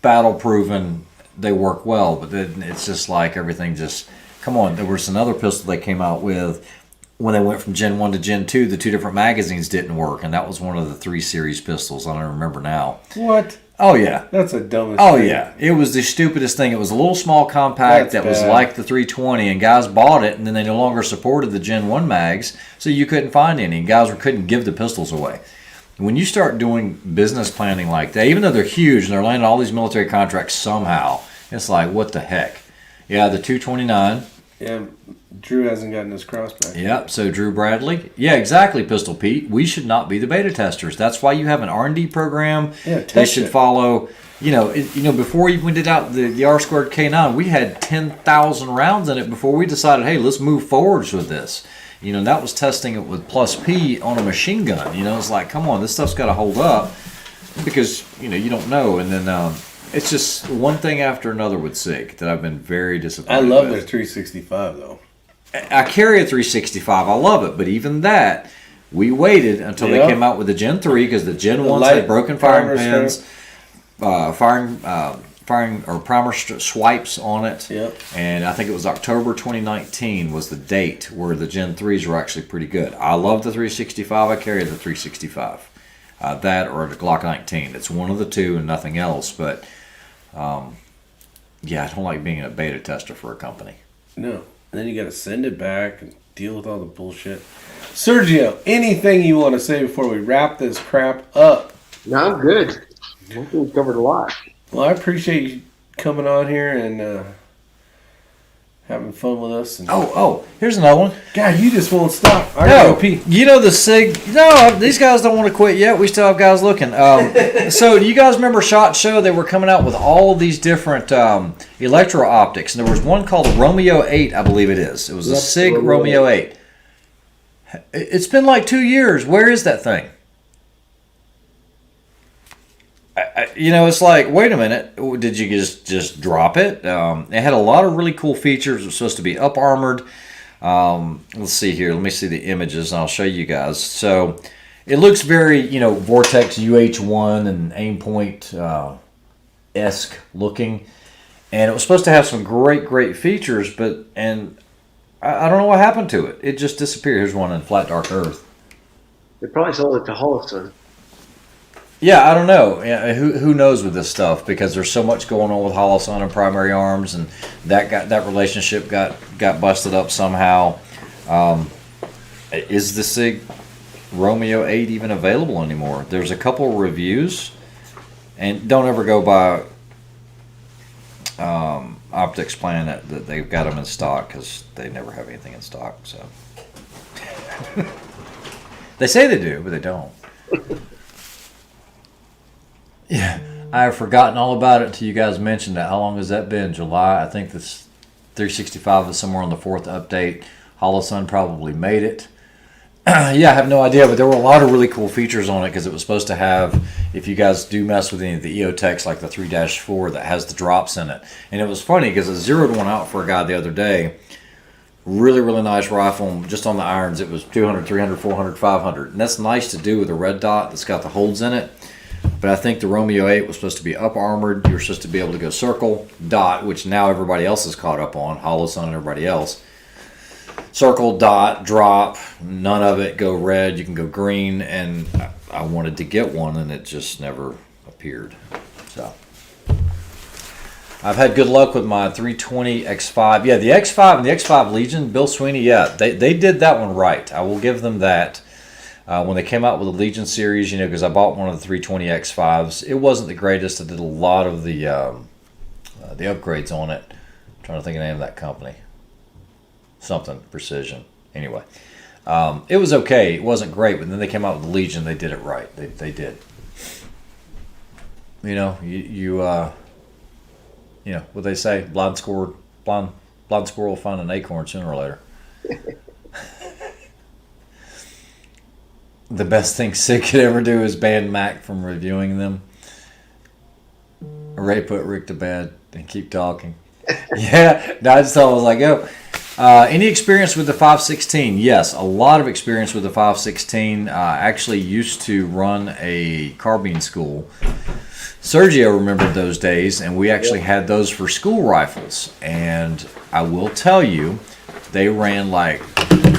Speaker 2: battle proven. They work well, but then it's just like everything just... Come on, there was another pistol they came out with when they went from Gen 1 to Gen 2. The two different magazines didn't work, and that was one of the 3 Series pistols. I don't remember now.
Speaker 1: What?
Speaker 2: Oh, yeah.
Speaker 1: That's a dumbest
Speaker 2: thing. Yeah. It was the stupidest thing. It was a little small compact that was like the 320, and guys bought it, and then they no longer supported the Gen 1 mags, so you couldn't find any, and guys couldn't give the pistols away. When you start doing business planning like that, even though they're huge and they're landing all these military contracts somehow, it's like, what the heck? Yeah, the 229.
Speaker 1: Yeah, Drew hasn't gotten his cross back.
Speaker 2: Yeah, so Drew Bradley. Yeah, exactly, Pistol Pete. We should not be the beta testers. That's why you have an R&D program.
Speaker 1: Yeah,
Speaker 2: they should follow. Before we did out the R2 K9, we had 10,000 rounds in it before we decided, hey, let's move forwards with this. That was testing it with plus P on a machine gun. It's like, come on, this stuff's got to hold up because you don't know, and then. It's just one thing after another with Sig that I've been very disappointed
Speaker 1: I love their 365, though.
Speaker 2: I carry a 365. I love it. But even that, we waited until they came out with the Gen 3 because the Gen 1s had broken firing pins, firing or primer swipes on it.
Speaker 1: Yep.
Speaker 2: And I think it was October 2019 was the date where the Gen 3s were actually pretty good. I love the 365. I carry the 365. That or the Glock 19. It's one of the two and nothing else. But... I don't like being a beta tester for a company.
Speaker 1: No. And then you got to send it back and deal with all the bullshit. Sergio, anything you want to say before we wrap this crap up?
Speaker 3: No, I'm good. I think we've covered a lot.
Speaker 1: Well, I appreciate you coming on here and having fun with us. And
Speaker 2: here's another one.
Speaker 1: God, you just won't stop. I gotta go pee.
Speaker 2: The Sig. No, these guys don't want to quit yet. We still have guys looking. So, do you guys remember SHOT Show? They were coming out with all of these different electro optics, and there was one called Romeo 8, I believe it is. It was a Sig Romeo 8. It's been like 2 years. Where is that thing? It's like, wait a minute, did you just drop it? It had a lot of really cool features. It was supposed to be up armored. Let's see here. Let me see the images, and I'll show you guys. So It looks very, Vortex UH1 and Aimpoint esque looking, and it was supposed to have some great features, but I don't know what happened to it. It just disappeared. Here's one in Flat Dark Earth.
Speaker 3: They probably sold it to Holliston.
Speaker 2: Yeah, I don't know. Yeah, who knows with this stuff, because there's so much going on with Holosun and Primary Arms, and that relationship got busted up somehow. Is the Sig Romeo 8 even available anymore? There's a couple reviews, and don't ever go by Optics Planet that they've got them in stock, because they never have anything in stock. So they say they do, but they don't. Yeah, I've forgotten all about it until you guys mentioned it. How long has that been? July? I think this 365 is somewhere on the 4th update. Holosun probably made it. Yeah, I have no idea, but there were a lot of really cool features on it, because it was supposed to have, if you guys do mess with any of the EOTechs, like the 3-4 that has the drops in it. And it was funny, because I zeroed one out for a guy the other day. Really nice rifle. Just on the irons, it was 200, 300, 400, 500. And that's nice to do with a red dot that's got the holds in it. But I think the Romeo 8 was supposed to be up armored. You were supposed to be able to go circle, dot, which now everybody else is caught up on, Holosun and everybody else. Circle, dot, drop, none of it, go red, you can go green, and I wanted to get one, and it just never appeared. So I've had good luck with my 320 X5. Yeah, the X5 and the X5 Legion, Bill Sweeney, yeah, they did that one right. I will give them that. When they came out with the Legion series, because I bought one of the 320 X5s, it wasn't the greatest. I did a lot of the upgrades on it. I'm trying to think of the name of that company. Something Precision. Anyway, it was okay. It wasn't great, but then they came out with the Legion. They did it right. They did. What they say: blind squirrel will find an acorn sooner or later. The best thing Sig could ever do is ban Mac from reviewing them. Ray put Rick to bed and keep talking. Yeah, no, I just thought, I was like, any experience with the 516? Yes, a lot of experience with the 516. Actually used to run a carbine school. Sergio remembered those days, and we actually had those for school rifles. And I will tell you, they ran like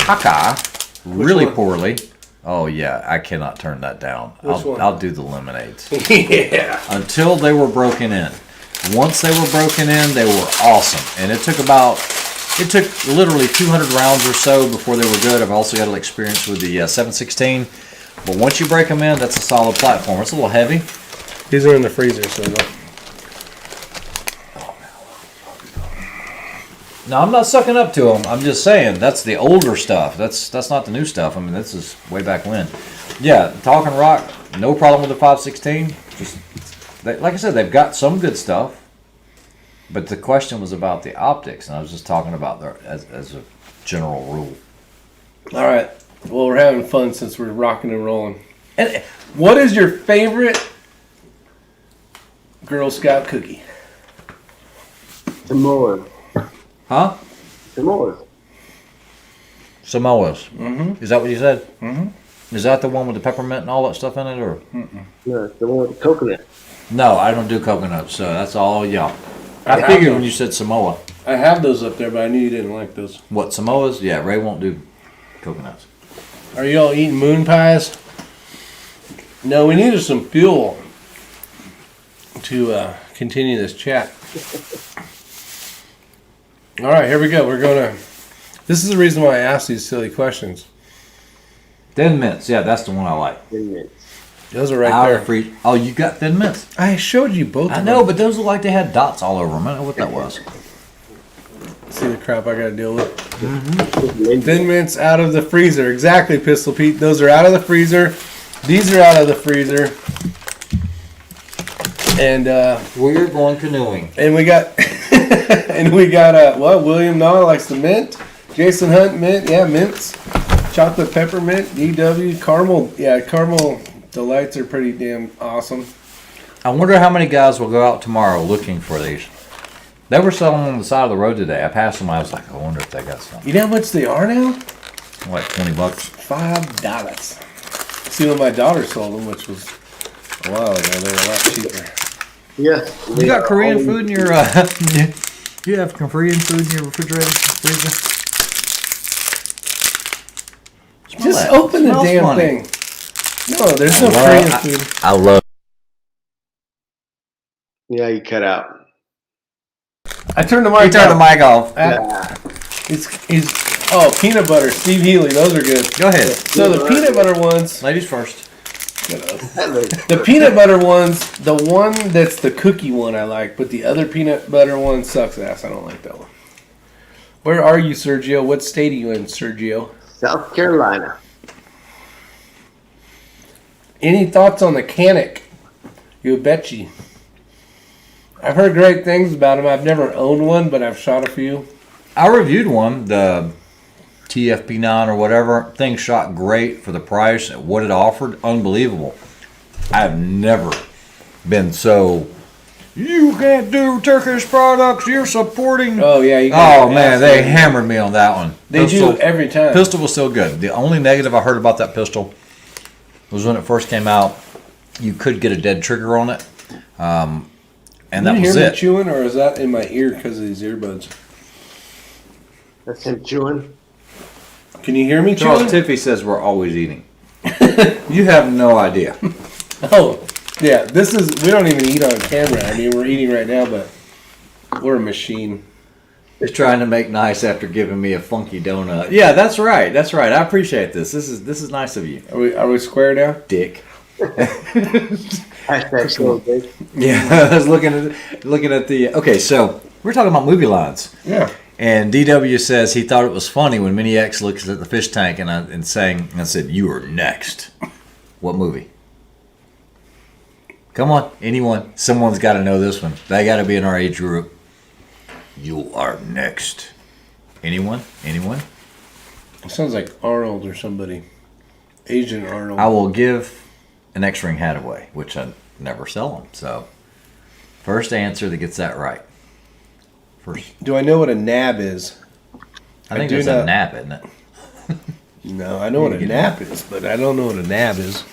Speaker 2: caca really poorly. Oh, yeah, I cannot turn that down. I'll do the lemonades.
Speaker 1: Yeah.
Speaker 2: Until they were broken in. Once they were broken in, they were awesome. And it took literally 200 rounds or so before they were good. I've also got experience with the 716. But once you break them in, that's a solid platform. It's a little heavy.
Speaker 1: These are in the freezer, so no.
Speaker 2: No, I'm not sucking up to them. I'm just saying that's the older stuff. That's not the new stuff. I mean, this is way back when. Yeah, Talking Rock, no problem with the 516. Like I said, they've got some good stuff. But the question was about the optics, and I was just talking about as a general rule.
Speaker 1: All right. Well, we're having fun since we're rocking and rolling. And what is your favorite Girl Scout cookie?
Speaker 3: Samoa.
Speaker 2: Huh?
Speaker 3: Samoas.
Speaker 2: Samoas.
Speaker 1: Mm-hmm.
Speaker 2: Is that what you said?
Speaker 1: Mm-hmm.
Speaker 2: Is that the one with the peppermint and all that stuff in it, or?
Speaker 3: No, it's the one with the coconut.
Speaker 2: No, I don't do coconuts, so that's all y'all. I figured when you said Samoa.
Speaker 1: I have those up there, but I knew you didn't like those.
Speaker 2: What, Samoas? Yeah, Ray won't do coconuts.
Speaker 1: Are you all eating moon pies? No, we needed some fuel to continue this chat. All right, here we go. This is the reason why I ask these silly questions.
Speaker 2: Thin mints, yeah, that's the one I like.
Speaker 3: Thin mints.
Speaker 1: Those are right there.
Speaker 2: Oh, you got thin mints?
Speaker 1: I showed you both.
Speaker 2: I know, but those look like they had dots all over them. I don't know what that was.
Speaker 1: See the crap I got to deal with. Mm-hmm. Thin mints out of the freezer. Exactly, Pistol Pete. Those are out of the freezer. These are out of the freezer. And
Speaker 2: we're going canoeing.
Speaker 1: And we got William Naw likes the mint. Jason Hunt mint, yeah, mints. Chocolate peppermint, DW, caramel. Yeah, caramel delights are pretty damn awesome.
Speaker 2: I wonder how many guys will go out tomorrow looking for these. They were selling on the side of the road today. I passed them. I was like, I wonder if they got something.
Speaker 1: You know how much they are now?
Speaker 2: What, $20?
Speaker 1: $5. See, when my daughter sold them, which was a while ago, they were a lot cheaper.
Speaker 3: Yes.
Speaker 2: You got Korean food in your, you have Korean food in your refrigerator, freezer?
Speaker 1: Just open the damn thing. No, there's no Korean food.
Speaker 2: I love.
Speaker 3: Yeah, you cut out.
Speaker 1: I turned the mic
Speaker 2: He
Speaker 1: off.
Speaker 2: turned the mic off.
Speaker 3: Yeah.
Speaker 1: Oh, peanut butter. Steve Healy. Those are good.
Speaker 2: Go ahead.
Speaker 1: So the peanut butter ones.
Speaker 2: Ladies first.
Speaker 1: The peanut butter ones, the one that's the cookie one I like, but the other peanut butter one sucks ass. I don't like that one. Where are you, Sergio? What state are you in, Sergio?
Speaker 3: South Carolina.
Speaker 1: Any thoughts on the Canic? You betchy. I've heard great things about them. I've never owned one, but I've shot a few.
Speaker 2: I reviewed one, the TFP9 or whatever. Thing shot great for the price. What it offered, unbelievable. I've never been so. You can't do Turkish products. You're supporting.
Speaker 1: Oh yeah.
Speaker 2: Oh man, they hammered me on that one.
Speaker 1: They do every time.
Speaker 2: Pistol was still good. The only negative I heard about that pistol was when it first came out. You could get a dead trigger on it, and that was
Speaker 1: you hear
Speaker 2: it.
Speaker 1: me chewing, or is that in my ear because of these earbuds?
Speaker 3: That's him chewing.
Speaker 1: Can you hear me
Speaker 2: Charles
Speaker 1: chewing?
Speaker 2: Tiffy says we're always eating. You have no idea.
Speaker 1: Oh, yeah. This is. We don't even eat on camera. I mean, we're eating right now, but we're a machine.
Speaker 2: He's trying to make nice after giving me a funky donut. Yeah, that's right. That's right. I appreciate this. This is nice of you.
Speaker 1: Are we square now?
Speaker 2: Dick.
Speaker 3: Hashtag so big.
Speaker 2: Yeah, I was looking at the. Okay, so we're talking about movie lines.
Speaker 1: Yeah.
Speaker 2: And DW says he thought it was funny when Mini X looks at the fish tank and said, "You are next." What movie? Come on, anyone. Someone's got to know this one. They got to be in our age group. You are next. Anyone? Anyone?
Speaker 1: It sounds like Arnold or somebody. Agent Arnold.
Speaker 2: I will give an X-Ring hat away, which I never sell them. So, first answer that gets that right. First.
Speaker 1: Do I know what a nab is?
Speaker 2: I think
Speaker 1: do
Speaker 2: there's
Speaker 1: not.
Speaker 2: a nap, isn't it?
Speaker 1: No, I know what a nap is, but I don't know what a nab is.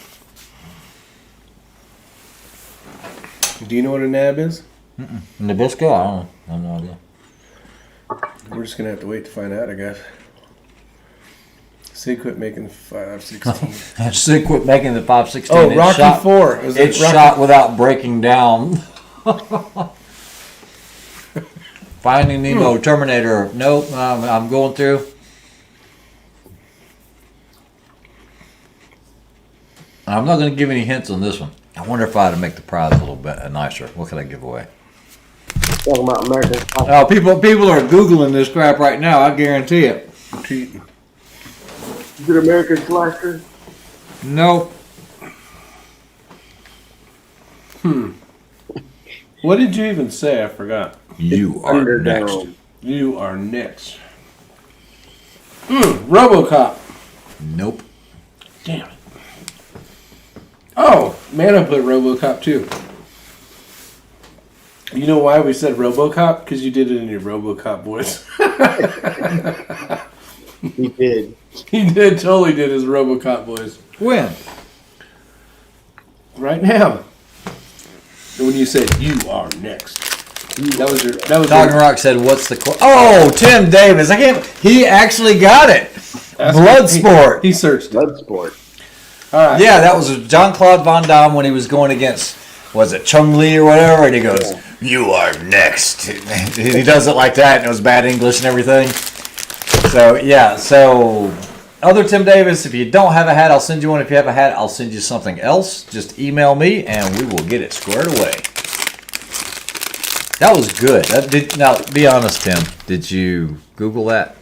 Speaker 1: Do you know what a nab is?
Speaker 2: Nabisco? I don't know. I have no idea.
Speaker 1: We're just gonna have to wait to find out, I guess. Sig quit making 5.16.
Speaker 2: Sig quit making the 5.16.
Speaker 1: Oh, Rocky IV.
Speaker 2: It's shot without breaking down. Finding Nemo, Terminator. Nope, I'm going through. I'm not going to give any hints on this one. I wonder if I had to make the prize a little bit nicer. What could I give away?
Speaker 3: Talking about American.
Speaker 2: Oh, people are Googling this crap right now. I guarantee it.
Speaker 3: Is it American Slasher?
Speaker 2: Nope.
Speaker 1: What did you even say? I forgot.
Speaker 2: You are next.
Speaker 1: You are next. RoboCop.
Speaker 2: Nope.
Speaker 1: Damn it. Oh, man, I put RoboCop too. You know why we said RoboCop? Because you did it in your RoboCop voice.
Speaker 3: He did.
Speaker 1: He did, totally did his RoboCop voice.
Speaker 2: When?
Speaker 1: Right now. When you said, you are next. That was your...
Speaker 2: Dog and Rock said, what's the... Oh, Tim Davis. He actually got it. Bloodsport.
Speaker 1: He searched it.
Speaker 3: Bloodsport.
Speaker 1: All right.
Speaker 2: Yeah, that was Jean-Claude Van Damme when he was going against, was it Chung Lee or whatever? And he goes, you are next. He does it like that, and it was bad English and everything. So, yeah. So, other Tim Davis, if you don't have a hat, I'll send you one. If you have a hat, I'll send you something else. Just email me, and we will get it squared away. That was good. Now, be honest, Tim. Did you Google that?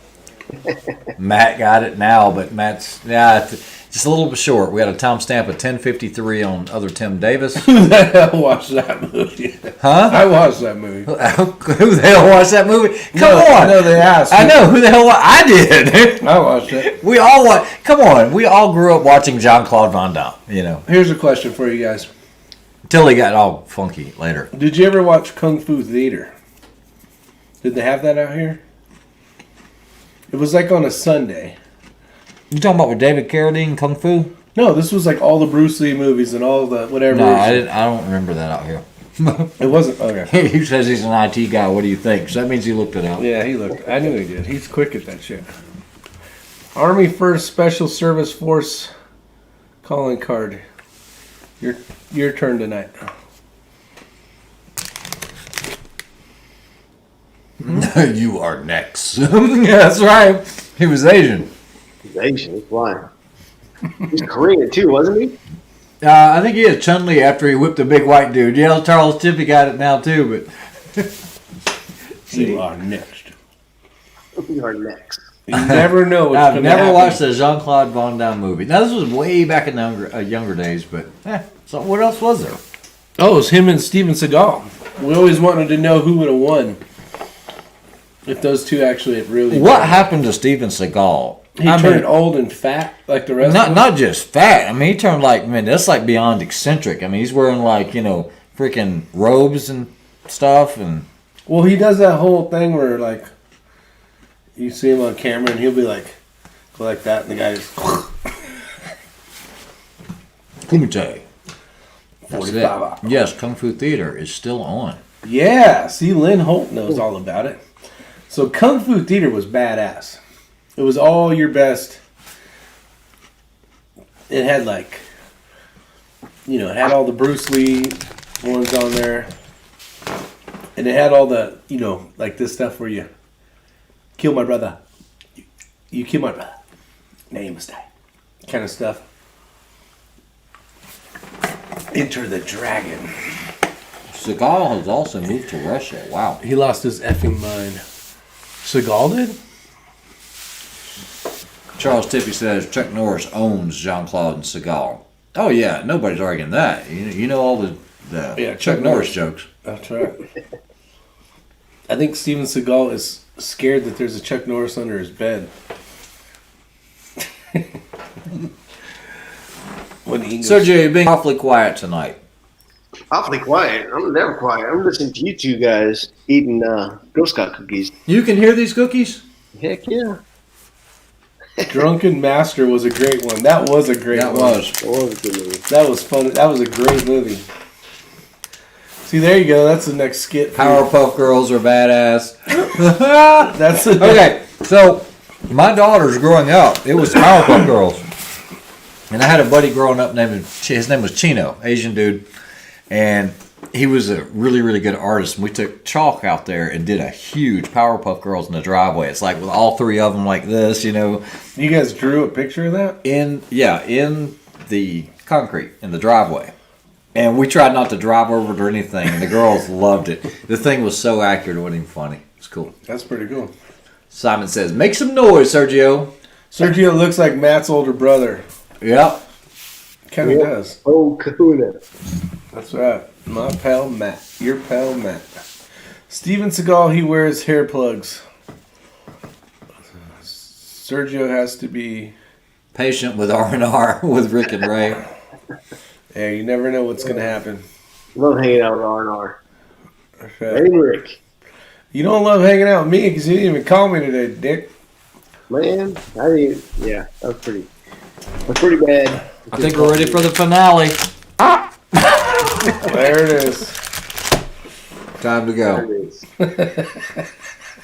Speaker 2: Matt got it now, but Matt's... Yeah, just a little bit short. We got a timestamp of 10:53 on other Tim Davis.
Speaker 1: Who the hell watched that movie?
Speaker 2: Huh?
Speaker 1: I watched that movie.
Speaker 2: Who the hell watched that movie? Come on.
Speaker 1: No, they asked.
Speaker 2: I know. Who the hell I did.
Speaker 1: I watched it.
Speaker 2: We all come on. We all grew up watching Jean-Claude Van Damme, you know.
Speaker 1: Here's a question for you guys.
Speaker 2: Until he got all funky later.
Speaker 1: Did you ever watch Kung Fu Theater? Did they have that out here? It was like on a Sunday.
Speaker 2: You talking about with David Carradine, Kung Fu?
Speaker 1: No, this was like all the Bruce Lee movies and all the whatever.
Speaker 2: No, I don't remember that out here.
Speaker 1: It wasn't okay.
Speaker 2: He says he's an IT guy. What do you think? So that means he looked it up.
Speaker 1: Yeah, he looked. I knew he did. He's quick at that shit. Army 1st Special Service Force calling card. Your turn tonight.
Speaker 2: You are next. Yeah, that's right. He was Asian.
Speaker 3: He's Asian. Why? He's Korean too, wasn't he?
Speaker 2: I think he is Chun-Li after he whipped the big white dude. Yeah, Charles Tippy got it now too, but
Speaker 1: You are next.
Speaker 3: You are next.
Speaker 1: You never know what's
Speaker 2: I've
Speaker 1: going to
Speaker 2: never
Speaker 1: happen.
Speaker 2: watched a Jean-Claude Van Damme movie. Now this was way back in the younger days, but so what else was there?
Speaker 1: Oh, it was him and Steven Seagal. We always wanted to know who would have won. If those two actually had really
Speaker 2: What
Speaker 1: won.
Speaker 2: happened to Steven Seagal?
Speaker 1: He turned old and fat like the rest of them?
Speaker 2: Not just fat. I mean, he turned like, man, that's like beyond eccentric. I mean, he's wearing like, freaking robes and stuff. And
Speaker 1: Well, he does that whole thing where, like, you see him on camera and he'll be like, go like that, and the guy just...
Speaker 2: Kumite.
Speaker 1: 45.
Speaker 2: Yes, Kung Fu Theater is still on.
Speaker 1: Yeah, see, Lynn Holt knows all about it. So Kung Fu Theater was badass. It was all your best. It had like, it had all the Bruce Lee ones on there. And it had all the, like this stuff where you kill my brother. You kill my brother. Now you must die. Kind of stuff. Enter the Dragon.
Speaker 2: Seagal has also moved to Russia. Wow.
Speaker 1: He lost his effing mind. Seagal did?
Speaker 2: Charles Tippy says Chuck Norris owns Jean-Claude and Seagal. Oh, yeah. Nobody's arguing that. You know all the Chuck Norris jokes.
Speaker 1: That's right. I think Steven Seagal is scared that there's a Chuck Norris under his bed. When he goes,
Speaker 2: Sergio, you're being awfully quiet tonight.
Speaker 3: Awfully quiet. I'm never quiet. I'm listening to you two guys eating Girl Scout cookies.
Speaker 2: You can hear these cookies?
Speaker 3: Heck yeah.
Speaker 1: Drunken Master was a great one. That was a great one. That was fun. That was a great movie. See, there you go. That's the next skit.
Speaker 2: Powerpuff Girls are badass.
Speaker 1: That's the
Speaker 2: Okay, so my daughter's growing up. It was Powerpuff Girls. And I had a buddy growing up his name was Chino, Asian dude. And he was a really, really good artist. And we took chalk out there and did a huge Powerpuff Girls in the driveway. It's like with all three of them like this,
Speaker 1: You guys drew a picture of that?
Speaker 2: in the concrete in the driveway. And we tried not to drive over it or anything. And the girls loved it. The thing was so accurate, it wasn't even funny. It's cool.
Speaker 1: That's pretty cool.
Speaker 2: Simon says, make some noise, Sergio.
Speaker 1: Sergio looks like Matt's older brother.
Speaker 2: Yep.
Speaker 1: Kind of does.
Speaker 3: Oh, cool.
Speaker 1: That's right. My pal Matt. Your pal Matt. Steven Seagal, he wears hair plugs. Sergio has to be...
Speaker 2: Patient with R&R with Rick and Ray.
Speaker 1: Yeah, you never know what's going to happen.
Speaker 3: Love hanging out with R&R.
Speaker 1: Right.
Speaker 3: Hey, Rick.
Speaker 1: You don't love hanging out with me because you didn't even call me today, Dick.
Speaker 3: Man, that was pretty bad.
Speaker 2: I think we're ready for the finale.
Speaker 1: There it is.
Speaker 2: Time to
Speaker 3: There
Speaker 2: go.
Speaker 3: it is.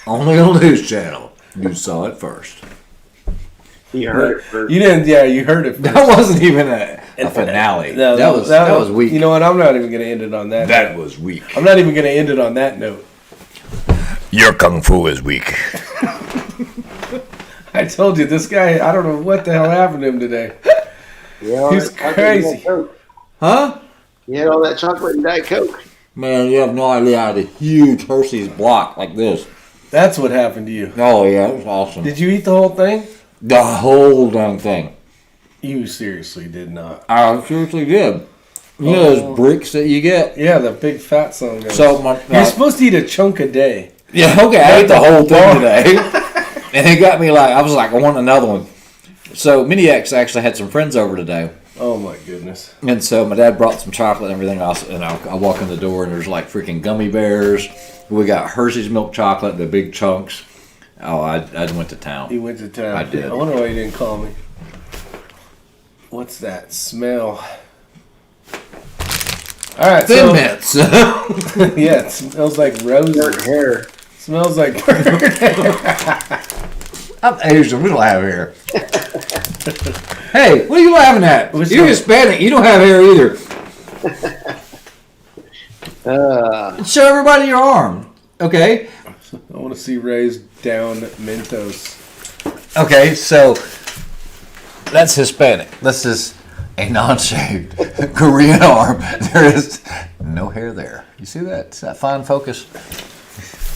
Speaker 2: Only on the news channel. You saw it first.
Speaker 3: You heard it first.
Speaker 1: You didn't, yeah, you heard it first.
Speaker 2: That wasn't even a finale.
Speaker 1: No,
Speaker 2: that was weak.
Speaker 1: You know what? I'm not even going to end it on that.
Speaker 2: That
Speaker 1: note.
Speaker 2: was weak.
Speaker 1: I'm not even going to end it on that note.
Speaker 2: Your kung fu is weak.
Speaker 1: I told you, this guy, I don't know what the hell happened to him today. He's crazy.
Speaker 2: Huh?
Speaker 3: You had all that chocolate and Diet Coke.
Speaker 2: Man, you have no idea. I had a huge Hershey's block like this.
Speaker 1: That's what happened to you.
Speaker 2: Oh, yeah, it was awesome.
Speaker 1: Did you eat the whole thing?
Speaker 2: The whole damn thing.
Speaker 1: You seriously did not.
Speaker 2: I seriously did. You know those bricks that you get?
Speaker 1: Yeah, the big fat son. Goes.
Speaker 2: So
Speaker 1: You're supposed to eat a chunk a day.
Speaker 2: yeah, okay, I ate the whole thing today. And it got me I want another one. So Mini-X actually had some friends over today.
Speaker 1: Oh my goodness.
Speaker 2: And so my dad brought some chocolate and everything else. And I walk in the door and there's freaking gummy bears. We got Hershey's milk chocolate, the big chunks. Oh, I went to town.
Speaker 1: You went to town.
Speaker 2: I did.
Speaker 1: I wonder why you didn't call me. What's that smell? All right,
Speaker 2: Thin mints.
Speaker 1: Yeah, it smells like roses.
Speaker 3: Burnt hair.
Speaker 1: Smells like burnt hair.
Speaker 2: I'm Asian. We don't have hair. Hey, what are you laughing at? You're Hispanic. You don't have hair either. Show everybody your arm. Okay.
Speaker 1: I want to see Ray's down Mentos.
Speaker 2: Okay, so that's Hispanic. This is a non-shaved Korean arm. There is no hair there. You see that? It's that fine focus.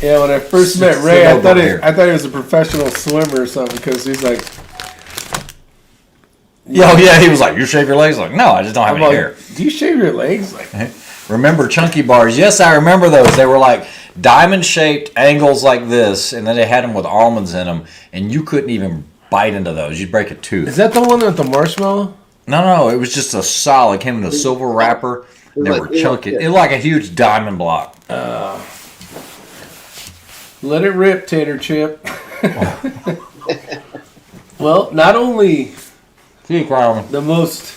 Speaker 1: Yeah, when I first met Ray, I thought he was a professional swimmer or something because he's like.
Speaker 2: Oh yeah, he was like, "You shave your legs?" Like, no, I just don't have any hair.
Speaker 1: Do you shave your legs? Like,
Speaker 2: remember chunky bars? Yes, I remember those. They were like diamond-shaped angles like this, and then they had them with almonds in them, and you couldn't even bite into those. You'd break a tooth.
Speaker 1: Is that the one with the marshmallow?
Speaker 2: No, it was just a solid. It came in a silver wrapper. They were chunky. It was like a huge diamond block.
Speaker 1: Let it rip, Tater Chip. Well, not only the most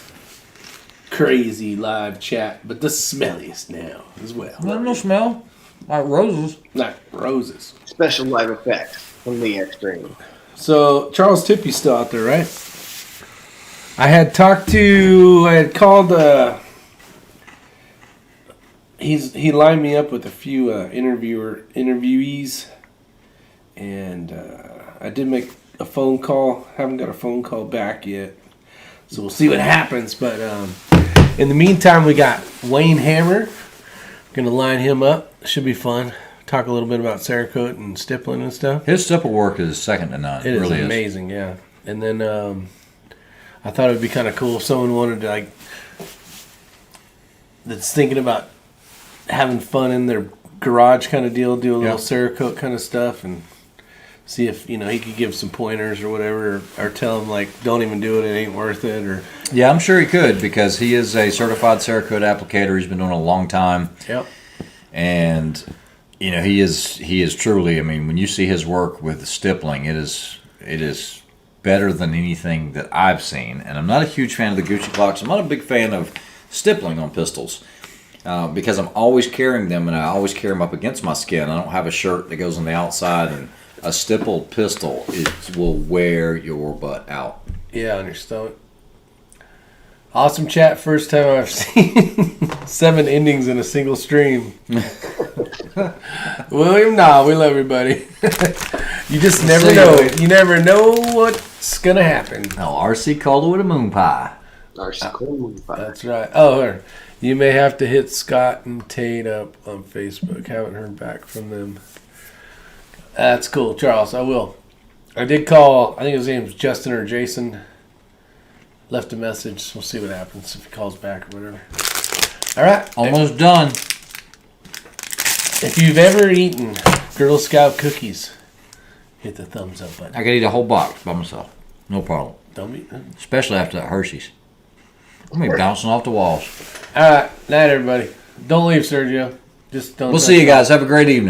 Speaker 1: crazy live chat, but the smelliest now as well.
Speaker 2: No smell. Like roses.
Speaker 1: Like roses.
Speaker 3: Special live effect from the extreme.
Speaker 1: So, Charles Tippy's still out there, right? I had called, he lined me up with a few interviewees, and I did make a phone call. Haven't got a phone call back yet, so we'll see what happens. But in the meantime, we got Wayne Hammer. Gonna line him up. Should be fun. Talk a little bit about Cerakote and stippling and stuff.
Speaker 2: His stipple work is second to none.
Speaker 1: It
Speaker 2: really
Speaker 1: is amazing, yeah. And then I thought it would be kind of cool if someone wanted to that's thinking about having fun in their garage kind of deal, do a little Cerakote kind of stuff, and see if he could give some pointers or whatever, or tell them don't even do it, it ain't worth it, or
Speaker 2: yeah, I'm sure he could because he is a certified Cerakote applicator. He's been doing it a long time.
Speaker 1: Yep.
Speaker 2: And he is truly. I mean, when you see his work with the stippling, it is better than anything that I've seen. And I'm not a huge fan of the Gucci Glocks. I'm not a big fan of stippling on pistols because I'm always carrying them, and I always carry them up against my skin. I don't have a shirt that goes on the outside, and a stippled pistol will wear your butt out.
Speaker 1: Yeah, on your stomach. Awesome chat. First time I've seen 7 endings in a single stream. William, we love everybody. You just never know. You never know what's going to happen.
Speaker 2: No, RC called it with a moon pie.
Speaker 3: RC called it moon pie.
Speaker 1: That's right. Oh, you may have to hit Scott and Tate up on Facebook. Haven't heard back from them. That's cool, Charles. I will. I did call, I think his name's Justin or Jason. Left a message. We'll see what happens if he calls back or whatever. All right.
Speaker 2: Almost done.
Speaker 1: If you've ever eaten Girl Scout cookies, hit the thumbs up button.
Speaker 2: I could eat a whole box by myself. No problem.
Speaker 1: Don't be.
Speaker 2: Especially after that Hershey's. I'm going to be bouncing off the walls.
Speaker 1: All right. Night, everybody. Don't leave, Sergio. Just don't.
Speaker 2: We'll see you guys. Have a great evening.